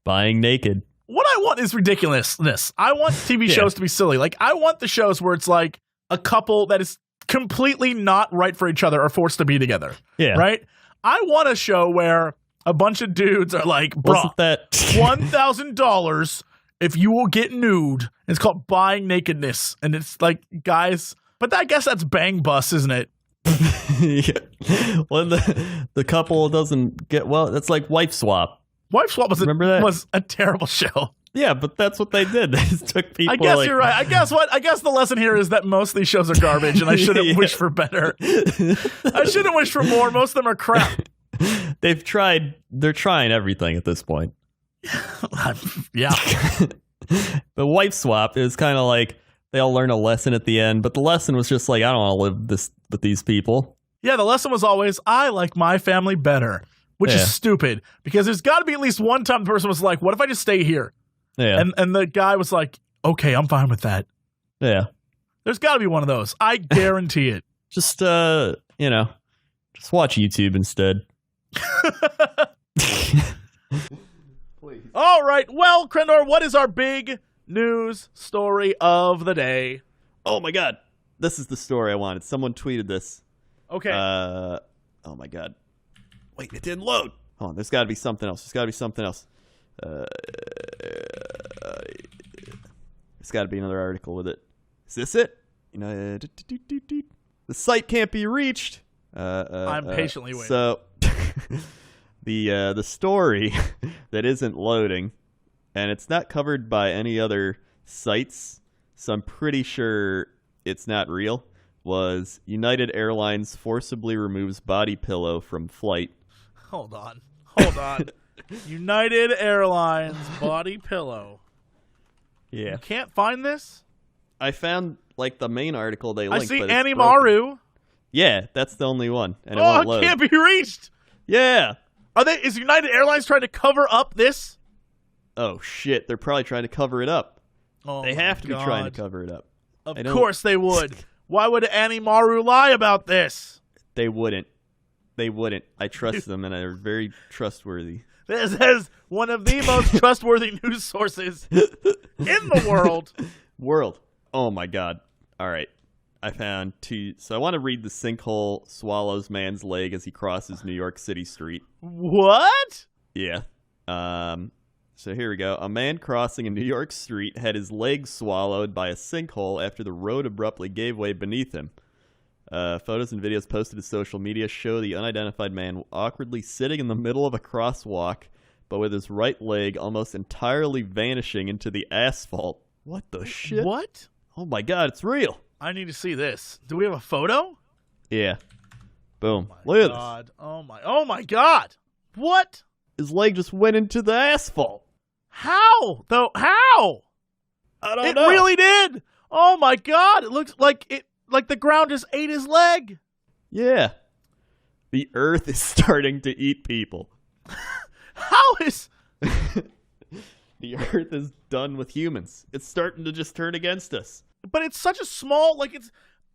Buying Naked. What I want is ridiculousness. I want TV shows to be silly. Like, I want the shows where it's like a couple that is completely not right for each other are forced to be together. Yeah. Right? I want a show where a bunch of dudes are like, bro, $1,000 if you will get nude. And it's called Buying Nakedness. And it's like, guys, but I guess that's Bang Bus, isn't it? Yeah. Well, the couple doesn't get, well, that's like Wife Swap. Wife Swap was a terrible show. Yeah, but that's what they did. They just took people. I guess you're right. I guess the lesson here is that most of these shows are garbage, and I shouldn't wish for better. I shouldn't wish for more. Most of them are crap. They're trying everything at this point. Yeah. The Wife Swap is kind of like they all learn a lesson at the end, but the lesson was just like, I don't want to live this with these people. Yeah, the lesson was always, I like my family better, which is stupid, because there's got to be at least one time the person was like, what if I just stay here? Yeah. And the guy was like, Okay, I'm fine with that. Yeah. There's got to be one of those. I guarantee it. Just, just watch YouTube instead. Please. All right. Well, Crendor, what is our big news story of the day? Oh, my God. This is the story I wanted. Someone tweeted this. Okay. Oh, my God. Wait, it didn't load. Hold on. There's got to be something else. There's got to be another article with it. Is this it? The site can't be reached. I'm patiently waiting. So, the story that isn't loading, and it's not covered by any other sites, so I'm pretty sure it's not real, was United Airlines forcibly removes body pillow from flight. Hold on. United Airlines body pillow. Yeah. You can't find this? I found, the main article they linked. I see but Annie Maru. Yeah, that's the only one. And it won't load. It can't be reached. Yeah. Is United Airlines trying to cover up this? Oh, shit. They're probably trying to cover it up. Oh, they have to be trying to cover it up. Of course they would. Why would Annie Maru lie about this? They wouldn't. I trust them, and they're very trustworthy. This is one of the most trustworthy news sources in the world. Oh, my God. All right. I found two. So I want to read the sinkhole swallows man's leg as he crosses New York City street. What? Yeah. So here we go. A man crossing a New York street had his leg swallowed by a sinkhole after the road abruptly gave way beneath him. Photos and videos posted to social media show the unidentified man awkwardly sitting in the middle of a crosswalk, but with his right leg almost entirely vanishing into the asphalt. What the shit? What? Oh my God, it's real. I need to see this. Do we have a photo? Yeah. Boom. Oh Look at this. Oh my God. What? His leg just went into the asphalt. How? Though how? I don't know. It really did. Oh my God. It looks like the ground just ate his leg. Yeah. The earth is starting to eat people. How is the earth is done with humans. It's starting to just turn against us. But it's such a small,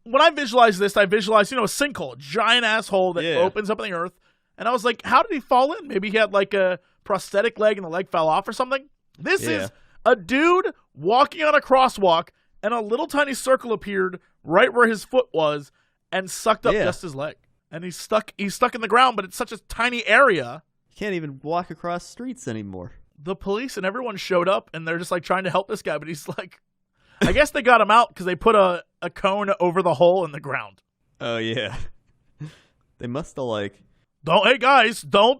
when I visualize this, I visualize, a sinkhole, a giant asshole that opens up in the earth. And I was like, how did he fall in? Maybe he had a prosthetic leg and the leg fell off or something. This is a dude walking on a crosswalk and a little tiny circle appeared right where his foot was and sucked up just his leg. And he's stuck in the ground, but it's such a tiny area. You can't even walk across streets anymore. The police and everyone showed up and they're just trying to help this guy, but he's I guess they got him out because they put a cone over the hole in the ground. Oh yeah. They must have Hey guys, don't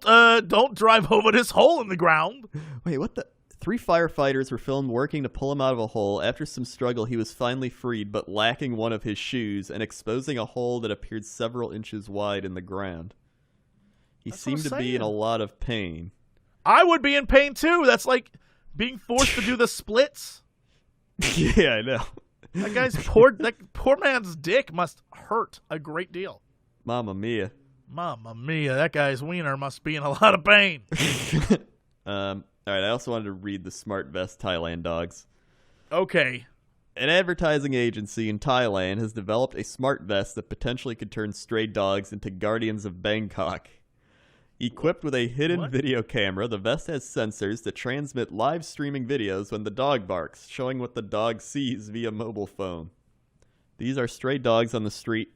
drive over this hole in the ground. Wait, what the? 3 firefighters were filmed working to pull him out of a hole. After some struggle, he was finally freed, but lacking one of his shoes and exposing a hole that appeared several inches wide in the ground. He seemed to be in a lot of pain. I would be in pain too. That's like being forced to do the splits. Yeah, I know. That poor man's dick must hurt a great deal. Mamma mia. Mamma mia, that guy's wiener must be in a lot of pain. All right, I also wanted to read the Smart Vest Thailand dogs. Okay. An advertising agency in Thailand has developed a smart vest that potentially could turn stray dogs into guardians of Bangkok. Equipped with a hidden video camera, the vest has sensors that transmit live streaming videos when the dog barks, showing what the dog sees via mobile phone. These are stray dogs on the street.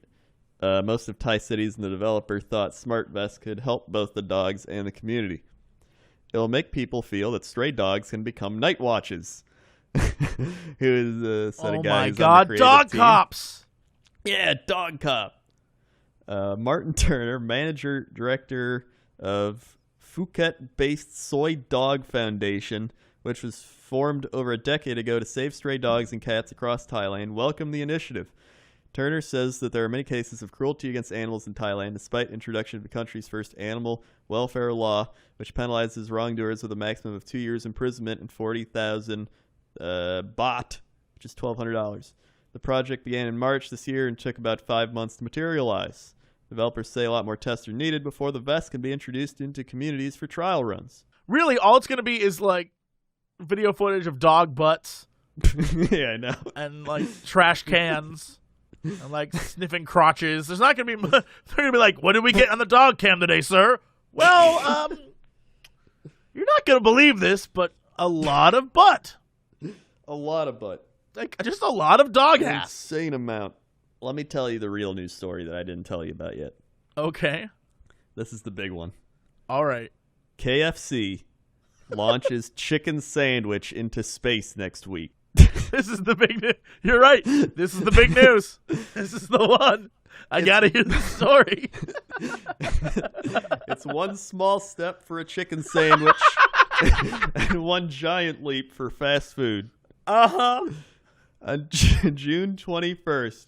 Most of Thai cities, and the developer thought smart vests could help both the dogs and the community. It'll make people feel that stray dogs can become night watches. Who is a set of guys? Oh my God, dog team. Cops! Yeah, dog cop. Martin Turner, manager director of Phuket-based Soy Dog Foundation, which was formed over a decade ago to save stray dogs and cats across Thailand, welcomed the initiative. Turner says that there are many cases of cruelty against animals in Thailand, despite introduction of the country's first animal welfare law, which penalizes wrongdoers with a maximum of 2 years imprisonment and 40,000 baht, which is $1,200. The project began in March this year and took about 5 months to materialize. Developers say a lot more tests are needed before the vest can be introduced into communities for trial runs. Really, all it's going to be is video footage of dog butts Yeah, I know. And like trash cans and like sniffing crotches. There's not gonna be. They're gonna be like, "What did we get on the dog cam today, sir?" Well, you're not gonna believe this, but a lot of butt. A lot of butt. Like just a lot of dog An ass. insane amount. Let me tell you the real news story that I didn't tell you about yet. Okay. This is the big one. All right. KFC launches chicken sandwich into space next week. This is the big news. You're right. This is the big news. This is the one. I gotta hear the story. It's one small step for a chicken sandwich and one giant leap for fast food. Uh-huh. On June 21st.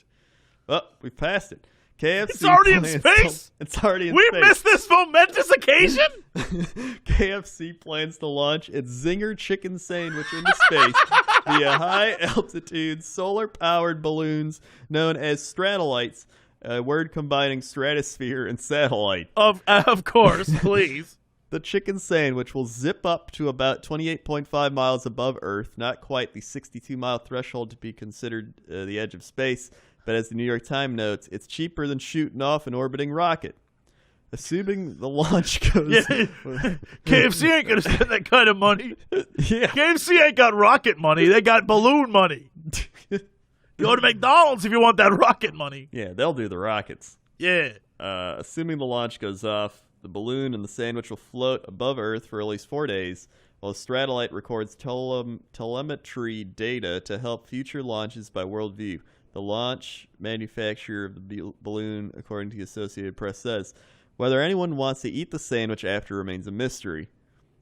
Oh, we passed it. KFC. It's already in space? It's already in We space. missed this momentous occasion? KFC plans to launch its Zinger chicken sandwich into space via high-altitude solar-powered balloons known as stratolites, a word combining stratosphere and satellite. Of course, please. The chicken sandwich will zip up to about 28.5 miles above Earth, not quite the 62-mile threshold to be considered the edge of space, but as the New York Times notes, it's cheaper than shooting off an orbiting rocket. Assuming the launch goes... Yeah. KFC ain't going to spend that kind of money. Yeah. KFC ain't got rocket money. They got balloon money. Go to McDonald's if you want that rocket money. Yeah, they'll do the rockets. Yeah. Assuming the launch goes off, the balloon and the sandwich will float above Earth for at least 4 days, while the Stratolite records telemetry data to help future launches by Worldview. The launch manufacturer of the balloon, according to the Associated Press, says, whether anyone wants to eat the sandwich after remains a mystery.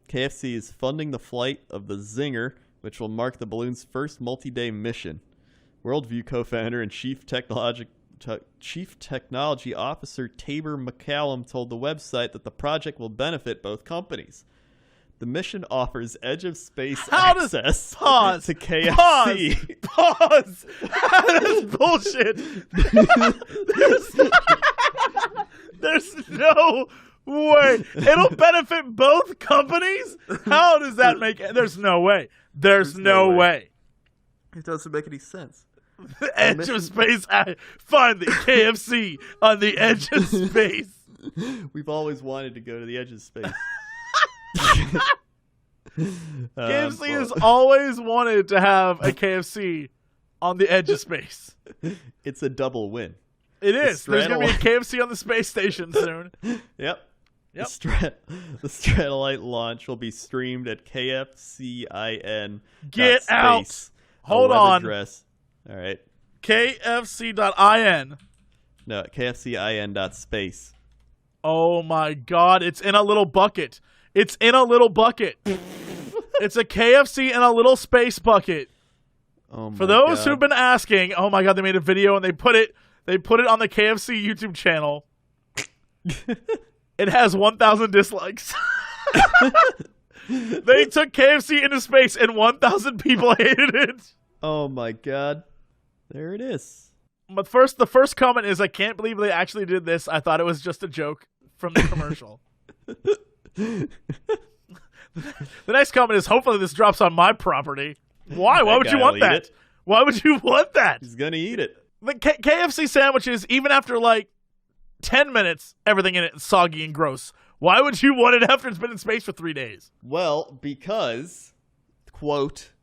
KFC is funding the flight of the Zinger, which will mark the balloon's first multi-day mission. Worldview co-founder and Chief Technology Officer Tabor McCallum told the website that the project will benefit both companies. The mission offers edge of space access to KFC. Pause. That's bullshit. There's no way. It'll benefit both companies? How does that make it? There's no way. There's no way. It doesn't make any sense. The edge of space. Find the KFC on the edge of space. We've always wanted to go to the edge of space. KFC has always wanted to have a KFC on the edge of space. It's a double win. It is. There's going to be a KFC on the space station soon. Yep. The Stratolite launch will be streamed at KFCIN. Get out. Hold on. Address. All right. KFC.in. No, KFCIN.space. Oh my God. It's in a little bucket. It's in a little bucket. It's a KFC in a little space bucket. Oh my For those God. who've been asking, oh my God, they made a video and they put it on the KFC YouTube channel. It has 1,000 dislikes. They took KFC into space and 1,000 people hated it. Oh my God. There it is. But the first comment is, I can't believe they actually did this. I thought it was just a joke from the commercial. The next comment is, hopefully this drops on my property. Why? Why would you want that? Why would you want that? He's going to eat it. The KFC sandwiches, even after like 10 minutes, everything in it is soggy and gross. Why would you want it after it's been in space for 3 days? Well, because, quote,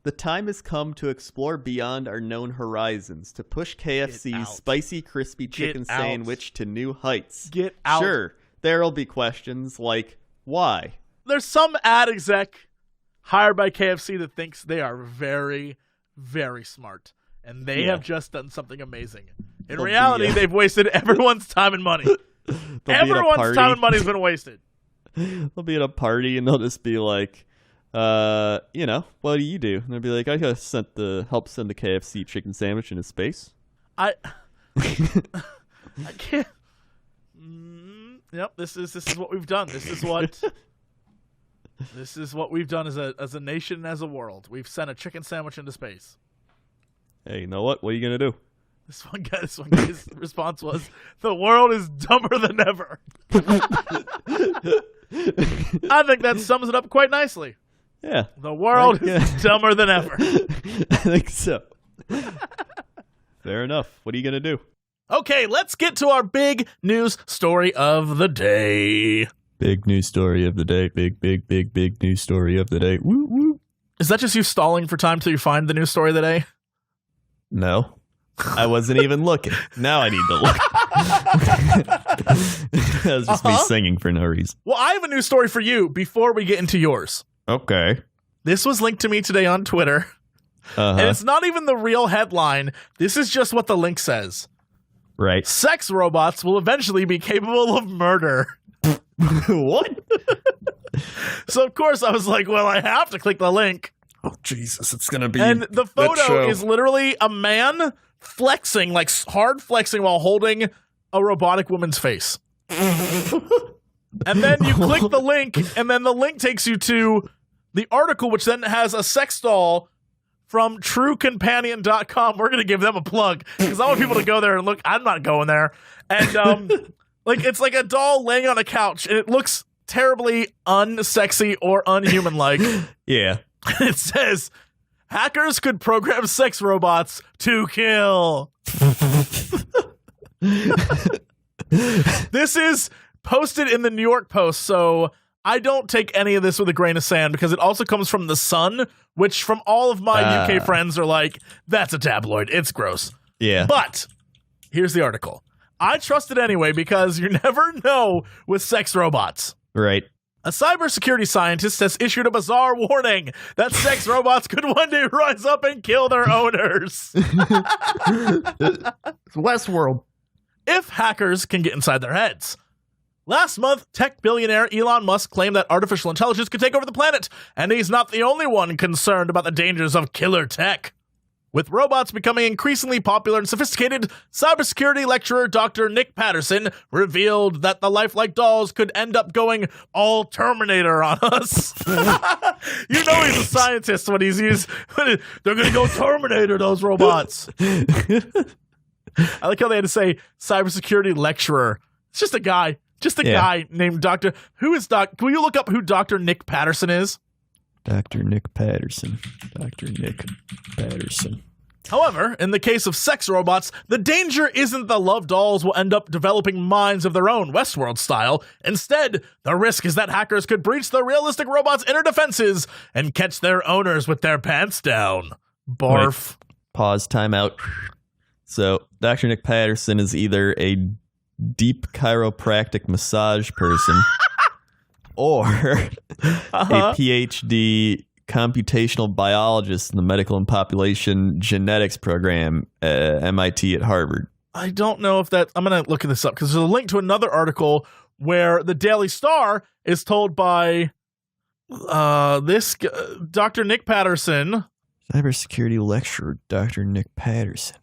the time has come to explore beyond our known horizons, to push KFC's spicy, crispy chicken sandwich to new heights. Get out. Sure, there'll be questions like, why? There's some ad exec hired by KFC that thinks they are very, very smart. And they have just done something amazing. In reality, they've wasted everyone's time and money. Everyone's time and money has been wasted. They'll be at a party and they'll just be like, what do you do? And they'll be like, I gotta help send the KFC chicken sandwich into space. I can't. Yep, this is what we've done. This is what we've done as a nation and as a world. We've sent a chicken sandwich into space. Hey, you know what? What are you gonna do? This one guy's response was, "The world is dumber than ever." I think that sums it up quite nicely. Yeah. The world is dumber than ever. I think so. Fair enough. What are you going to do? Okay, let's get to our big news story of the day. Big news story of the day. Big news story of the day. Woo, woo. Is that just you stalling for time till you find the news story of the day? No. I wasn't even looking. Now I need to look. That was just me singing for no reason. Well, I have a news story for you before we get into yours. Okay. This was linked to me today on Twitter. And it's not even the real headline. This is just what the link says. Right. Sex robots will eventually be capable of murder. What? So, of course, I was like, well, I have to click the link. Oh, Jesus. It's going to be. And the photo is literally a man flexing, like hard flexing while holding a robotic woman's face. And then you click the link, and then the link takes you to the article, which then has a sex doll from truecompanion.com. We're going to give them a plug because I want people to go there and look. I'm not going there. And like it's like a doll laying on a couch, and it looks terribly unsexy or unhuman-like. Yeah. It says, hackers could program sex robots to kill. This is posted in the New York Post, so I don't take any of this with a grain of sand because it also comes from The Sun, which from all of my UK friends are like, that's a tabloid. It's gross. Yeah. But here's the article. I trust it anyway because you never know with sex robots. Right. A cybersecurity scientist has issued a bizarre warning that sex robots could one day rise up and kill their owners. It's Westworld. If hackers can get inside their heads. Last month, tech billionaire Elon Musk claimed that artificial intelligence could take over the planet, and he's not the only one concerned about the dangers of killer tech. With robots becoming increasingly popular and sophisticated, cybersecurity lecturer Dr. Nick Patterson revealed that the lifelike dolls could end up going all Terminator on us. You know he's a scientist when he's used. They're going to go Terminator, those robots. I like how they had to say cybersecurity lecturer. It's just a guy. Just a guy named Dr. Who is Doc? Will you look up who Dr. Nick Patterson is? Dr. Nick Patterson. Dr. Nick Patterson. However, in the case of sex robots, the danger isn't the love dolls will end up developing minds of their own, Westworld style. Instead, the risk is that hackers could breach the realistic robots' inner defenses and catch their owners with their pants down. Barf. Wait, pause, time out. So, Dr. Nick Patterson is either a deep chiropractic massage person or a PhD computational biologist in the medical and population genetics program at MIT at Harvard. I don't know if that... I'm going to look this up because there's a link to another article where the Daily Star is told by this Dr. Nick Patterson. Cybersecurity lecturer Dr. Nick Patterson.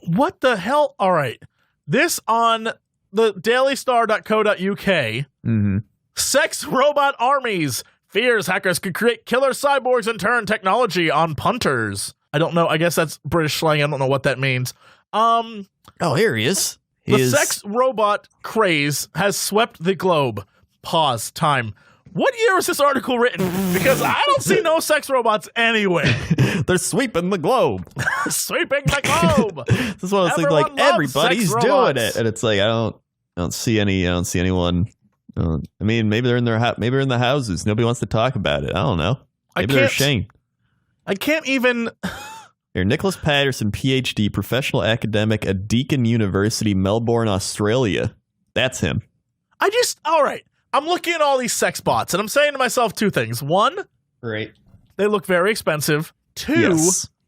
What the hell? All right. This on the dailystar.co.uk. Mm-hmm. Sex robot armies. Fears hackers could create killer cyborgs and turn technology on punters. I don't know. I guess that's British slang. I don't know what that means. Oh, here he is. The sex robot craze has swept the globe. Pause. Time. What year was this article written? Because I don't see no sex robots anywhere. They're sweeping the globe. Sweeping the globe. This is one of those things like everybody's doing it, and it's like I don't see anyone. I mean, maybe they're in maybe they're in the houses. Nobody wants to talk about it. I don't know. Maybe they're ashamed. I can't even. Here, Nicholas Patterson, PhD, professional academic at Deakin University, Melbourne, Australia. That's him. All right. I'm looking at all these sex bots, and I'm saying to myself two things. One, right, they look very expensive. Two,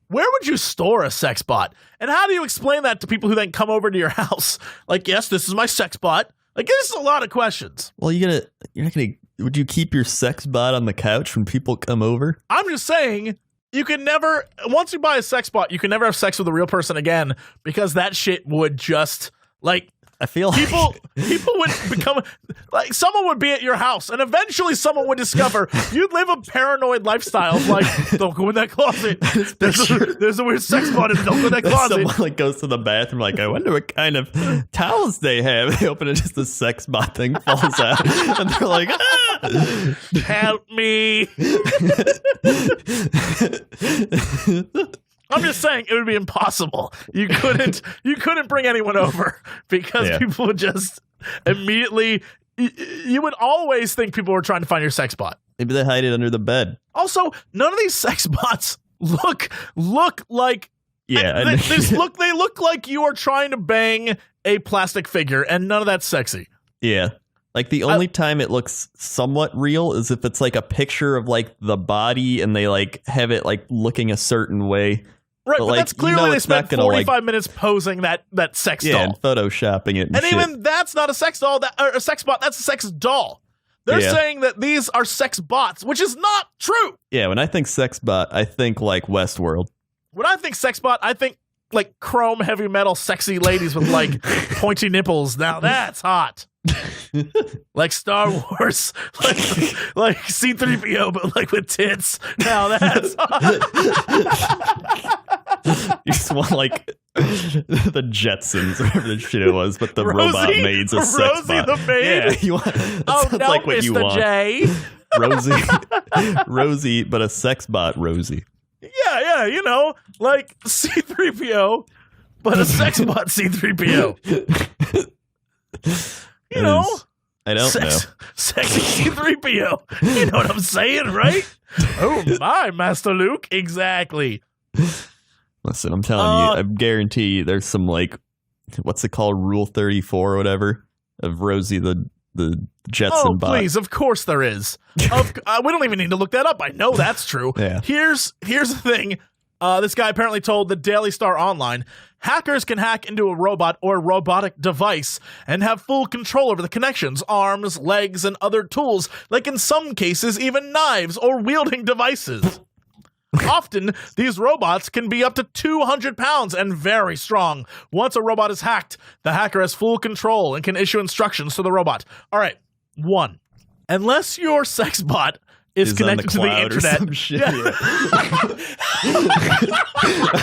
where would you store a sex bot? And how do you explain that to people who then come over to your house? Like, yes, this is my sex bot. Like, this is a lot of questions. Well, would you keep your sex bot on the couch when people come over? I'm just saying, you can never, once you buy a sex bot, you can never have sex with a real person again because that shit would just, like, I feel like people would become like someone would be at your house, and eventually someone would discover you'd live a paranoid lifestyle. Like, don't go in that closet. There's a weird sex bot, and don't go in that closet. Someone like goes to the bathroom, like, I wonder what kind of towels they have. They open it, just the sex bot thing falls out, and they're like, help me. I'm just saying it would be impossible. You couldn't bring anyone over because people would just immediately. You would always think people were trying to find your sex bot. Maybe they hide it under the bed. Also, none of these sex bots look like. Yeah, they look like you are trying to bang a plastic figure, and none of that's sexy. Yeah. Like, the only time it looks somewhat real is if it's like a picture of like the body and they like have it like looking a certain way. Right, but like, that's clearly they spent 45 minutes posing that sex doll. Yeah, and photoshopping it and shit. Even that's not a sex doll, or a sex bot, that's a sex doll. They're saying that these are sex bots, which is not true. Yeah, when I think sex bot, I think like Westworld. When I think sex bot, I think like chrome heavy metal sexy ladies with like pointy nipples. Now that's hot. Like Star Wars, like C-3PO, but like with tits. Now that's you just want like the Jetsons, or whatever the shit it was, but the robot maid's a sex Rosie bot. the maid. Yeah, you want. That sounds like what you Mr. want. J. Rosie, but a sex bot, Rosie. Yeah, you know, like C-3PO, but a sex bot C-3PO. You know, I don't know. Sexy C-3PO. You know what I'm saying, right? Oh my, Master Luke. Exactly. Listen, I'm telling you, I guarantee you there's some like, what's it called, Rule 34 or whatever, of Rosie the Jetson bot. Oh, please, of course there is. We don't even need to look that up. I know that's true. Yeah. Here's the thing. This guy apparently told the Daily Star Online, hackers can hack into a robot or robotic device and have full control over the connections, arms, legs, and other tools, like in some cases even knives or wielding devices. Often, these robots can be up to 200 pounds and very strong. Once a robot is hacked, the hacker has full control and can issue instructions to the robot. All right, 1. Unless your sex bot is connected to the internet.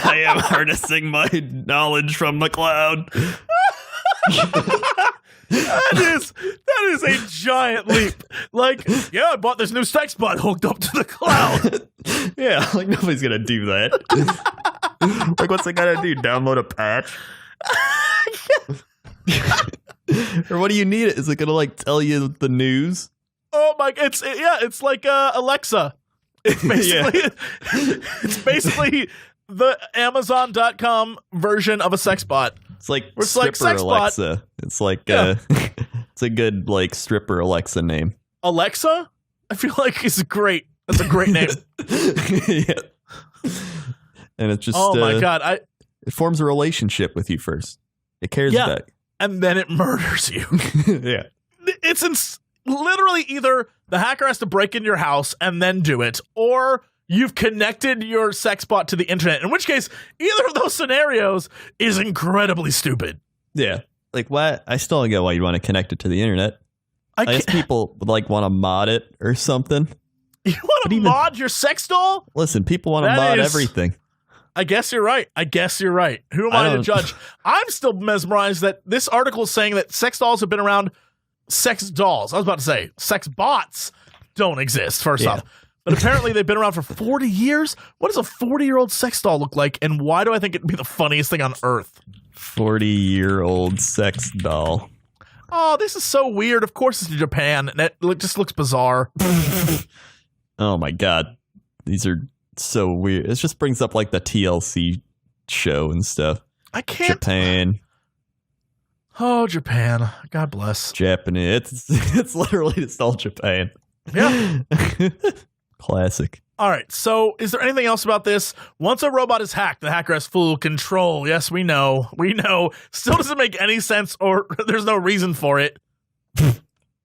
I am harnessing my knowledge from the cloud. That is a giant leap. Like, yeah, I bought this new sex bot hooked up to the cloud. Yeah, like nobody's gonna do that. Like, what's it gotta do? Download a patch? Or what do you need? Is it gonna like tell you the news? Oh my! It's like Alexa. It's basically the Amazon.com version of a sex bot. It's like it's stripper like sex Alexa. bot. It's like it's a good like stripper Alexa name. Alexa? I feel like it's great. That's a great name. Yeah. And it's just oh my god! It forms a relationship with you first. It cares back, and then it murders you. Yeah. It's literally either the hacker has to break into your house and then do it, or you've connected your sex bot to the internet, in which case either of those scenarios is incredibly stupid. Yeah. Like, why? I still don't get why you'd want to connect it to the internet. I guess people would like want to mod it or something. You want to mod your sex doll? Listen, people want to mod everything. I guess you're right. Who am I to judge? I'm still mesmerized that this article is saying that sex dolls have been around. Sex dolls. I was about to say sex bots don't exist, first off. But apparently they've been around for 40 years. What does a 40-year-old sex doll look like? And why do I think it'd be the funniest thing on earth? 40-year-old sex doll. Oh, this is so weird. Of course it's in Japan. And it just looks bizarre. Oh my god. These are so weird. It just brings up like the TLC show and stuff. I can't. Japan. Oh, Japan. God bless. Japanese. It's literally just all Japan. Yeah. Classic. All right. So is there anything else about this? Once a robot is hacked, the hacker has full control. Yes, we know. Still doesn't make any sense, or there's no reason for it.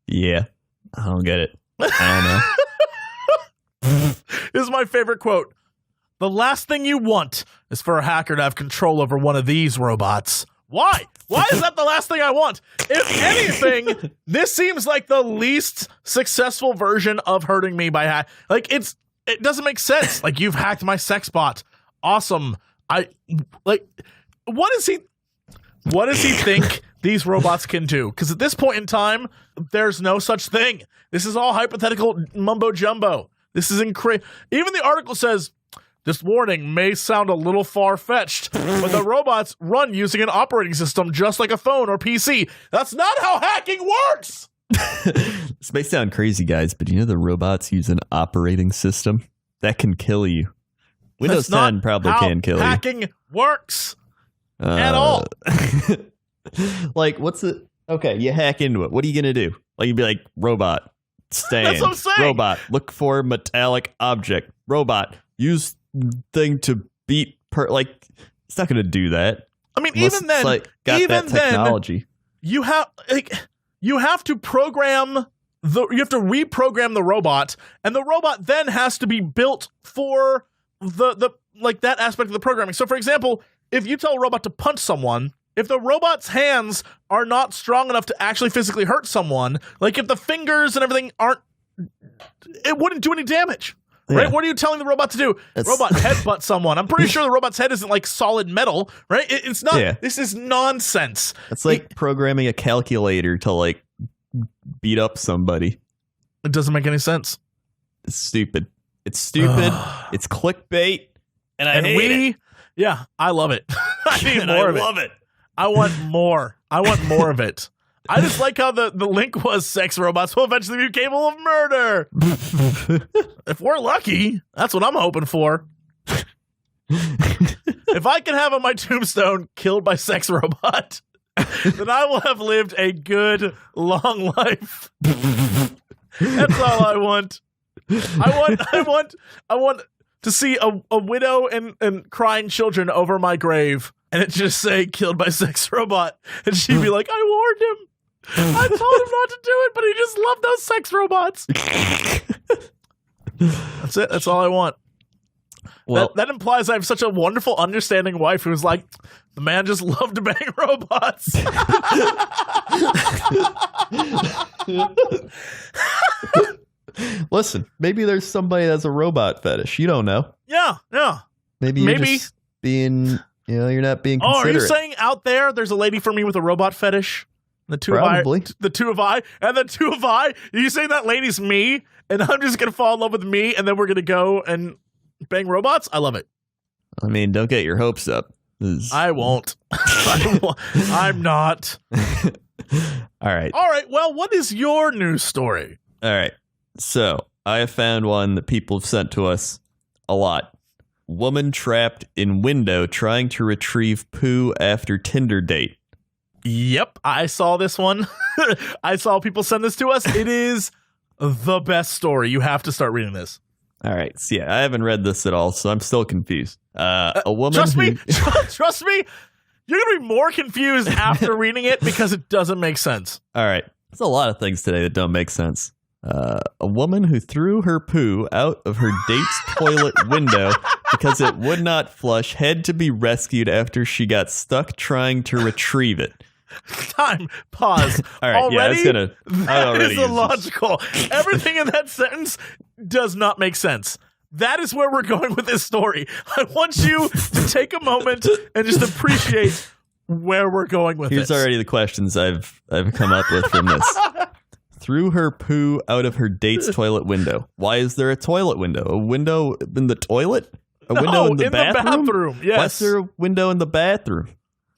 Yeah. I don't get it. I don't know. This is my favorite quote. The last thing you want is for a hacker to have control over one of these robots. Why? Why is that the last thing I want? If anything, this seems like the least successful version of hurting me by hack. Like, it doesn't make sense. Like, you've hacked my sex bot. Awesome. What does he think these robots can do? Because at this point in time, there's no such thing. This is all hypothetical mumbo jumbo. This is incredible. Even the article says, this warning may sound a little far-fetched, but the robots run using an operating system just like a phone or PC. That's not how hacking works! This may sound crazy, guys, but you know the robots use an operating system? That can kill you. Windows 10 probably can kill you. Hacking works at all. Like, what's it? Okay, you hack into it. What are you going to do? Like, you'd be like, robot, stand. That's what I'm saying. Robot, look for metallic object. Robot, use thing to beat like, it's not going to do that. I mean, even then, that technology. You have to program you have to reprogram the robot, and the robot then has to be built for the like that aspect of the programming. So, for example, if you tell a robot to punch someone, if the robot's hands are not strong enough to actually physically hurt someone, like if the fingers and everything aren't, it wouldn't do any damage. Right? Yeah. What are you telling the robot to do? Robot headbutt someone. I'm pretty sure the robot's head isn't like solid metal, right? It's not. Yeah. This is nonsense. It's like programming a calculator to like beat up somebody. It doesn't make any sense. It's stupid. It's stupid. It's clickbait. And I hate it. Yeah, I love it. I need more of it. I love it. I want more. I want more of it. I just like how the link was sex robots will eventually be capable of murder. If we're lucky, that's what I'm hoping for. If I can have on my tombstone killed by sex robot, then I will have lived a long life. That's all I want. I want to see a widow and crying children over my grave, and it just say killed by sex robot, and she'd be like, I warned him. I told him not to do it, but he just loved those sex robots. That's it. That's all I want. Well, that implies I have such a wonderful, understanding wife who's like, the man just loved to bang robots. Listen, maybe there's somebody that's a robot fetish. You don't know. Yeah. Maybe you're just being, you're not being considerate. Oh, are you saying out there's a lady for me with a robot fetish? The two of I. Are you saying that lady's me, and I'm just gonna fall in love with me, and then we're gonna go and bang robots? I love it. I mean, don't get your hopes up. I won't. I'm not. All right. Well, what is your news story? All right. So I have found one that people have sent to us a lot. Woman trapped in window trying to retrieve poo after Tinder date. Yep, I saw this one. I saw people send this to us. It is the best story. You have to start reading this. All right. So yeah, I haven't read this at all, so I'm still confused. A woman. Trust me. You're going to be more confused after reading it because it doesn't make sense. All right. There's a lot of things today that don't make sense. A woman who threw her poo out of her date's toilet window because it would not flush had to be rescued after she got stuck trying to retrieve it. Pause. All right, that is illogical. Everything in that sentence does not make sense. That is where we're going with this story. I want you to take a moment and just appreciate where we're going with this. Here's already the questions I've come up with from this. Threw her poo out of her date's toilet window. Why is there a toilet window? A window in the toilet? A window in the bathroom? Yes. Why is there a window in the bathroom?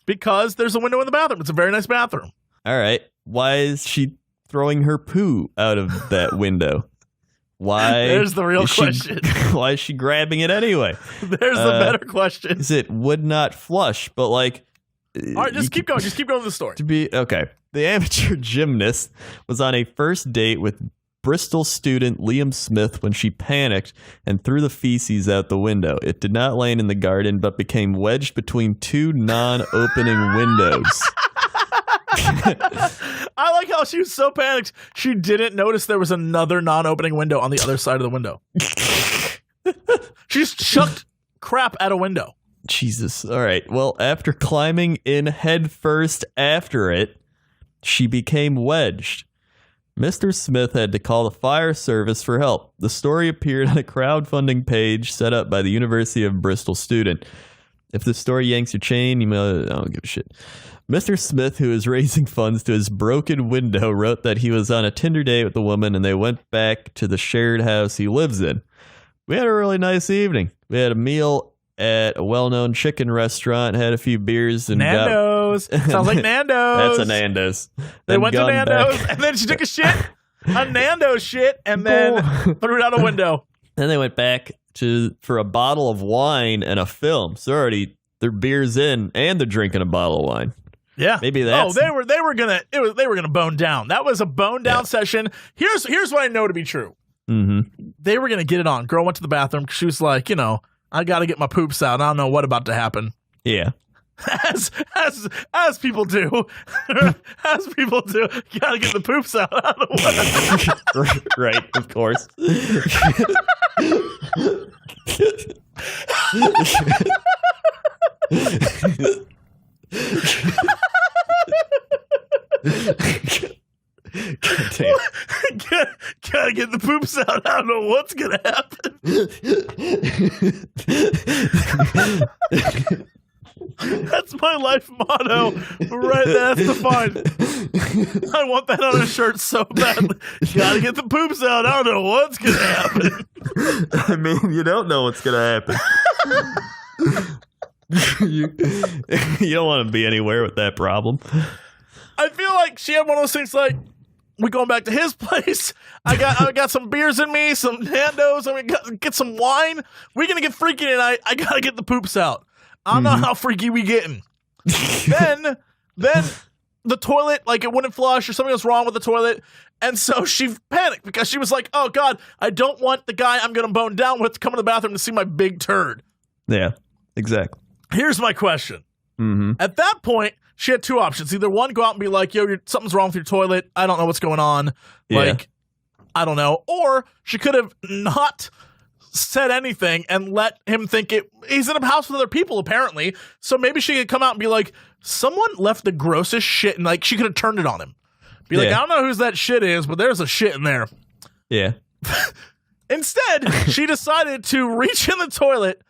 Because there's a window in the bathroom. It's a very nice bathroom. All right. Why is she throwing her poo out of that window? Why? There's the real question. Why is she grabbing it anyway? There's the better question. Is it would not flush, but like... All right, just keep going. Just keep going with the story. Okay. The amateur gymnast was on a first date with Bristol student Liam Smith when she panicked and threw the feces out the window. It did not land in the garden, but became wedged between two non-opening windows. I like how she was so panicked she didn't notice there was another non-opening window on the other side of the window. She just chucked crap at a window. Jesus. All right. Well, after climbing in headfirst after it, she became wedged. Mr. Smith had to call the fire service for help. The story appeared on a crowdfunding page set up by the University of Bristol student. If the story yanks your chain, I don't give a shit. Mr. Smith, who is raising funds to his broken window, wrote that he was on a Tinder date with the woman and they went back to the shared house he lives in. We had a really nice evening. We had a meal at a well-known chicken restaurant, had a few beers, and Nando's. Sounds like Nando's. That's a Nando's. They went to Nando's, and then she took a shit, a Nando's shit, and then threw it out a window. Then they went back for a bottle of wine and a film. So already their beer's in, and they're drinking a bottle of wine. Yeah, maybe that's. Oh, they were gonna bone down. That was a bone down session. Here's what I know to be true. Mm-hmm. They were gonna get it on. Girl went to the bathroom. She was like, I got to get my poops out. I don't know what about to happen. Yeah. As people do. As people do. You got to get the poops out. I don't know what. Right, of course. God damn. Gotta get the poops out. I don't know what's gonna happen. That's my life motto. Right, that's defined. I want that on a shirt so badly. Gotta get the poops out. I don't know what's gonna happen. I mean, you don't know what's gonna happen. You don't want to be anywhere with that problem. I feel like she had one of those things like, we going back to his place. I got some beers in me, some Nando's. I'm gonna get some wine. We're gonna get freaky tonight. I gotta get the poops out. I don't know how freaky we getting. then the toilet, like it wouldn't flush or something was wrong with the toilet. And so she panicked because she was like, oh God, I don't want the guy I'm gonna bone down with to come in the bathroom to see my big turd. Yeah, exactly. Here's my question. Mm-hmm. At that point, she had two options. Either one, go out and be like, yo, something's wrong with your toilet. I don't know what's going on. Like, I don't know. Or she could have not said anything and let him think he's in a house with other people, apparently. So maybe she could come out and be like, someone left the grossest shit. And like, she could have turned it on him. Be like, I don't know whose that shit is, but there's a shit in there. Yeah. Instead, she decided to reach in the toilet,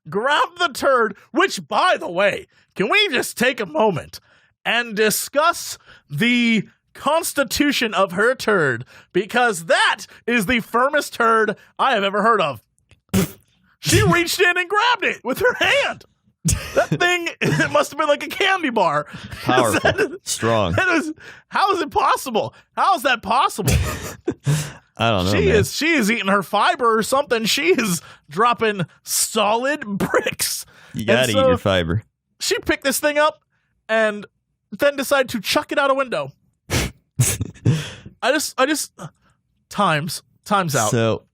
grab the turd, which, by the way, can we just take a moment and discuss the constitution of her turd? Because that is the firmest turd I have ever heard of. She reached in and grabbed it with her hand. That thing, it must have been like a candy bar. Powerful. Strong. How is it possible? How is that possible? I don't know. She is eating her fiber or something. She is dropping solid bricks. You gotta eat your fiber. She picked this thing up and then decided to chuck it out a window. I just times out. So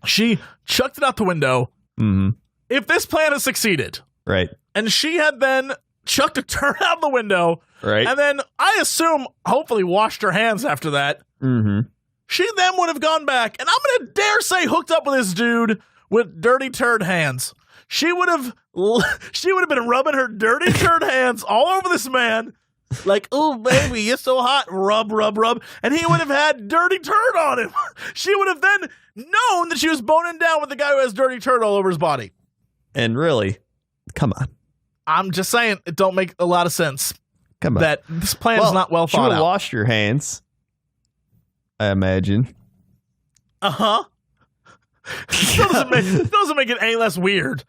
she chucked it out the window. Mm-hmm. If this plan has succeeded, right, and she had then chucked a turd out the window, right, and then I assume hopefully washed her hands after that. Mm-hmm. She then would have gone back, and I'm gonna dare say hooked up with this dude with dirty turd hands. She would have been rubbing her dirty turd hands all over this man, like, "Oh baby, you're so hot." Rub, rub, rub, and he would have had dirty turd on him. She would have then known that she was boning down with the guy who has dirty turd all over his body. And really, come on. I'm just saying, it don't make a lot of sense. Come on, that this plan is not well thought out. You would have washed your hands, I imagine. Uh-huh. It doesn't make it any less weird.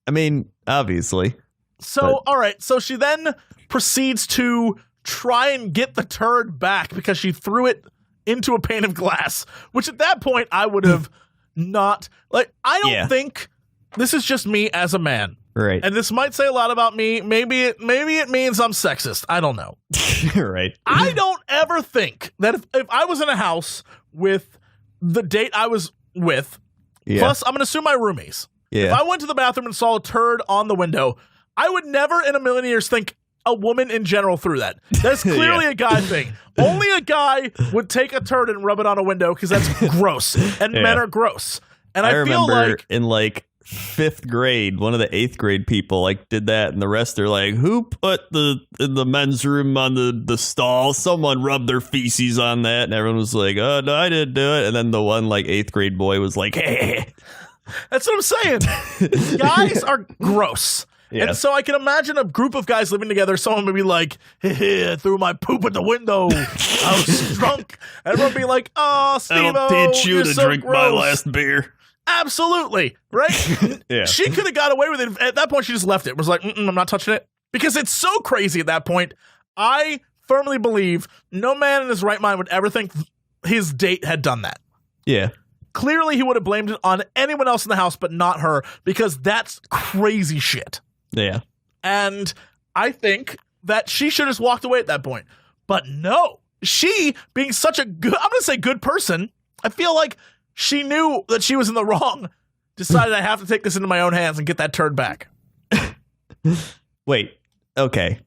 I mean, obviously. So, all right. So she then proceeds to try and get the turd back because she threw it into a pane of glass, which at that point I would have not, like, I don't think, this is just me as a man. Right. And this might say a lot about me. Maybe it means I'm sexist. I don't know. Right. I don't ever think that if I was in a house with the date I was with, plus I'm going to assume my roomies. Yeah. If I went to the bathroom and saw a turd on the window, I would never in a million years think a woman in general threw that. That's clearly a guy thing. Only a guy would take a turd and rub it on a window because that's gross. And men are gross. And I feel remember like in like fifth grade, one of the 8th grade people like did that, and the rest are like, who put in the men's room on the stall? Someone rubbed their feces on that, and everyone was like, oh no, I didn't do it. And then the one like 8th grade boy was like, hey. That's what I'm saying. Guys are gross. Yeah. And so I can imagine a group of guys living together. Someone would be like, hey, I threw my poop at the window. I was drunk. And everyone would be like, oh, Steve-O, I'll teach you to so drink gross. my last beer. Absolutely. Right? Yeah. She could have got away with it. At that point, she just left it. Was like, I'm not touching it. Because it's so crazy at that point. I firmly believe no man in his right mind would ever think his date had done that. Yeah. Clearly, he would have blamed it on anyone else in the house, but not her, because that's crazy shit. Yeah. And I think that she should have just walked away at that point. But no, she, being such a good, I'm going to say good person, I feel like she knew that she was in the wrong, decided I have to take this into my own hands and get that turd back. Wait, okay.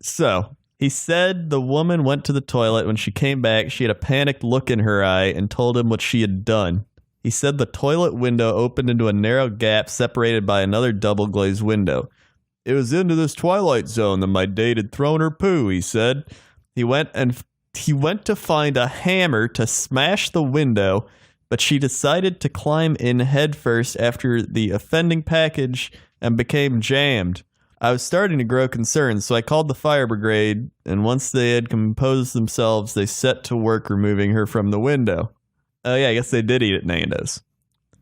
So, he said the woman went to the toilet. When she came back, she had a panicked look in her eye and told him what she had done. He said the toilet window opened into a narrow gap separated by another double glazed window. It was into this twilight zone that my date had thrown her poo, he said. He went to find a hammer to smash the window, but she decided to climb in headfirst after the offending package and became jammed. I was starting to grow concerned, so I called the fire brigade, and once they had composed themselves, they set to work removing her from the window. Oh, yeah, I guess they did eat at Nando's.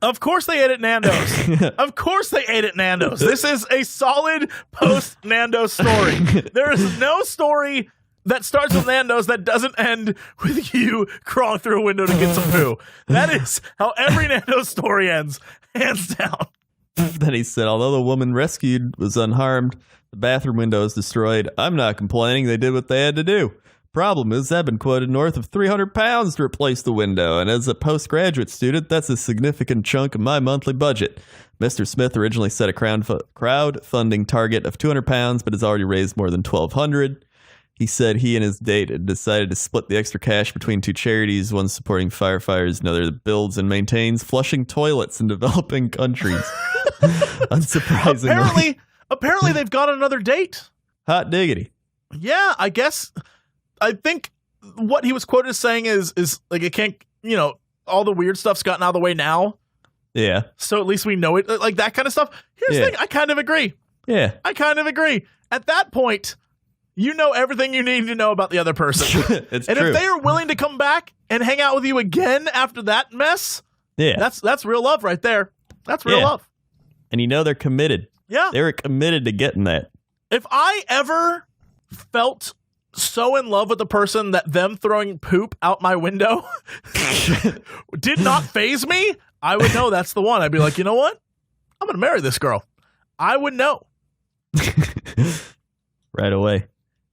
Of course they ate at Nando's. Of course they ate at Nando's. This is a solid post-Nando's story. There is no story that starts with Nando's that doesn't end with you crawling through a window to get some poo. That is how every Nando's story ends, hands down. Then he said, although the woman rescued was unharmed, the bathroom window is destroyed. I'm not complaining. They did what they had to do. Problem is, I've been quoted north of 300 pounds to replace the window, and as a postgraduate student, that's a significant chunk of my monthly budget. Mr. Smith originally set a crowdfunding target of 200 pounds, but has already raised more than 1,200. He said he and his date had decided to split the extra cash between two charities, one supporting firefighters, another that builds and maintains flushing toilets in developing countries. Unsurprisingly. Apparently they've got another date. Hot diggity. Yeah, I guess. I think what he was quoted as saying is like, it can't, all the weird stuff's gotten out of the way now. Yeah. So at least we know it, like that kind of stuff. Here's the thing. I kind of agree. Yeah. I kind of agree. At that point, you know everything you need to know about the other person. It's and true. If they are willing to come back and hang out with you again after that mess, that's real love right there. That's real love. And they're committed. Yeah. They were committed to getting that. If I ever felt so in love with the person that them throwing poop out my window did not faze me, I would know that's the one. I'd be like, you know what? I'm going to marry this girl. I would know. Right away.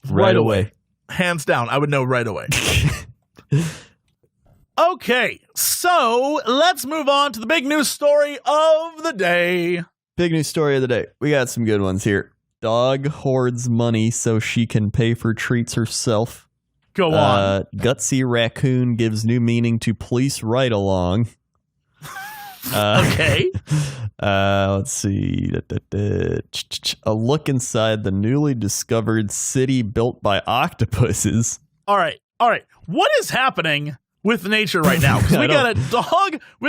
Right away. Hands down. I would know right away. Okay, so let's move on to the big news story of the day. Big news story of the day. We got some good ones here. Dog hoards money so she can pay for treats herself. Go on. Gutsy raccoon gives new meaning to police ride-along. Okay. Let's see. A look inside the newly discovered city built by octopuses. All right. What is happening with nature right now? Because we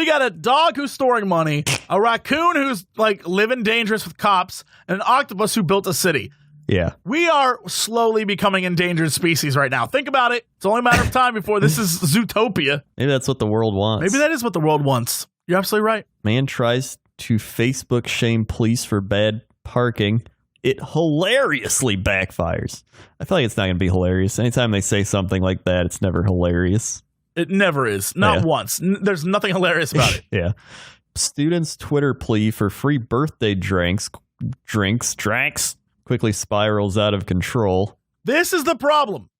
got a dog who's storing money, a raccoon who's like living dangerous with cops, and an octopus who built a city. Yeah. We are slowly becoming endangered species right now. Think about it. It's only a matter of time before this is Zootopia. Maybe that's what the world wants. Maybe that is what the world wants. You're absolutely right. Man tries to Facebook shame police for bad parking. It hilariously backfires. I feel like it's not going to be hilarious. Anytime they say something like that, it's never hilarious. It never is. Not once. There's nothing hilarious about it. Yeah. Students' Twitter plea for free birthday drinks quickly spirals out of control. This is the problem.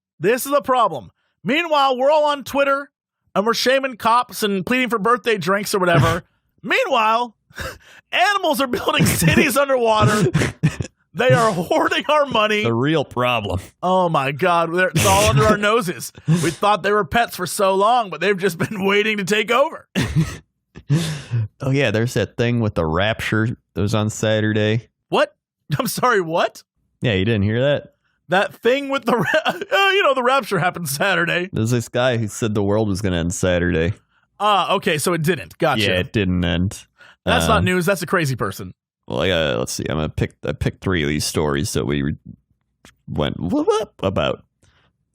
Meanwhile, we're all on Twitter and we're shaming cops and pleading for birthday drinks or whatever. Meanwhile, animals are building cities underwater. They are hoarding our money. The real problem. Oh, my God. It's all under our noses. We thought they were pets for so long, but they've just been waiting to take over. Oh, yeah, there's that thing with the rapture that was on Saturday. What? I'm sorry, what? Yeah, you didn't hear that? That thing with the the rapture happened Saturday. There's this guy who said the world was going to end Saturday. Okay, so it didn't. Gotcha. Yeah, it didn't end. That's not news. That's a crazy person. Well, let's see. I picked 3 of these stories that we went about.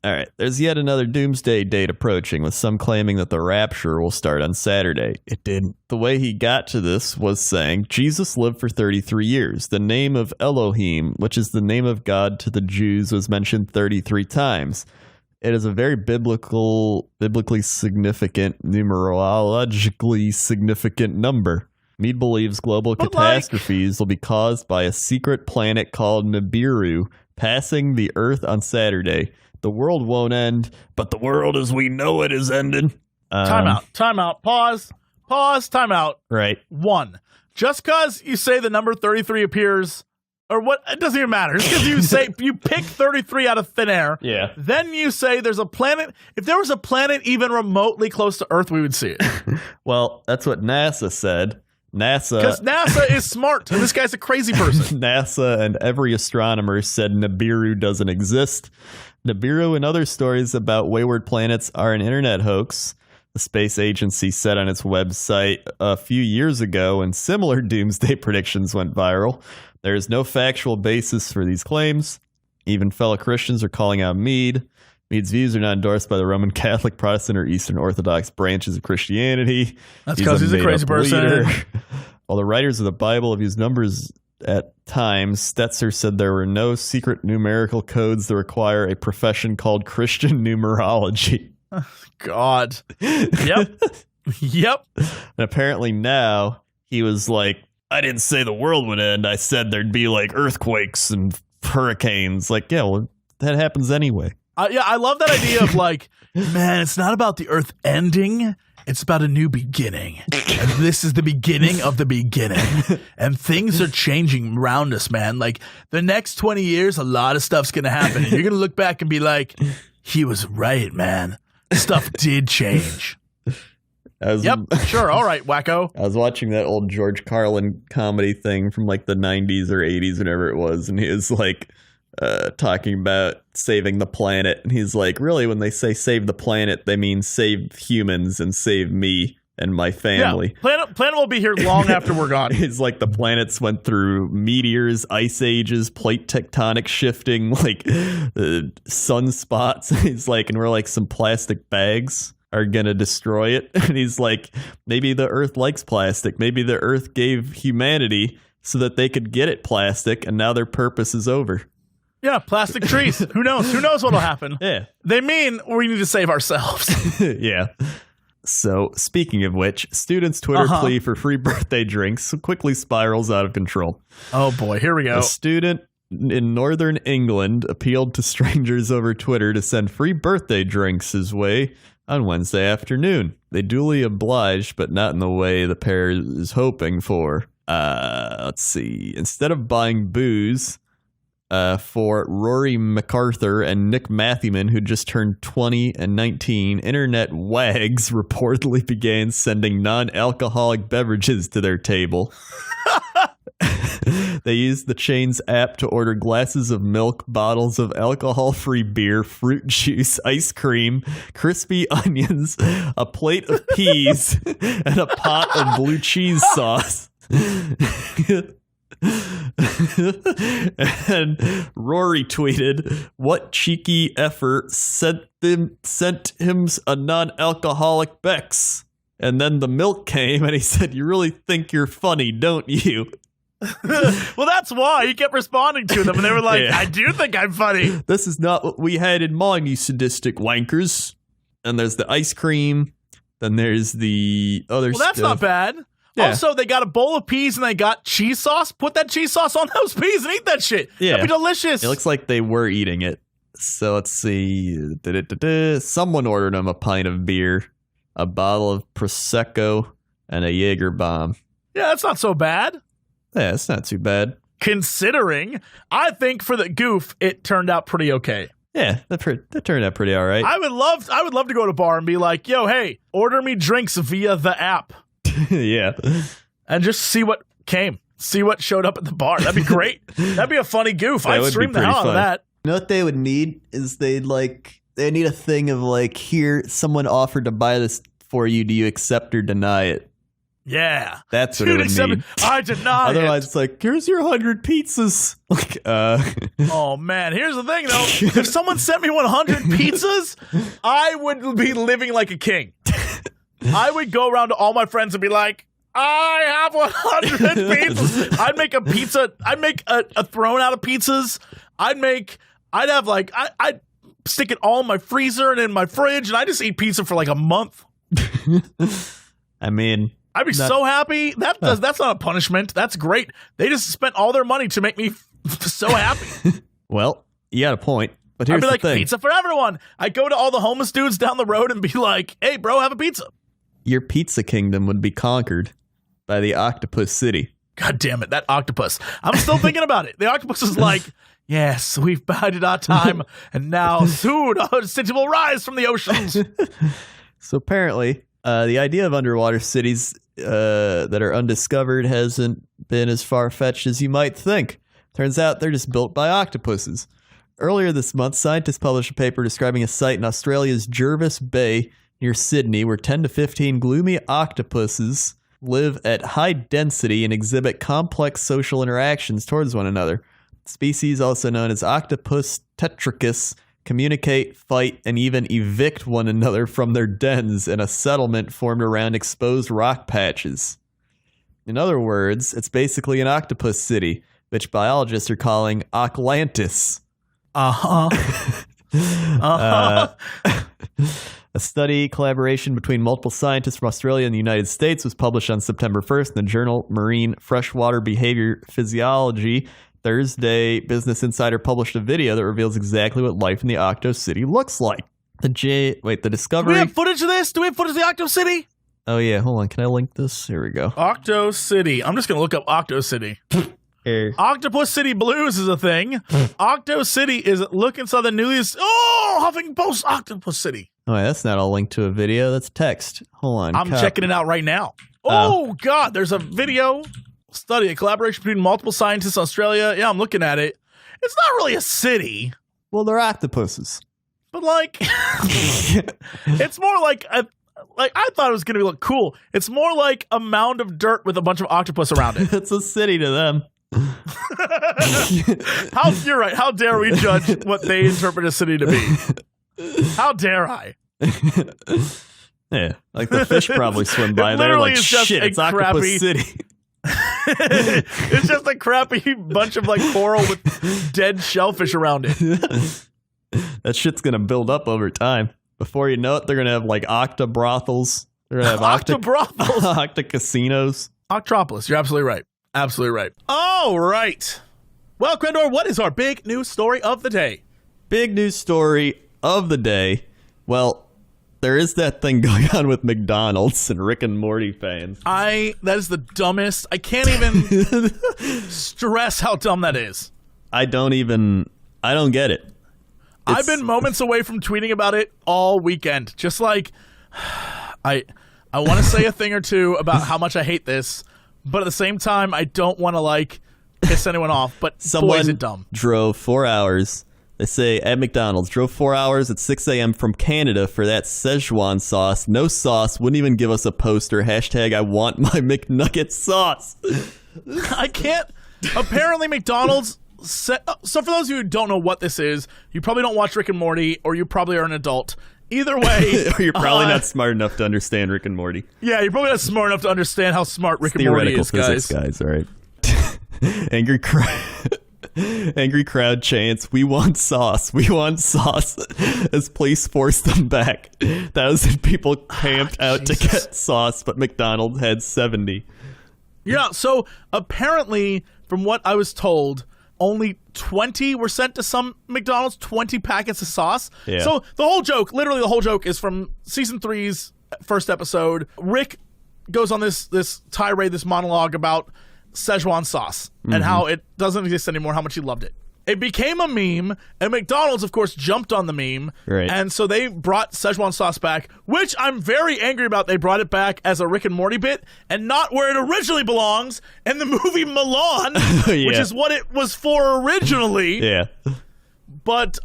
All right. There's yet another doomsday date approaching, with some claiming that the rapture will start on Saturday. It didn't. The way he got to this was saying Jesus lived for 33 years. The name of Elohim, which is the name of God to the Jews, was mentioned 33 times. It is a very biblically significant, numerologically significant number. Mead believes global catastrophes will be caused by a secret planet called Nibiru passing the Earth on Saturday. The world won't end, but the world as we know it is ending. Time out, pause, time out. Right. 1, just because you say the number 33 appears, or what, it doesn't even matter. Just because you say, you pick 33 out of thin air, yeah. Then you say there's a planet. If there was a planet even remotely close to Earth, we would see it. Well, that's what NASA said. Because NASA is smart, and this guy's a crazy person. NASA and every astronomer said Nibiru doesn't exist. Nibiru and other stories about wayward planets are an internet hoax, the space agency said on its website a few years ago, and similar doomsday predictions went viral. There is no factual basis for these claims. Even fellow Christians are calling out Mead. Mead's views are not endorsed by the Roman Catholic, Protestant, or Eastern Orthodox branches of Christianity. That's because he's a crazy person. While the writers of the Bible have used numbers at times, Stetzer said there were no secret numerical codes that require a profession called Christian numerology. God. Yep. Yep. And apparently now he was like, I didn't say the world would end. I said there'd be like earthquakes and hurricanes. Like, yeah, well, that happens anyway. Yeah, I love that idea of like, man, it's not about the earth ending. It's about a new beginning. And this is the beginning of the beginning. And things are changing around us, man. Like the next 20 years, a lot of stuff's going to happen. And you're going to look back and be like, he was right, man. Stuff did change. Yep, sure. All right, wacko. I was watching that old George Carlin comedy thing from like the 90s or 80s, whatever it was. And he was like, talking about saving the planet, and he's like, really, when they say save the planet, they mean save humans and save me and my family. Yeah, planet will be here long after we're gone. It's like the planets went through meteors, ice ages, plate tectonic shifting, like sunspots. He's like, and we're like, some plastic bags are gonna destroy it. And he's like, maybe the earth likes plastic. Maybe the earth gave humanity so that they could get it plastic, and now their purpose is over. Yeah, plastic trees. Who knows? Who knows what'll happen? Yeah. They mean we need to save ourselves. Yeah. So, speaking of which, students' Twitter plea for free birthday drinks quickly spirals out of control. Oh boy, here we go. A student in northern England appealed to strangers over Twitter to send free birthday drinks his way on Wednesday afternoon. They duly obliged, but not in the way the pair is hoping for. Let's see. Instead of buying booze for Rory MacArthur and Nick Matthewman, who just turned 20 and 19, internet wags reportedly began sending non-alcoholic beverages to their table. They used the chain's app to order glasses of milk, bottles of alcohol-free beer, fruit juice, ice cream, crispy onions, a plate of peas, and a pot of blue cheese sauce. And Rory tweeted, "What cheeky effort sent him a non-alcoholic Bex." And then the milk came, and he said, "You really think you're funny, don't you?" Well, that's why he kept responding to them, and they were like, yeah. I do think I'm funny. This is not what we had in mind, you sadistic wankers. And there's the ice cream. Then there's the other stuff. Well, that's not bad. Yeah. Also, they got a bowl of peas and they got cheese sauce. Put that cheese sauce on those peas and eat that shit. Yeah. That'd be delicious. It looks like they were eating it. So let's see. Someone ordered them a pint of beer, a bottle of Prosecco, and a Jaeger bomb. Yeah, that's not so bad. Yeah, it's not too bad. Considering, I think for the goof, it turned out pretty okay. Yeah, that turned out pretty all right. I would love to go to a bar and be like, yo, hey, order me drinks via the app. Yeah. And just see what came. See what showed up at the bar. That'd be great. That'd be a funny goof. I'd stream the hell out of that. You know what they would need is they need a thing of like, here, someone offered to buy this for you. Do you accept or deny it? Yeah. That's what it would need. I deny it. Otherwise, it's like, here's your 100 pizzas. Like, Oh, man. Here's the thing, though. If someone sent me 100 pizzas, I would be living like a king. I would go around to all my friends and be like, I have 100 pizzas. I'd make a pizza. I'd make a throne out of pizzas. I'd stick it all in my freezer and in my fridge, and I just eat pizza for like a month. I mean, I'd be so happy. That's not a punishment. That's great. They just spent all their money to make me so happy. Well, you got a point. But here's I'd be like, the thing. pizza for everyone. I'd go to all the homeless dudes down the road and be like, hey, bro, have a pizza. Your pizza kingdom would be conquered by the Octopus City. God damn it, that octopus. I'm still thinking about it. The octopus is like, yes, we've bided our time, and now soon our city will rise from the oceans. So apparently, the idea of underwater cities that are undiscovered hasn't been as far-fetched as you might think. Turns out they're just built by octopuses. Earlier this month, scientists published a paper describing a site in Australia's Jervis Bay near Sydney where 10 to 15 gloomy octopuses live at high density and exhibit complex social interactions towards one another. Species also known as Octopus tetricus communicate, fight, and even evict one another from their dens in a settlement formed around exposed rock patches. In other words, it's basically an octopus city, which biologists are calling Oclantis. A study collaboration between multiple scientists from Australia and the United States was published on September 1st in the journal Marine Freshwater Behavior Physiology. Thursday, Business Insider published a video that reveals exactly what life in the Octo City looks like. The discovery... Do we have footage of this? Do we have footage of the Octo City? Oh yeah, hold on. Can I link this? Here we go. Octo City. I'm just going to look up Octo City. Octopus City Blues is a thing. Octo City is look inside the newest... Oh, Huffington Post Octopus City. Oh, that's not a link to a video. That's text. Hold on. I'm checking it out right now. Oh, God. There's a video study, a collaboration between multiple scientists in Australia. Yeah, I'm looking at it. It's not really a city. Well, they're octopuses. But, like, it's more like I thought it was going to look cool. It's more like a mound of dirt with a bunch of octopus around it. It's a city to them. You're right. How dare we judge what they interpret a city to be? How dare I? Yeah, like the fish probably swim by there like, shit, it's Octopus City. It's just a crappy bunch of like coral with dead shellfish around it. That shit's gonna build up over time. Before you know it, they're gonna have like octa brothels. They're gonna have octa brothels, octa casinos. Octropolis. You're absolutely right. Absolutely right. All right. Well, Crendor, what is our big news story of the day? Big news story of the day. Well, there is that thing going on with McDonald's and Rick and Morty fans. That is the dumbest. I can't even stress how dumb that is. I don't get it. I've been moments away from tweeting about it all weekend. Just like, I want to say a thing or two about how much I hate this, but at the same time, I don't want to like piss anyone off. But boy, is it dumb. Drove 4 hours. They say at McDonald's, drove 4 hours at 6 a.m. from Canada for that Szechuan sauce. No sauce. Wouldn't even give us a poster. Hashtag I want my McNugget sauce. I can't. Apparently, McDonald's. So for those of you who don't know what this is, you probably don't watch Rick and Morty, or you probably are an adult. Either way. Or you're probably not smart enough to understand Rick and Morty. Yeah, you're probably not smart enough to understand how smart Rick and Morty is, guys. Theoretical physics, guys, all right. Angry crowd chants, "We want sauce, we want sauce," as police force them back. 1,000 people camped out to get sauce, but McDonald's had 70. Yeah, so apparently, from what I was told, only 20 were sent to some McDonald's, 20 packets of sauce. Yeah. So the whole joke, literally the whole joke, is from season 3's first episode. Rick goes on this tirade, this monologue about Szechuan sauce and how it doesn't exist anymore, how much he loved it. It became a meme, and McDonald's, of course, jumped on the meme. Right. And so they brought Szechuan sauce back, which I'm very angry about. They brought it back as a Rick and Morty bit and not where it originally belongs in the movie Milan, which is what it was for originally. Yeah. But,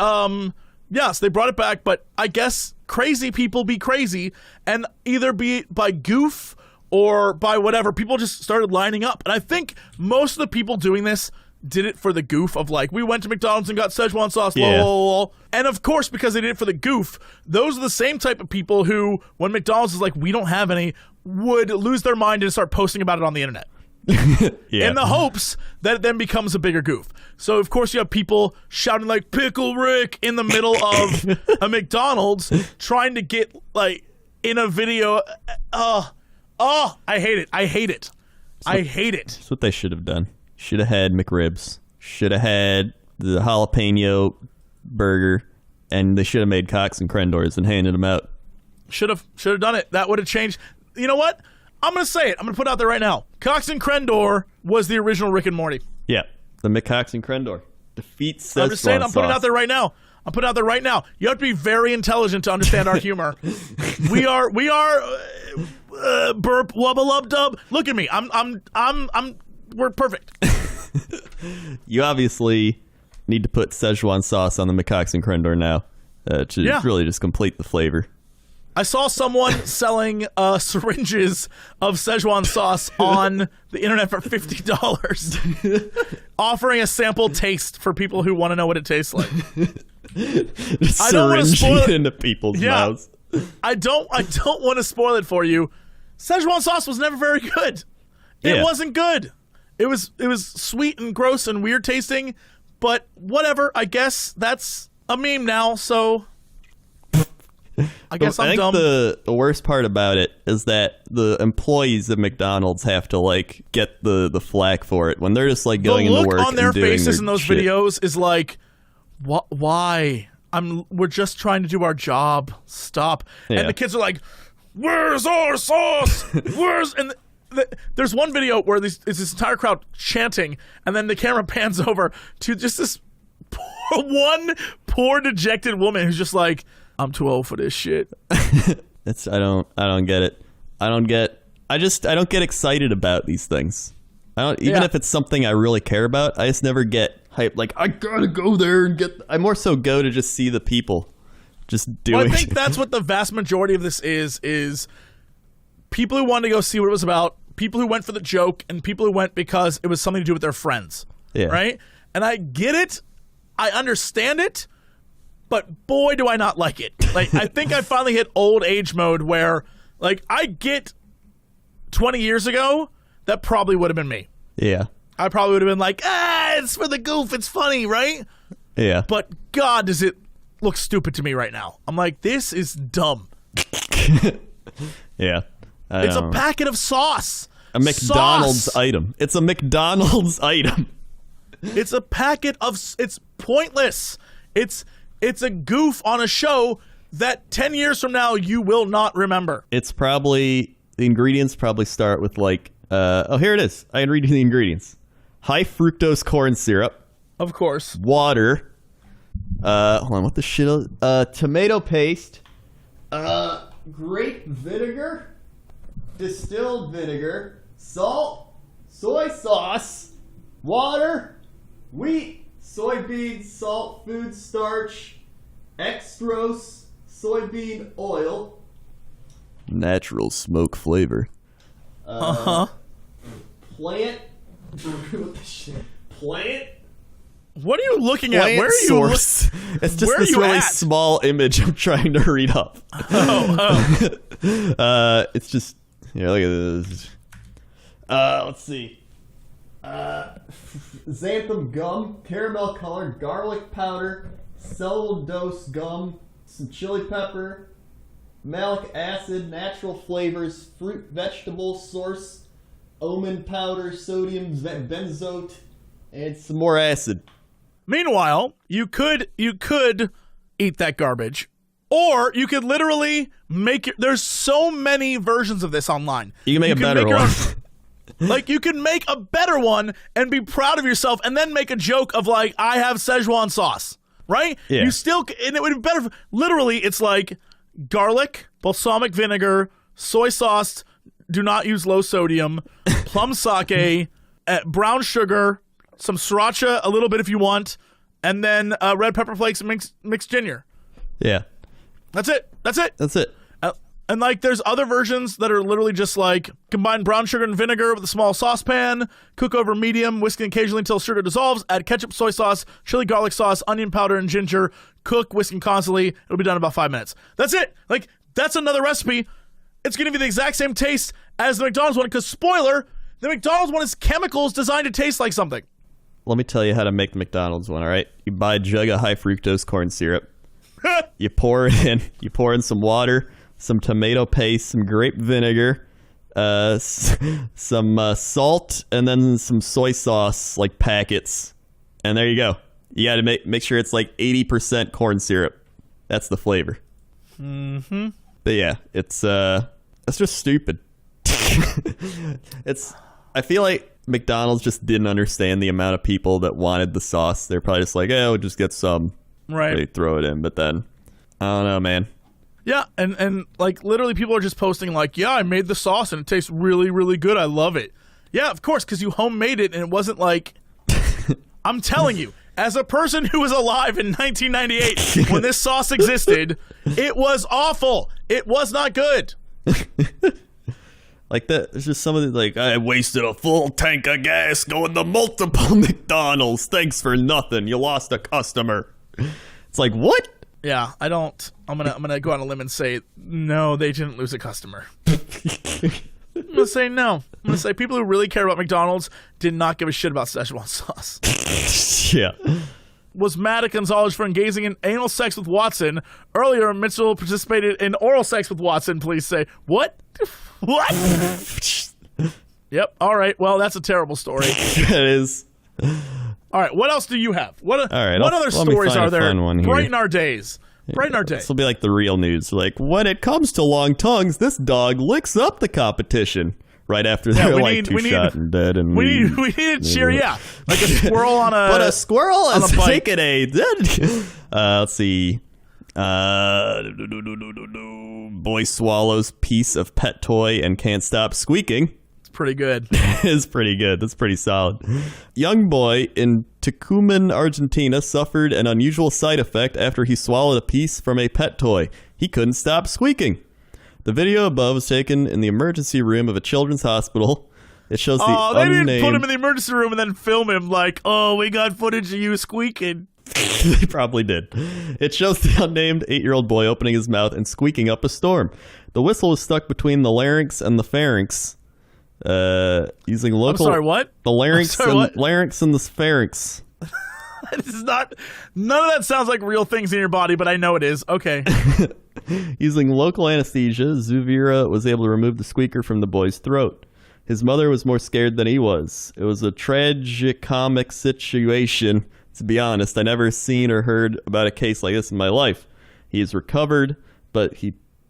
yes, they brought it back, but I guess crazy people be crazy, and either be it by goof or by whatever, people just started lining up. And I think most of the people doing this did it for the goof of like, we went to McDonald's and got Szechuan sauce, lol. And of course, because they did it for the goof, those are the same type of people who, when McDonald's is like, we don't have any, would lose their mind and start posting about it on the internet. In the hopes that it then becomes a bigger goof. So of course you have people shouting like Pickle Rick in the middle of a McDonald's trying to get like in a video. I hate it. I hate it. I hate it. That's what they should have done. Should have had McRibs. Should have had the jalapeno burger, and they should have made Cox and Crendors and handed them out. Should have done it. That would have changed. You know what? I'm going to say it. I'm going to put it out there right now. Cox and Crendor was the original Rick and Morty. Yeah, the McCox and Crendor defeats Szechuan I'm just saying. I'm putting it sauce. out there right now. I'm putting it out there right now. You have to be very intelligent to understand our humor. We are burp wubba lub dub. Look at me. We're perfect. You obviously need to put Szechuan sauce on the McCox and Crendor now to really just complete the flavor. I saw someone selling syringes of Szechuan sauce on the internet for $50, offering a sample taste for people who want to know what it tastes like. I don't want to spoil it into people's mouths. I don't want to spoil it for you. Szechuan sauce was never very good. It wasn't good. It was sweet and gross and weird tasting, but whatever. I guess that's a meme now, so I guess I'm dumb. The worst part about it is that the employees of McDonald's have to like get the flack for it when they're just like going into work. The look on their faces in those shit. videos is like, why? We're just trying to do our job. Stop. And the kids are like, where's our sauce? There's one video where it's this entire crowd chanting, and then the camera pans over to just this poor dejected woman who's just like, I'm too old for this shit. I don't get it. I don't get excited about these things. Even if it's something I really care about, I just never get hyped. Like, I gotta go there and I more so go to just see the people just doing it. I think that's what the vast majority of this is people who wanted to go see what it was about, people who went for the joke, and people who went because it was something to do with their friends. Yeah. Right? And I get it. I understand it. But boy, do I not like it. Like, I think I finally hit old age mode where, like, I get 20 years ago, that probably would have been me. Yeah. I probably would have been like, it's for the goof, it's funny, right? Yeah. But God, does it look stupid to me right now. I'm like, this is dumb. Yeah. It's a packet of sauce. A McDonald's item. It's a McDonald's item. It's a packet of... It's pointless. It's a goof on a show that 10 years from now you will not remember. It's probably... The ingredients probably start with like... here it is. I can read you the ingredients. High fructose corn syrup. Of course. Water. Hold on, what the shit is... tomato paste. Grape vinegar. Distilled vinegar. Salt. Soy sauce. Water. Wheat. Soybean salt, food starch, extros, soybean oil, natural smoke flavor. Plant. What the shit? Plant. What are you looking at? Where are you? Source. It's just this really small image I'm trying to read up. It's just here. Look at this. Let's see. Xanthan gum, caramel colored garlic powder, cellulose gum, some chili pepper, malic acid, natural flavors, fruit vegetable source, almond powder, sodium benzoate, and some more acid. Meanwhile, you could eat that garbage, or you could literally make it. There's so many versions of this online. You can make a better one. Like, you can make a better one and be proud of yourself and then make a joke of, like, I have Szechuan sauce, right? Yeah. You still, and it would be better. Literally, it's like garlic, balsamic vinegar, soy sauce, do not use low sodium, plum sake, brown sugar, some sriracha, a little bit if you want, and then red pepper flakes and mixed ginger. Yeah. That's it. That's it. And, like, there's other versions that are literally just, like, combine brown sugar and vinegar with a small saucepan, cook over medium, whisking occasionally until sugar dissolves, add ketchup, soy sauce, chili garlic sauce, onion powder, and ginger, cook, whisking constantly. It'll be done in about 5 minutes. That's it. Like, that's another recipe. It's going to be the exact same taste as the McDonald's one, because, spoiler, the McDonald's one is chemicals designed to taste like something. Let me tell you how to make the McDonald's one, all right? You buy a jug of high fructose corn syrup. You pour in some water, some tomato paste, some grape vinegar, some salt, and then some soy sauce, like packets. And there you go. You got to make sure it's like 80% corn syrup. That's the flavor. Mm-hmm. But yeah, it's just stupid. I feel like McDonald's just didn't understand the amount of people that wanted the sauce. They're probably just like, we'll just get some. Right. They throw it in, but then, I don't know, man. Yeah, and like, literally people are just posting like, yeah, I made the sauce and it tastes really, really good. I love it. Yeah, of course, because you homemade it and it wasn't like, I'm telling you, as a person who was alive in 1998 when this sauce existed, it was awful. It was not good. Like that, there's just some of the, like, I wasted a full tank of gas going to multiple McDonald's. Thanks for nothing. You lost a customer. It's like, what? Yeah, I'm gonna go on a limb and say no, they didn't lose a customer. I'm gonna say no. I'm gonna say people who really care about McDonald's did not give a shit about Szechuan sauce. Yeah. Was mad at Gonzalez for engaging in anal sex with Watson. Earlier, Mitchell participated in oral sex with Watson. Police say, what? What? Yep. All right. Well, that's a terrible story. It is. All right. What else do you have? What right, other stories are there? Brighten our days. Brighten our day. This will be like the real news. Like, when it comes to long tongues, this dog licks up the competition. Right after they're shot and dead, and we need to cheer, like a squirrel on a. But a squirrel on is a bike. taking a. Let's see. Boy swallows piece of pet toy and can't stop squeaking. It's pretty good. It's pretty good. That's pretty solid. Young boy in Tucumán, Argentina, suffered an unusual side effect after he swallowed a piece from a pet toy. He couldn't stop squeaking. The video above was taken in the emergency room of a children's hospital. It shows the unnamed... they didn't put him in the emergency room and then film him like, oh, we got footage of you squeaking. They probably did. It shows the unnamed 8-year-old boy opening his mouth and squeaking up a storm. The whistle was stuck between the larynx and the pharynx. Using local... I'm sorry, what? The larynx and the pharynx. This is not... None of that sounds like real things in your body, but I know it is. Okay. Using local anesthesia, Zuvira was able to remove the squeaker from the boy's throat. His mother was more scared than he was. It was a tragicomic situation. To be honest, I never seen or heard about a case like this in my life. He is recovered, but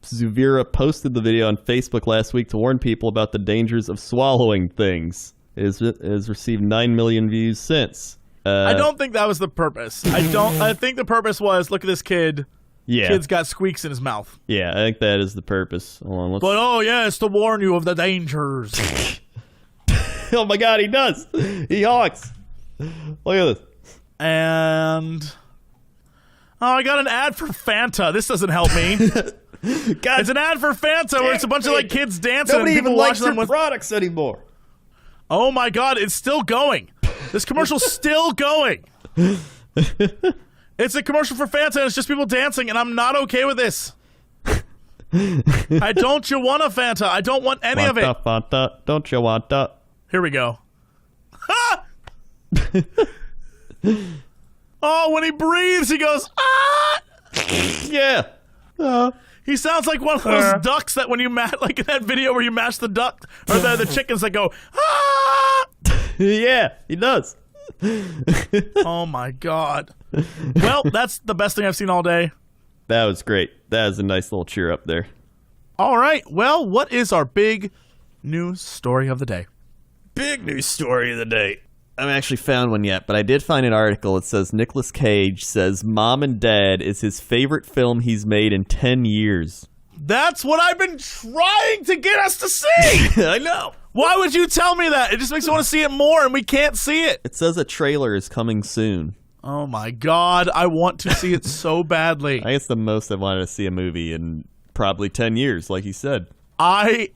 Zuvira posted the video on Facebook last week to warn people about the dangers of swallowing things. It has received 9 million views since. I don't think that was the purpose. I think the purpose was, look at this kid. Yeah. Kid's got squeaks in his mouth. Yeah, I think that is the purpose. Hold on, it's to warn you of the dangers. Oh my God, he does. He honks. Look at this. And I got an ad for Fanta. This doesn't help me. God, it's an ad for Fanta where it's a bunch of like kids dancing. Nobody and people even likes them their products anymore. Oh my God, it's still going. This commercial's still going. It's a commercial for Fanta, and it's just people dancing, and I'm not okay with this. I don't you want a Fanta? I don't want any of it. Fanta, don't you want that? Here we go. Oh, when he breathes, he goes, ah! Yeah. He sounds like one of those ducks that when you like in that video where you mash the duck, or the chickens that go, ah! Yeah, he does. Oh my God. Well, that's the best thing I've seen all day. That was great. That was a nice little cheer up there. All right. Well, what is our big news story of the day? big news story of the day. I haven't actually found one yet, but I did find an article. It says Nicolas Cage says Mom and Dad is his favorite film he's made in 10 years. That's what I've been trying to get us to see. I know. Why would you tell me that? It just makes me want to see it more, and we can't see it. It says a trailer is coming soon. Oh, my God. I want to see it so badly. I guess the most I wanted to see a movie in probably 10 years, like you said. I'm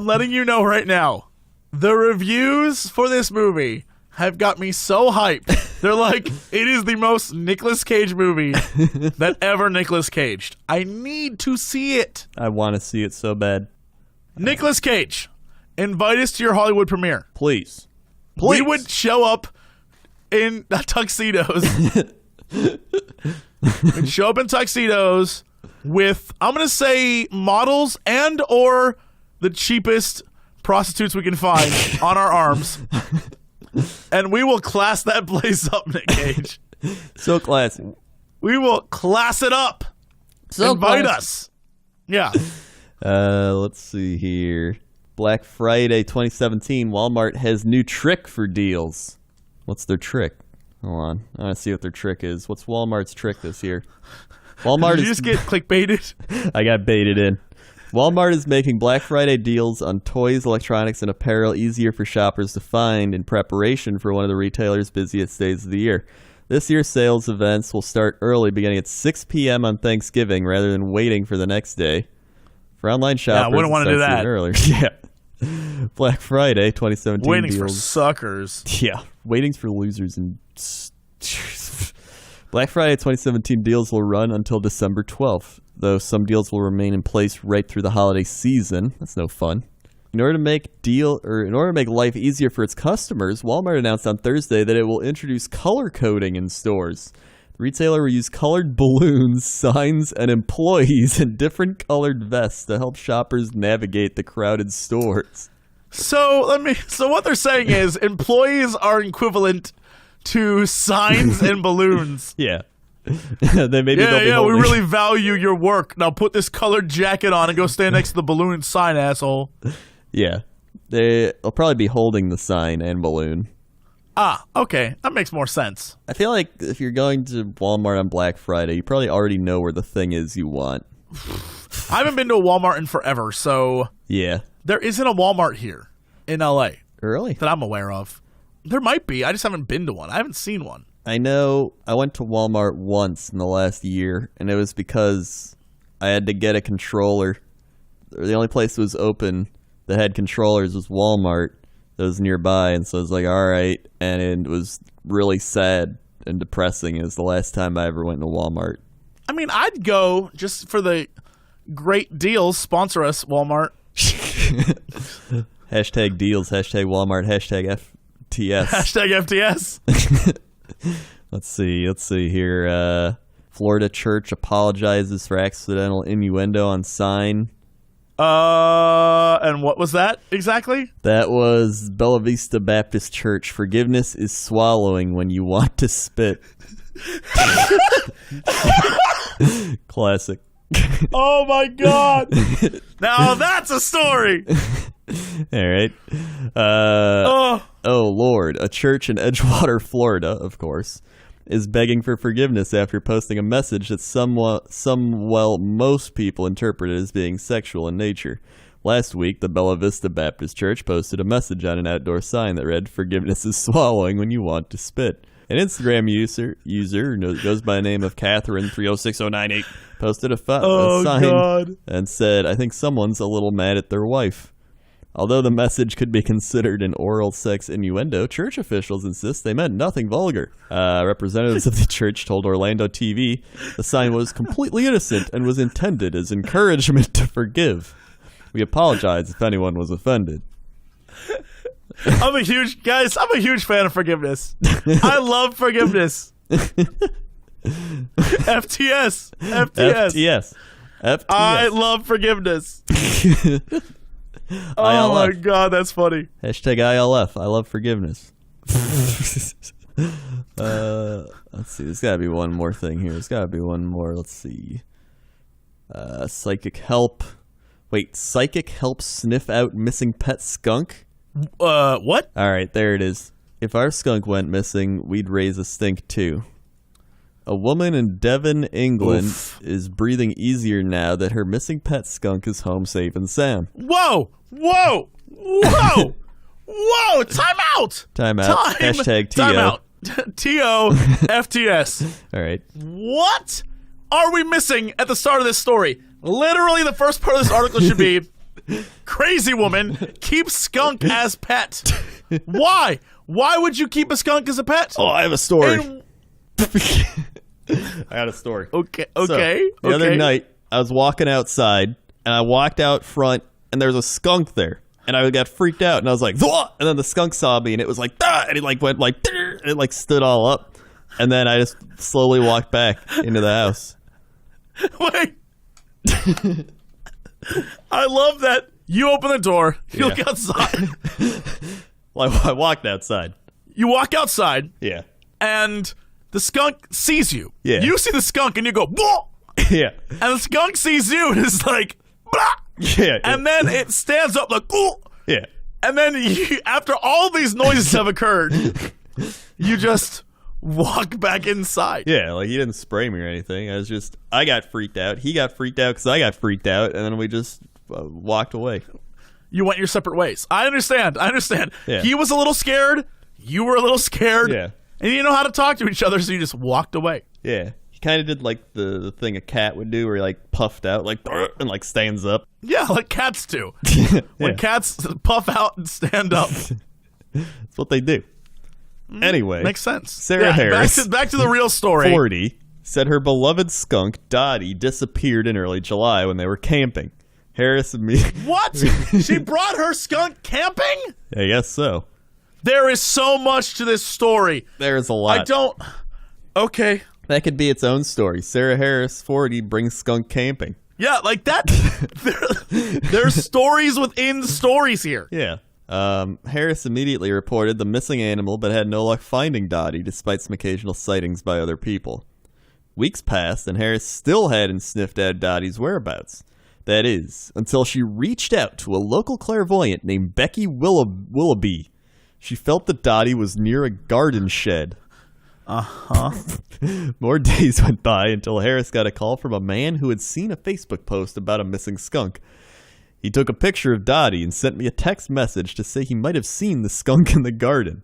letting you know right now. The reviews for this movie have got me so hyped. They're like, it is the most Nicolas Cage movie that ever Nicolas Caged. I need to see it. I want to see it so bad. Nicolas Cage, invite us to your Hollywood premiere. Please. We would show up in tuxedos. We'd show up in tuxedos with, I'm going to say, models and or the cheapest prostitutes we can find on our arms. And we will class that place up, Nick Cage. So classy. We will class it up. So invite classy. us. Yeah. Let's see here. Black Friday 2017, Walmart has new trick for deals. What's their trick? Hold on. I want to see what their trick is. What's Walmart's trick this year? Walmart Did you just get clickbaited? I got baited in. Walmart is making Black Friday deals on toys, electronics, and apparel easier for shoppers to find in preparation for one of the retailer's busiest days of the year. This year's sales events will start early, beginning at 6 p.m. on Thanksgiving, rather than waiting for the next day. For online shoppers, I wouldn't want to do that. Earlier. Yeah. Black Friday 2017 Waiting deals. for suckers. Yeah, waiting for losers. And Black Friday 2017 deals will run until December 12th, though some deals will remain in place right through the holiday season. That's no fun. In order to make life easier for its customers, Walmart announced on Thursday that it will introduce color coding in stores. The retailer will use colored balloons, signs, and employees in different colored vests to help shoppers navigate the crowded stores. So what they're saying is employees are equivalent to signs and balloons. Yeah. They'll be we holding. really value your work. Now put this colored jacket on and go stand next to the balloon and sign, asshole. Yeah. They'll probably be holding the sign and balloon. Ah, okay. That makes more sense. I feel like if you're going to Walmart on Black Friday, you probably already know where the thing is you want. I haven't been to a Walmart in forever, so Yeah. there isn't a Walmart here in LA Really? that I'm aware of. There might be. I just haven't been to one. I haven't seen one. I know I went to Walmart once in the last year, and it was because I had to get a controller. The only place that was open that had controllers was Walmart that was nearby, and so I was like, all right. And it was really sad and depressing. It was the last time I ever went to Walmart. I mean, I'd go just for the great deals. Sponsor us, Walmart. Hashtag deals, hashtag Walmart, hashtag FTS. Hashtag FTS. Let's see here. Florida church apologizes for accidental innuendo on sign. And what was that exactly? That was Bella Vista Baptist Church. Forgiveness is swallowing when you want to spit. Classic. Oh my God. Now that's a story. All right. Oh, Lord. A church in Edgewater, Florida, of course, is begging for forgiveness after posting a message that most people interpreted as being sexual in nature. Last week, the Bella Vista Baptist Church posted a message on an outdoor sign that read, "Forgiveness is swallowing when you want to spit." An Instagram user goes by the name of Catherine306098 posted a sign God. and said, "I think someone's a little mad at their wife." Although the message could be considered an oral sex innuendo, church officials insist they meant nothing vulgar. Representatives of the church told Orlando TV the sign was completely innocent and was intended as encouragement to forgive. We apologize if anyone was offended. I'm a huge fan of forgiveness. I love forgiveness. FTS. I love forgiveness. Oh my God, that's funny. Hashtag ILF. I love forgiveness. Let's see. There's got to be one more thing here. There's got to be one more. Let's see. Psychic help. Wait, psychic helps sniff out missing pet skunk? What? All right, there it is. If our skunk went missing, we'd raise a stink too. A woman in Devon, England is breathing easier now that her missing pet skunk is home safe and sound. Whoa! Whoa! Whoa! Whoa! Time out! Time out. Hashtag TO. Time out. TO-FTS. All right. What are we missing at the start of this story? Literally, the first part of this article should be crazy woman keeps skunk as pet. Why? Why would you keep a skunk as a pet? Oh, I have a story. I got a story. Okay. So, the other night, I was walking outside, and I walked out front, and there was a skunk there. And I got freaked out, and I was like, "Whoa!" And then the skunk saw me, and it was like, "Ah!" And it like went like, "Durr!" And it like stood all up. And then I just slowly walked back into the house. Wait. I love that you open the door, you look outside. Well, I walked outside. You walk outside. Yeah. And the skunk sees you. Yeah. You see the skunk, and you go, "Whoa!" Yeah. And the skunk sees you, and it's like, "Blah!" Yeah. And then it stands up like, "Ooh!" Yeah. And then after all these noises have occurred, you just walk back inside. Yeah, like he didn't spray me or anything. I got freaked out. He got freaked out because I got freaked out, and then we just walked away. You went your separate ways. I understand. Yeah. He was a little scared. You were a little scared. Yeah. And you didn't know how to talk to each other, so you just walked away. Yeah. He kind of did like the thing a cat would do where he like puffed out like and like stands up. Yeah, like cats do. When cats puff out and stand up. That's what they do. Anyway. Makes sense. Sarah Harris. Back to the real story. 40, said her beloved skunk, Dottie, disappeared in early July when they were camping. Harris and me. What? She brought her skunk camping? I guess so. There is so much to this story. There's a lot. Okay. That could be its own story. Sarah Harris, 40, brings skunk camping. Yeah, like that. There's stories within stories here. Yeah. Harris immediately reported the missing animal, but had no luck finding Dottie, despite some occasional sightings by other people. Weeks passed, and Harris still hadn't sniffed out Dottie's whereabouts. That is, until she reached out to a local clairvoyant named Becky Willoughby. She felt that Dottie was near a garden shed. More days went by until Harris got a call from a man who had seen a Facebook post about a missing skunk. He took a picture of Dottie and sent me a text message to say he might have seen the skunk in the garden.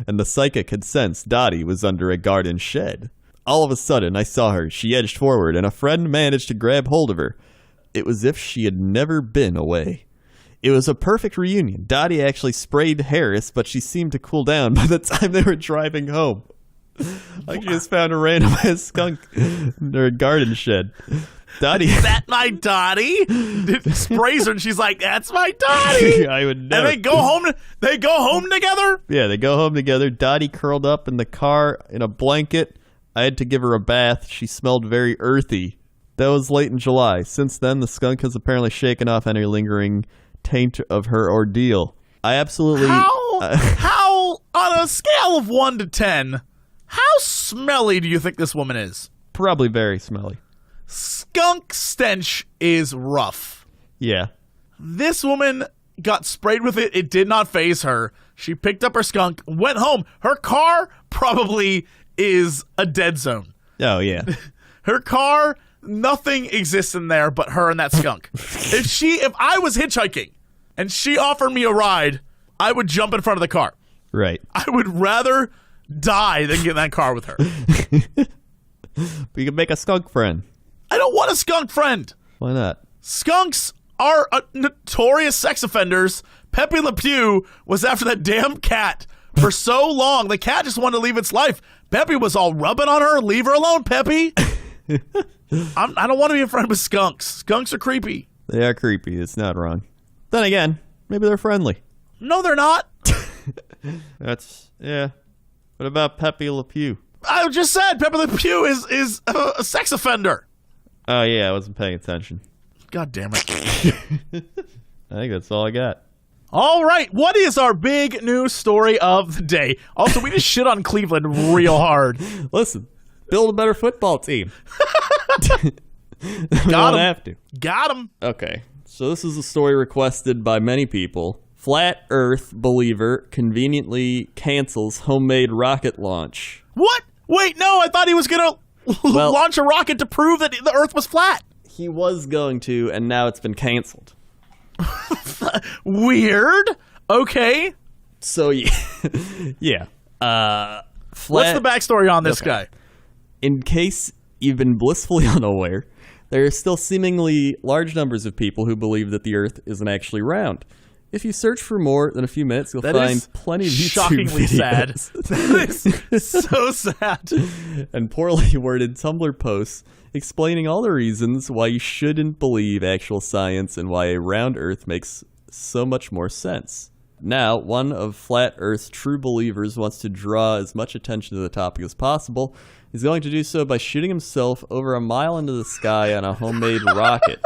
And the psychic had sensed Dottie was under a garden shed. All of a sudden, I saw her. She edged forward, and a friend managed to grab hold of her. It was as if she had never been away. It was a perfect reunion. Dottie actually sprayed Harris, but she seemed to cool down by the time they were driving home. Like she just found a random ass skunk in her garden shed. Dottie, is that my Dottie? Sprays her, and she's like, "That's my Dottie." I would never. And they go home. They go home together. Yeah, they go home together. Dottie curled up in the car in a blanket. I had to give her a bath. She smelled very earthy. That was late in July. Since then, the skunk has apparently shaken off any lingering taint of her ordeal. I absolutely. How on a scale of 1 to 10, how smelly do you think this woman is? Probably very smelly. Skunk stench is rough. Yeah. This woman got sprayed with it. It did not faze her. She picked up her skunk, went home. Her car probably is a dead zone. Oh, yeah. Her car, nothing exists in there but her and that skunk. If I was hitchhiking and she offered me a ride, I would jump in front of the car. Right. I would rather die than get in that car with her. But you can make a skunk friend. I don't want a skunk friend. Why not? Skunks are notorious sex offenders. Pepe Le Pew was after that damn cat for so long. The cat just wanted to leave its life. Pepe was all rubbing on her. Leave her alone, Pepe. I don't want to be a friend with skunks. Skunks are creepy. They are creepy. It's not wrong. Then again, maybe they're friendly. No, they're not. Yeah. What about Pepe Le Pew? I just said Pepe Le Pew is a sex offender. Oh, yeah, I wasn't paying attention. God damn it. I think that's all I got. All right, what is our big news story of the day? Also, we just shit on Cleveland real hard. Listen, build a better football team. Got him. Have to. Got him. Okay, so this is a story requested by many people Flat Earth believer conveniently cancels homemade rocket launch. What? Wait, no, I thought he was going to launch a rocket to prove that the Earth was flat. He was going to, and now it's been canceled. Weird. Okay. So, yeah. What's the backstory on this guy? In case you've been blissfully unaware, there are still seemingly large numbers of people who believe that the Earth isn't actually round. If you search for more than a few minutes, you'll find plenty of YouTube shockingly videos. sad. That is so sad. And poorly worded Tumblr posts explaining all the reasons why you shouldn't believe actual science and why a round Earth makes so much more sense. Now, one of Flat Earth's true believers wants to draw as much attention to the topic as possible. He's going to do so by shooting himself over a mile into the sky on a homemade rocket.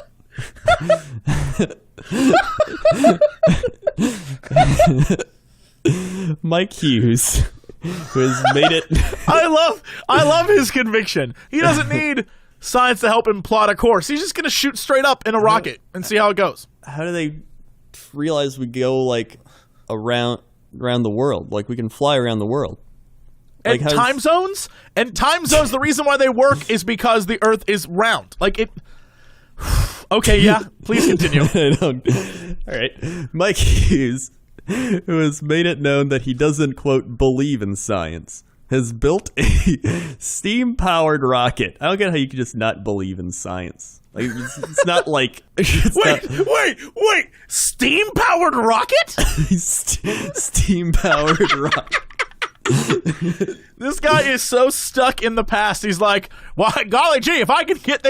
Mike Hughes, who has made it. I love his conviction. He doesn't need science to help him plot a course. He's just gonna shoot straight up in a rocket and see how it goes. How do they realize we go like around the world? Like we can fly around the world. Like and time zones? And time zones, the reason why they work is because the Earth is round. Like it. Okay, yeah. Please continue. All right. Mike Hughes, who has made it known that he doesn't, quote, believe in science, has built a steam-powered rocket. I don't get how you can just not believe in science. Like, it's not like... Wait! Steam-powered rocket? Steam-powered rocket. This guy is so stuck in the past. He's like, well, golly gee, if I can get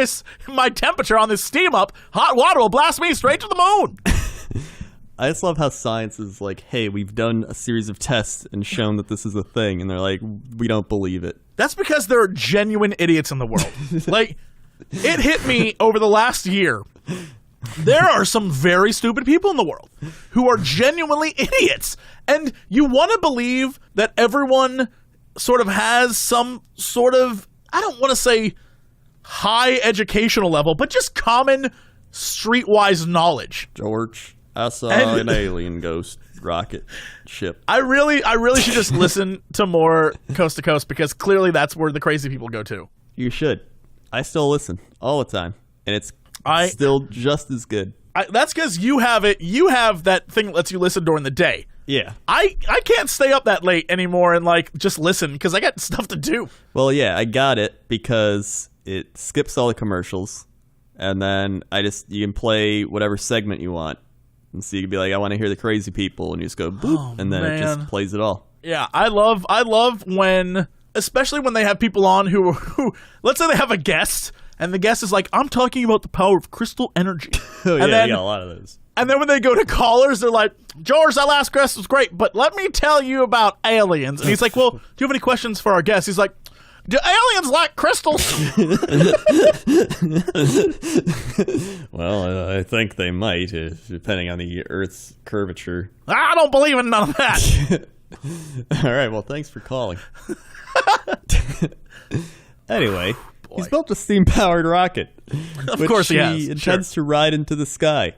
my temperature on this steam up, hot water will blast me straight to the moon. I just love how science is like, hey, we've done a series of tests and shown that this is a thing. And they're like, we don't believe it. That's because there are genuine idiots in the world. Like, it hit me over the last year. There are some very stupid people in the world who are genuinely idiots. And you want to believe that everyone sort of has some sort of, I don't want to say high educational level, but just common streetwise knowledge. George, I saw an alien ghost rocket ship. I really should just listen to more Coast to Coast because clearly that's where the crazy people go to. You should. I still listen all the time. And it's still just as good. That's because you have it. You have that thing that lets you listen during the day. Yeah. I can't stay up that late anymore and like just listen because I got stuff to do. Well, yeah, I got it because it skips all the commercials, and then you can play whatever segment you want, and so you can be like, I want to hear the crazy people, and you just go boop, and then it just plays it all. Yeah, I love when, especially when they have people on who let's say they have a guest. And the guest is like, I'm talking about the power of crystal energy. Oh, yeah, and then, you got a lot of those. And then when they go to callers, they're like, George, that last guest was great, but let me tell you about aliens. And he's like, well, do you have any questions for our guest? He's like, do aliens like crystals? Well, I think they might, depending on the Earth's curvature. I don't believe in none of that. All right, well, thanks for calling. Anyway. He's built a steam-powered rocket, of course he has. He intends to ride into the sky.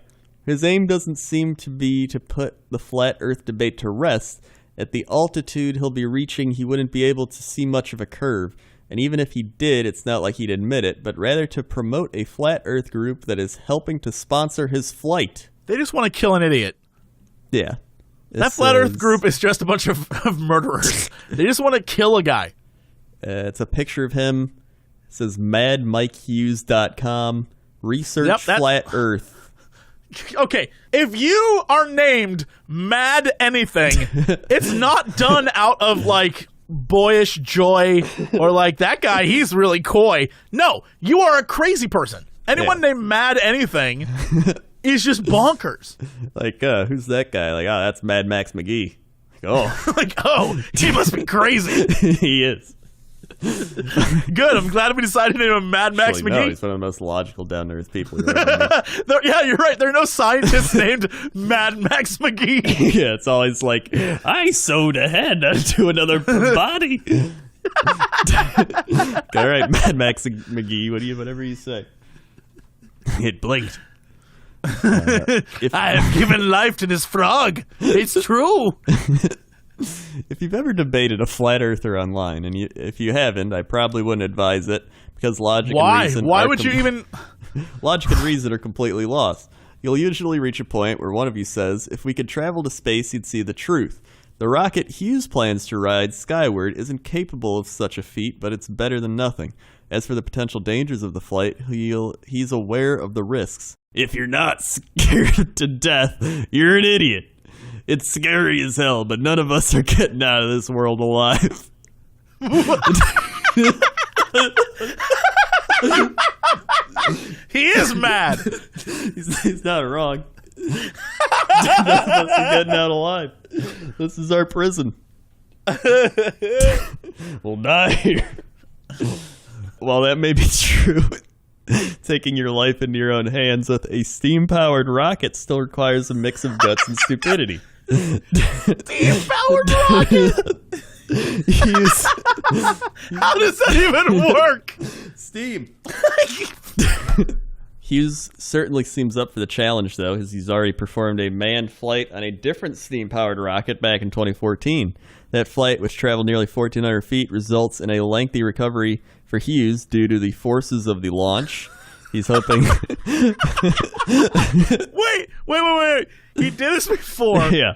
His aim doesn't seem to be to put the flat Earth debate to rest. At the altitude he'll be reaching, he wouldn't be able to see much of a curve. And even if he did, it's not like he'd admit it, but rather to promote a flat Earth group that is helping to sponsor his flight. They just want to kill an idiot. Yeah. That flat Earth group is just a bunch of murderers. They just want to kill a guy. It's a picture of him. It says madmikehughes.com. Research flat Earth. Okay, if you are named Mad Anything, it's not done out of like boyish joy or like that guy, he's really coy. No, you are a crazy person. Anyone named Mad Anything is just bonkers. Like, who's that guy? Like, that's Mad Max McGee. Like, he must be crazy. He is. Good. I'm glad we decided to name him Mad Max McGee. No, he's one of the most logical, down-to-earth people. Yeah, you're right. There are no scientists named Mad Max McGee. Yeah, it's always like, I sewed a head to another body. All right, Mad Max McGee, whatever you say. It blinked. I have given life to this frog. It's true. If you've ever debated a flat earther online, and if you haven't, I probably wouldn't advise it, because logic and reason Why would you even... Logic and reason are completely lost. You'll usually reach a point where one of you says, if we could travel to space, you'd see the truth. The rocket Hughes plans to ride skyward isn't capable of such a feat, but it's better than nothing. As for the potential dangers of the flight, he's aware of the risks. If you're not scared to death, you're an idiot. It's scary as hell, but none of us are getting out of this world alive. He is mad. He's not wrong. None of us are getting out alive. This is our prison. We'll die here. While that may be true, taking your life into your own hands with a steam-powered rocket still requires a mix of guts and stupidity. Steam-powered rocket? How does that even work? Steam. Hughes certainly seems up for the challenge, though, as he's already performed a manned flight on a different steam-powered rocket back in 2014. That flight, which traveled nearly 1,400 feet, results in a lengthy recovery for Hughes due to the forces of the launch. He's hoping... Wait. He did this before. Yeah.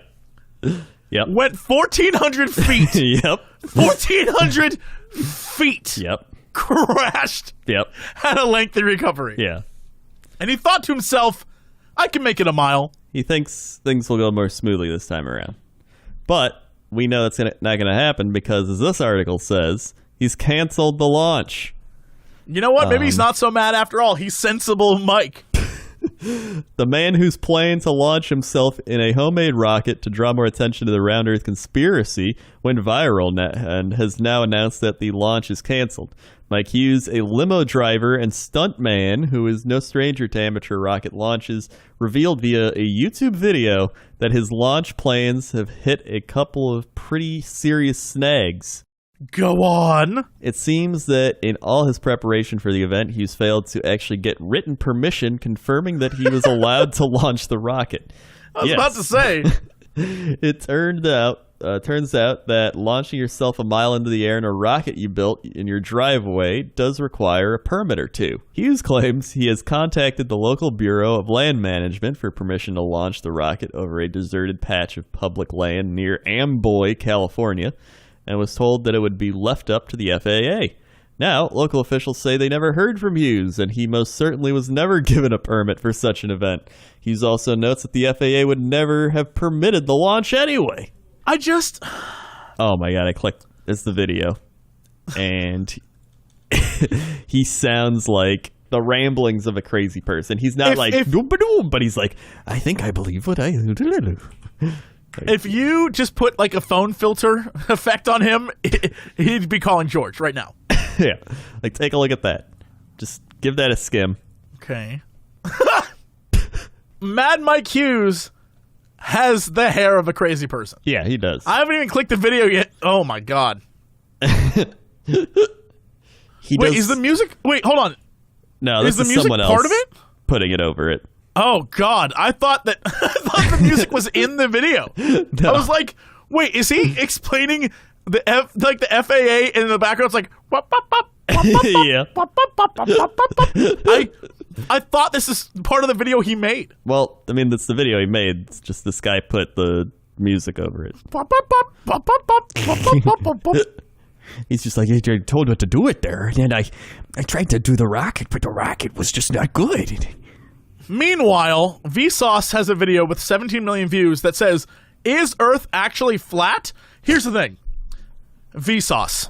Yep. Went 1,400 feet. Yep. 1,400 feet. Yep. Crashed. Yep. Had a lengthy recovery. Yeah. And he thought to himself, I can make it a mile. He thinks things will go more smoothly this time around. But we know that's not going to happen because, as this article says, he's canceled the launch. You know what? Maybe he's not so mad after all. He's sensible Mike. The man who's planning to launch himself in a homemade rocket to draw more attention to the round Earth conspiracy went viral and has now announced that the launch is canceled. Mike Hughes, a limo driver and stuntman who is no stranger to amateur rocket launches, revealed via a YouTube video that his launch plans have hit a couple of pretty serious snags. Go on. It seems that in all his preparation for the event, Hughes failed to actually get written permission confirming that he was allowed to launch the rocket. I was about to say. It turns out that launching yourself a mile into the air in a rocket you built in your driveway does require a permit or two. Hughes claims he has contacted the local Bureau of Land Management for permission to launch the rocket over a deserted patch of public land near Amboy, California, and was told that it would be left up to the FAA. Now, local officials say they never heard from Hughes, and he most certainly was never given a permit for such an event. Hughes also notes that the FAA would never have permitted the launch anyway. Oh my god, I clicked. It's the video. And he sounds like the ramblings of a crazy person. He's not but he's like, I think I believe what I do. If you just put like a phone filter effect on him, he'd be calling George right now. Yeah. Like, take a look at that. Just give that a skim. Okay. Mad Mike Hughes has the hair of a crazy person. Yeah, he does. I haven't even clicked the video yet. Oh my god. Wait, is the music... Wait, hold on. No, this is someone else part of it? putting it over it. Oh god, I thought the music was in the video. No. I was like, wait, is he explaining the FAA in the background? It's like, wop, wop, wop, wop, wop, yeah. Wop, wop, wop, wop, wop, wop. I thought this is part of the video he made. Well, I mean, that's the video he made. It's just this guy put the music over it. Wop, wop, wop, wop, wop, wop, wop, wop, wop, wop. He's just like, I told what to do it there, and I tried to do the rocket, but the rocket was just not good. Meanwhile, Vsauce has a video with 17 million views that says, is Earth actually flat? Here's the thing. Vsauce.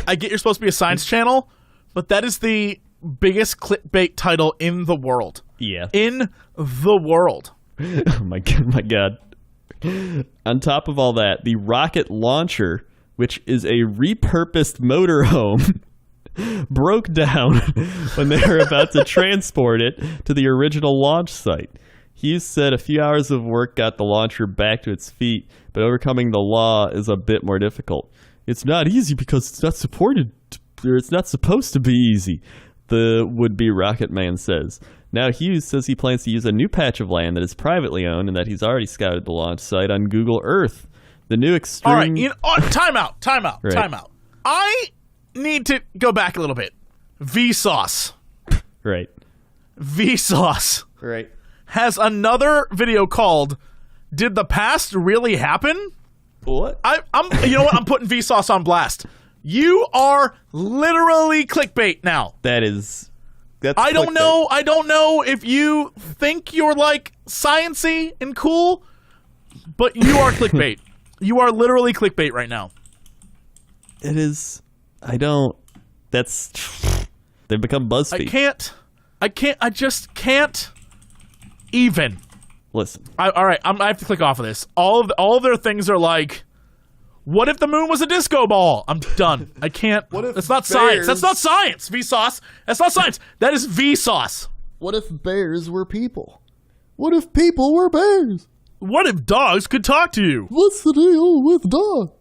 I get you're supposed to be a science channel, but that is the biggest clickbait title in the world. Yeah. In the world. Oh my god. On top of all that, the rocket launcher, which is a repurposed motorhome, broke down when they were about to transport it to the original launch site. Hughes said a few hours of work got the launcher back to its feet, but overcoming the law is a bit more difficult. It's not easy because it's not supposed to be easy. the would-be Rocket Man says. Now Hughes says he plans to use a new patch of land that is privately owned and that he's already scouted the launch site on Google Earth. The new extreme... All right, time out. Right. I need to go back a little bit. Vsauce. Right. Vsauce. Right. Has another video called "Did the Past Really Happen?" What? I'm. You know what? I'm putting Vsauce on blast. You are literally clickbait now. That's I don't know. I don't know if you think you're like science-y and cool, but you are clickbait. You are literally clickbait right now. It is. I don't. That's. They've become BuzzFeed. I just can't even. Listen. All right, I have to click off of this. All of their things are like, what if the moon was a disco ball? I'm done. I can't. That's not science. That's not science, Vsauce. That's not science. That is Vsauce. What if bears were people? What if people were bears? What if dogs could talk to you? What's the deal with dogs?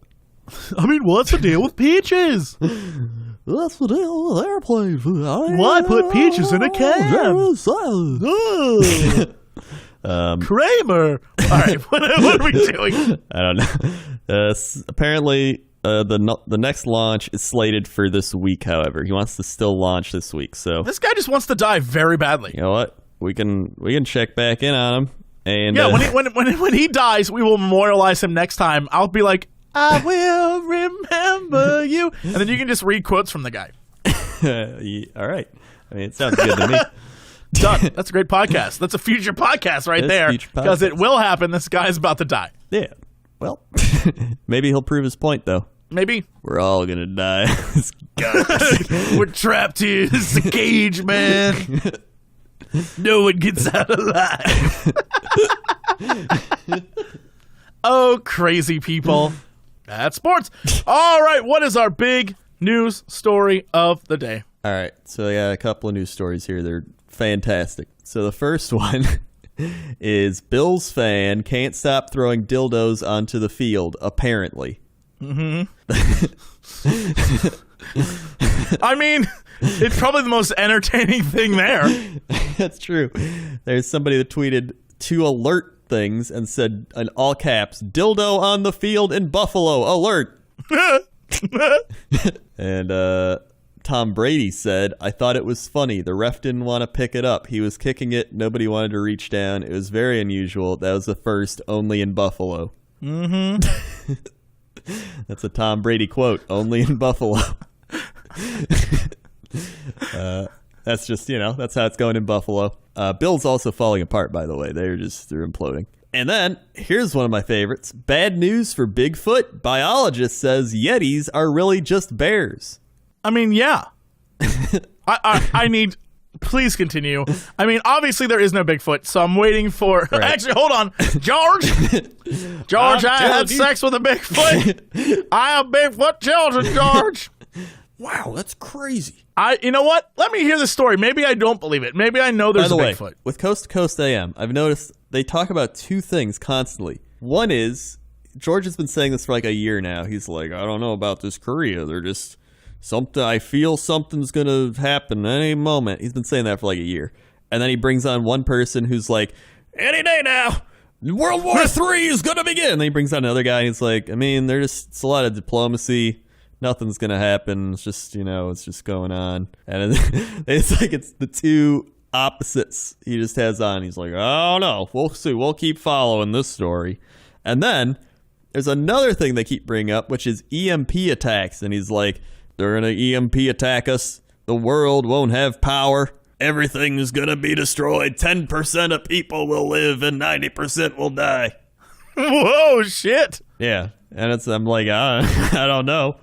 I mean, what's the deal with peaches? What's the deal with airplanes? Why put peaches in a can? Kramer. All right, what are we doing? I don't know. Apparently, the next launch is slated for this week. However, he wants to still launch this week. So this guy just wants to die very badly. You know what? We can check back in on him. And yeah, when he dies, we will memorialize him next time. I'll be like, I will remember you, and then you can just read quotes from the guy. All right. I mean, it sounds good to me. Done. That's a great podcast. That's a future podcast right there, because it will happen. This guy's about to die. Yeah. Well, maybe he'll prove his point, though. Maybe. We're all going to die. We're trapped here. This is a cage, man. No one gets out alive. Oh, crazy people. That's sports. All right, what is our big news story of the day? All right, so I got a couple of news stories here. They're fantastic. So the first one is Bills fan can't stop throwing dildos onto the field, apparently. Mm-hmm. I mean, it's probably the most entertaining thing there. That's true. There's somebody that tweeted 2 alert things and said in all caps, dildo on the field in Buffalo, alert. And Tom Brady said, I thought it was funny. The ref didn't want to pick it up. He was kicking it. Nobody wanted to reach down. It was very unusual. That was the first, only in Buffalo. Mm-hmm. That's a Tom Brady quote, only in Buffalo. That's just, that's how it's going in Buffalo. Bill's also falling apart, by the way. They're imploding. And then, here's one of my favorites. Bad news for Bigfoot. Biologist says Yetis are really just bears. I mean, yeah. I need... Please continue. I mean, obviously there is no Bigfoot, so I'm waiting for... Right. Actually, hold on. George, I had sex with a Bigfoot. I have Bigfoot children, George. Wow, that's crazy. You know what? Let me hear the story. Maybe I don't believe it. Maybe I know there's a Bigfoot. By the way, with Coast to Coast AM, I've noticed they talk about 2 things constantly. One is, George has been saying this for like a year now. He's like, I don't know about this Korea. They're just... I feel something's going to happen any moment. He's been saying that for like a year. And then he brings on one person who's like, any day now, World War III is going to begin. And then he brings on another guy and he's like, I mean, it's a lot of diplomacy. Nothing's going to happen. It's just, it's just going on. And it's like it's the 2 opposites he just has on. He's like, oh, no, we'll see. We'll keep following this story. And then there's another thing they keep bringing up, which is EMP attacks. And he's like, they're going to EMP attack us. The world won't have power. Everything is going to be destroyed. 10% of people will live and 90% will die. Whoa, shit. Yeah. And I'm like, I don't know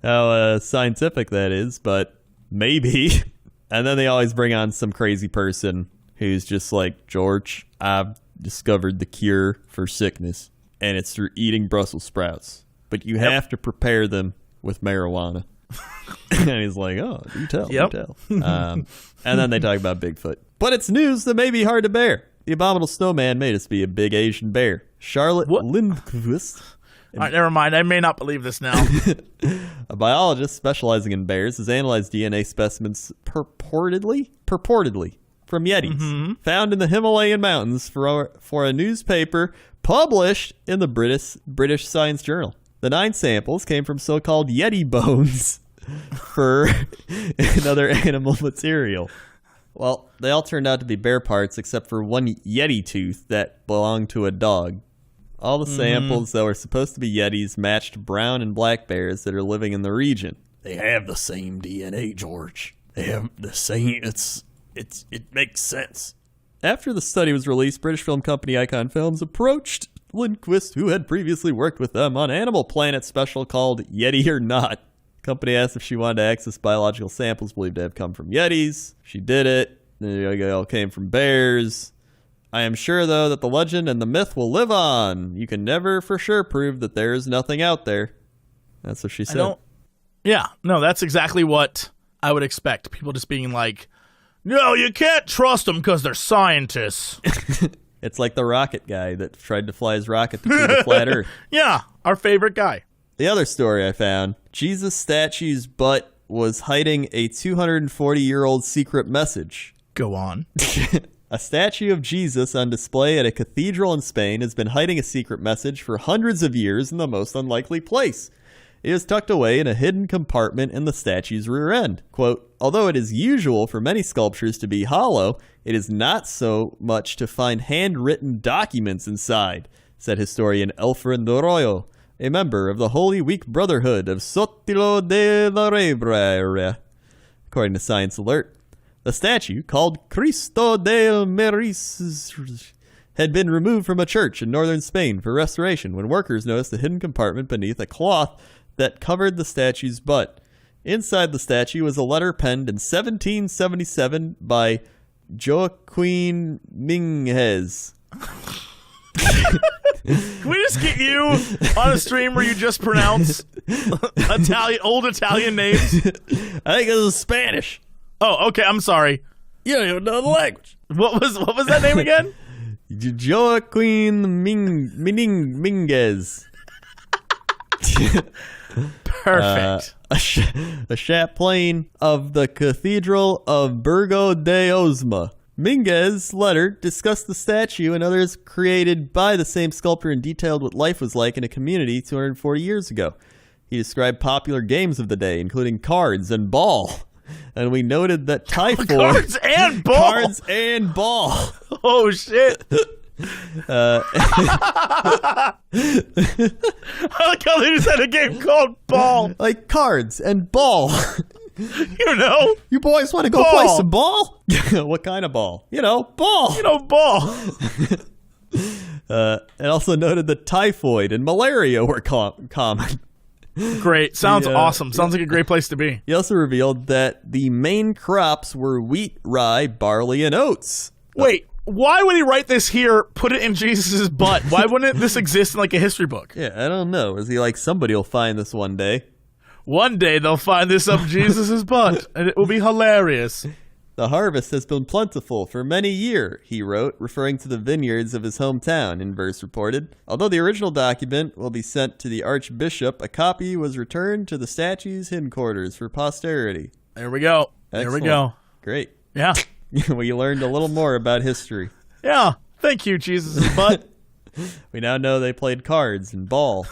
how scientific that is, but maybe. And then they always bring on some crazy person who's just like, George, I've discovered the cure for sickness, and it's through eating Brussels sprouts. But you have to prepare them with marijuana. And he's like, oh, do tell. Yep. Do tell. And then they talk about Bigfoot. But it's news that may be hard to bear. The abominable snowman made us be a big Asian bear. Charlotte Lindquist All right, never mind. I may not believe this now. A biologist specializing in bears has analyzed DNA specimens purportedly from yetis found in the Himalayan mountains for a newspaper published in the British Science Journal. The 9 samples came from so-called yeti bones, fur, and other animal material. Well, they all turned out to be bear parts except for one yeti tooth that belonged to a dog. All the samples that were supposed to be yetis matched brown and black bears that are living in the region. They have the same DNA, George. They have the same. It makes sense. After the study was released, British film company Icon Films approached Lindquist, who had previously worked with them on Animal Planet special called Yeti or Not. The company asked if she wanted to access biological samples believed to have come from yetis. She did it. They all came from bears. I am sure, though, that the legend and the myth will live on. You can never for sure prove that there is nothing out there. That's what she said. Yeah, no, that's exactly what I would expect. People just being like, no, you can't trust them because they're scientists. It's like the rocket guy that tried to fly his rocket to the flat Earth. Yeah, our favorite guy. The other story I found, Jesus' statue's butt was hiding a 240-year-old secret message. Go on. A statue of Jesus on display at a cathedral in Spain has been hiding a secret message for hundreds of years in the most unlikely place. It is tucked away in a hidden compartment in the statue's rear end. Quote, although it is usual for many sculptures to be hollow, it is not so much to find handwritten documents inside, said historian Elfrind Arroyo, a member of the Holy Week Brotherhood of Sotilo de la Rebra, according to Science Alert. The statue, called Cristo del Meris, had been removed from a church in northern Spain for restoration when workers noticed a hidden compartment beneath a cloth that covered the statue's butt. Inside the statue was a letter penned in 1777 by Joaquin Minguez. Can we just get you on a stream where you just pronounce old Italian names? I think it was Spanish. Oh, okay. I'm sorry. You don't even know the language. What was that name again? Joaquin Minguez. Perfect. A chaplain of the Cathedral of Burgo de Osma. Minguez's letter discussed the statue and others created by the same sculptor and detailed what life was like in a community 240 years ago. He described popular games of the day, including cards and ball. And we noted that typhoid... Cards and ball! Cards and ball. Oh, shit. I like how they just had a game called Ball. Like cards and ball. You know? You boys want to go play some ball? What kind of ball? Ball. Ball. It also noted that typhoid and malaria were common. Great. Sounds awesome. Sounds like a great place to be. He also revealed that the main crops were wheat, rye, barley, and oats. Wait, why would he write this here, put it in Jesus' butt? Why wouldn't this exist in like a history book? Yeah, I don't know. Is he like, somebody will find this one day? One day they'll find this up Jesus' butt, and it will be hilarious. The harvest has been plentiful for many years, he wrote, referring to the vineyards of his hometown, Inverse reported. Although the original document will be sent to the Archbishop, a copy was returned to the statue's headquarters for posterity. There we go. Excellent. There we go. Great. Yeah. We learned a little more about history. Yeah. Thank you, Jesus' butt. We now know they played cards and ball.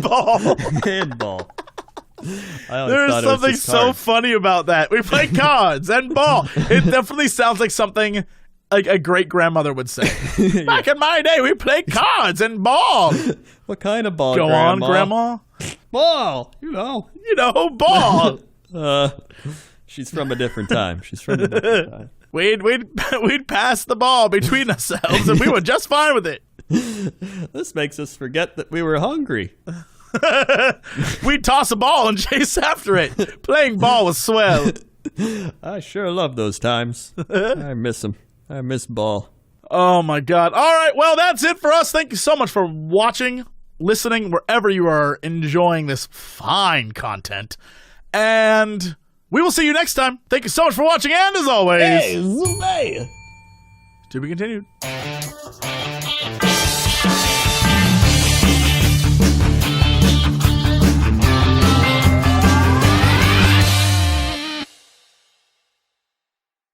Ball. And ball. There's something so funny about that. We play cards and ball. It definitely sounds like something like a great grandmother would say. Back in my day, we played cards and ball. What kind of ball? Go on, Grandma. Ball. Ball. She's from a different time. We'd pass the ball between ourselves, and we were just fine with it. This makes us forget that we were hungry. We'd toss a ball and chase after it. Playing ball was swell. I sure love those times. I miss them. I miss ball. Oh, my God. All right. Well, that's it for us. Thank you so much for watching, listening, wherever you are enjoying this fine content. And we will see you next time. Thank you so much for watching. And as always, hey, to be continued.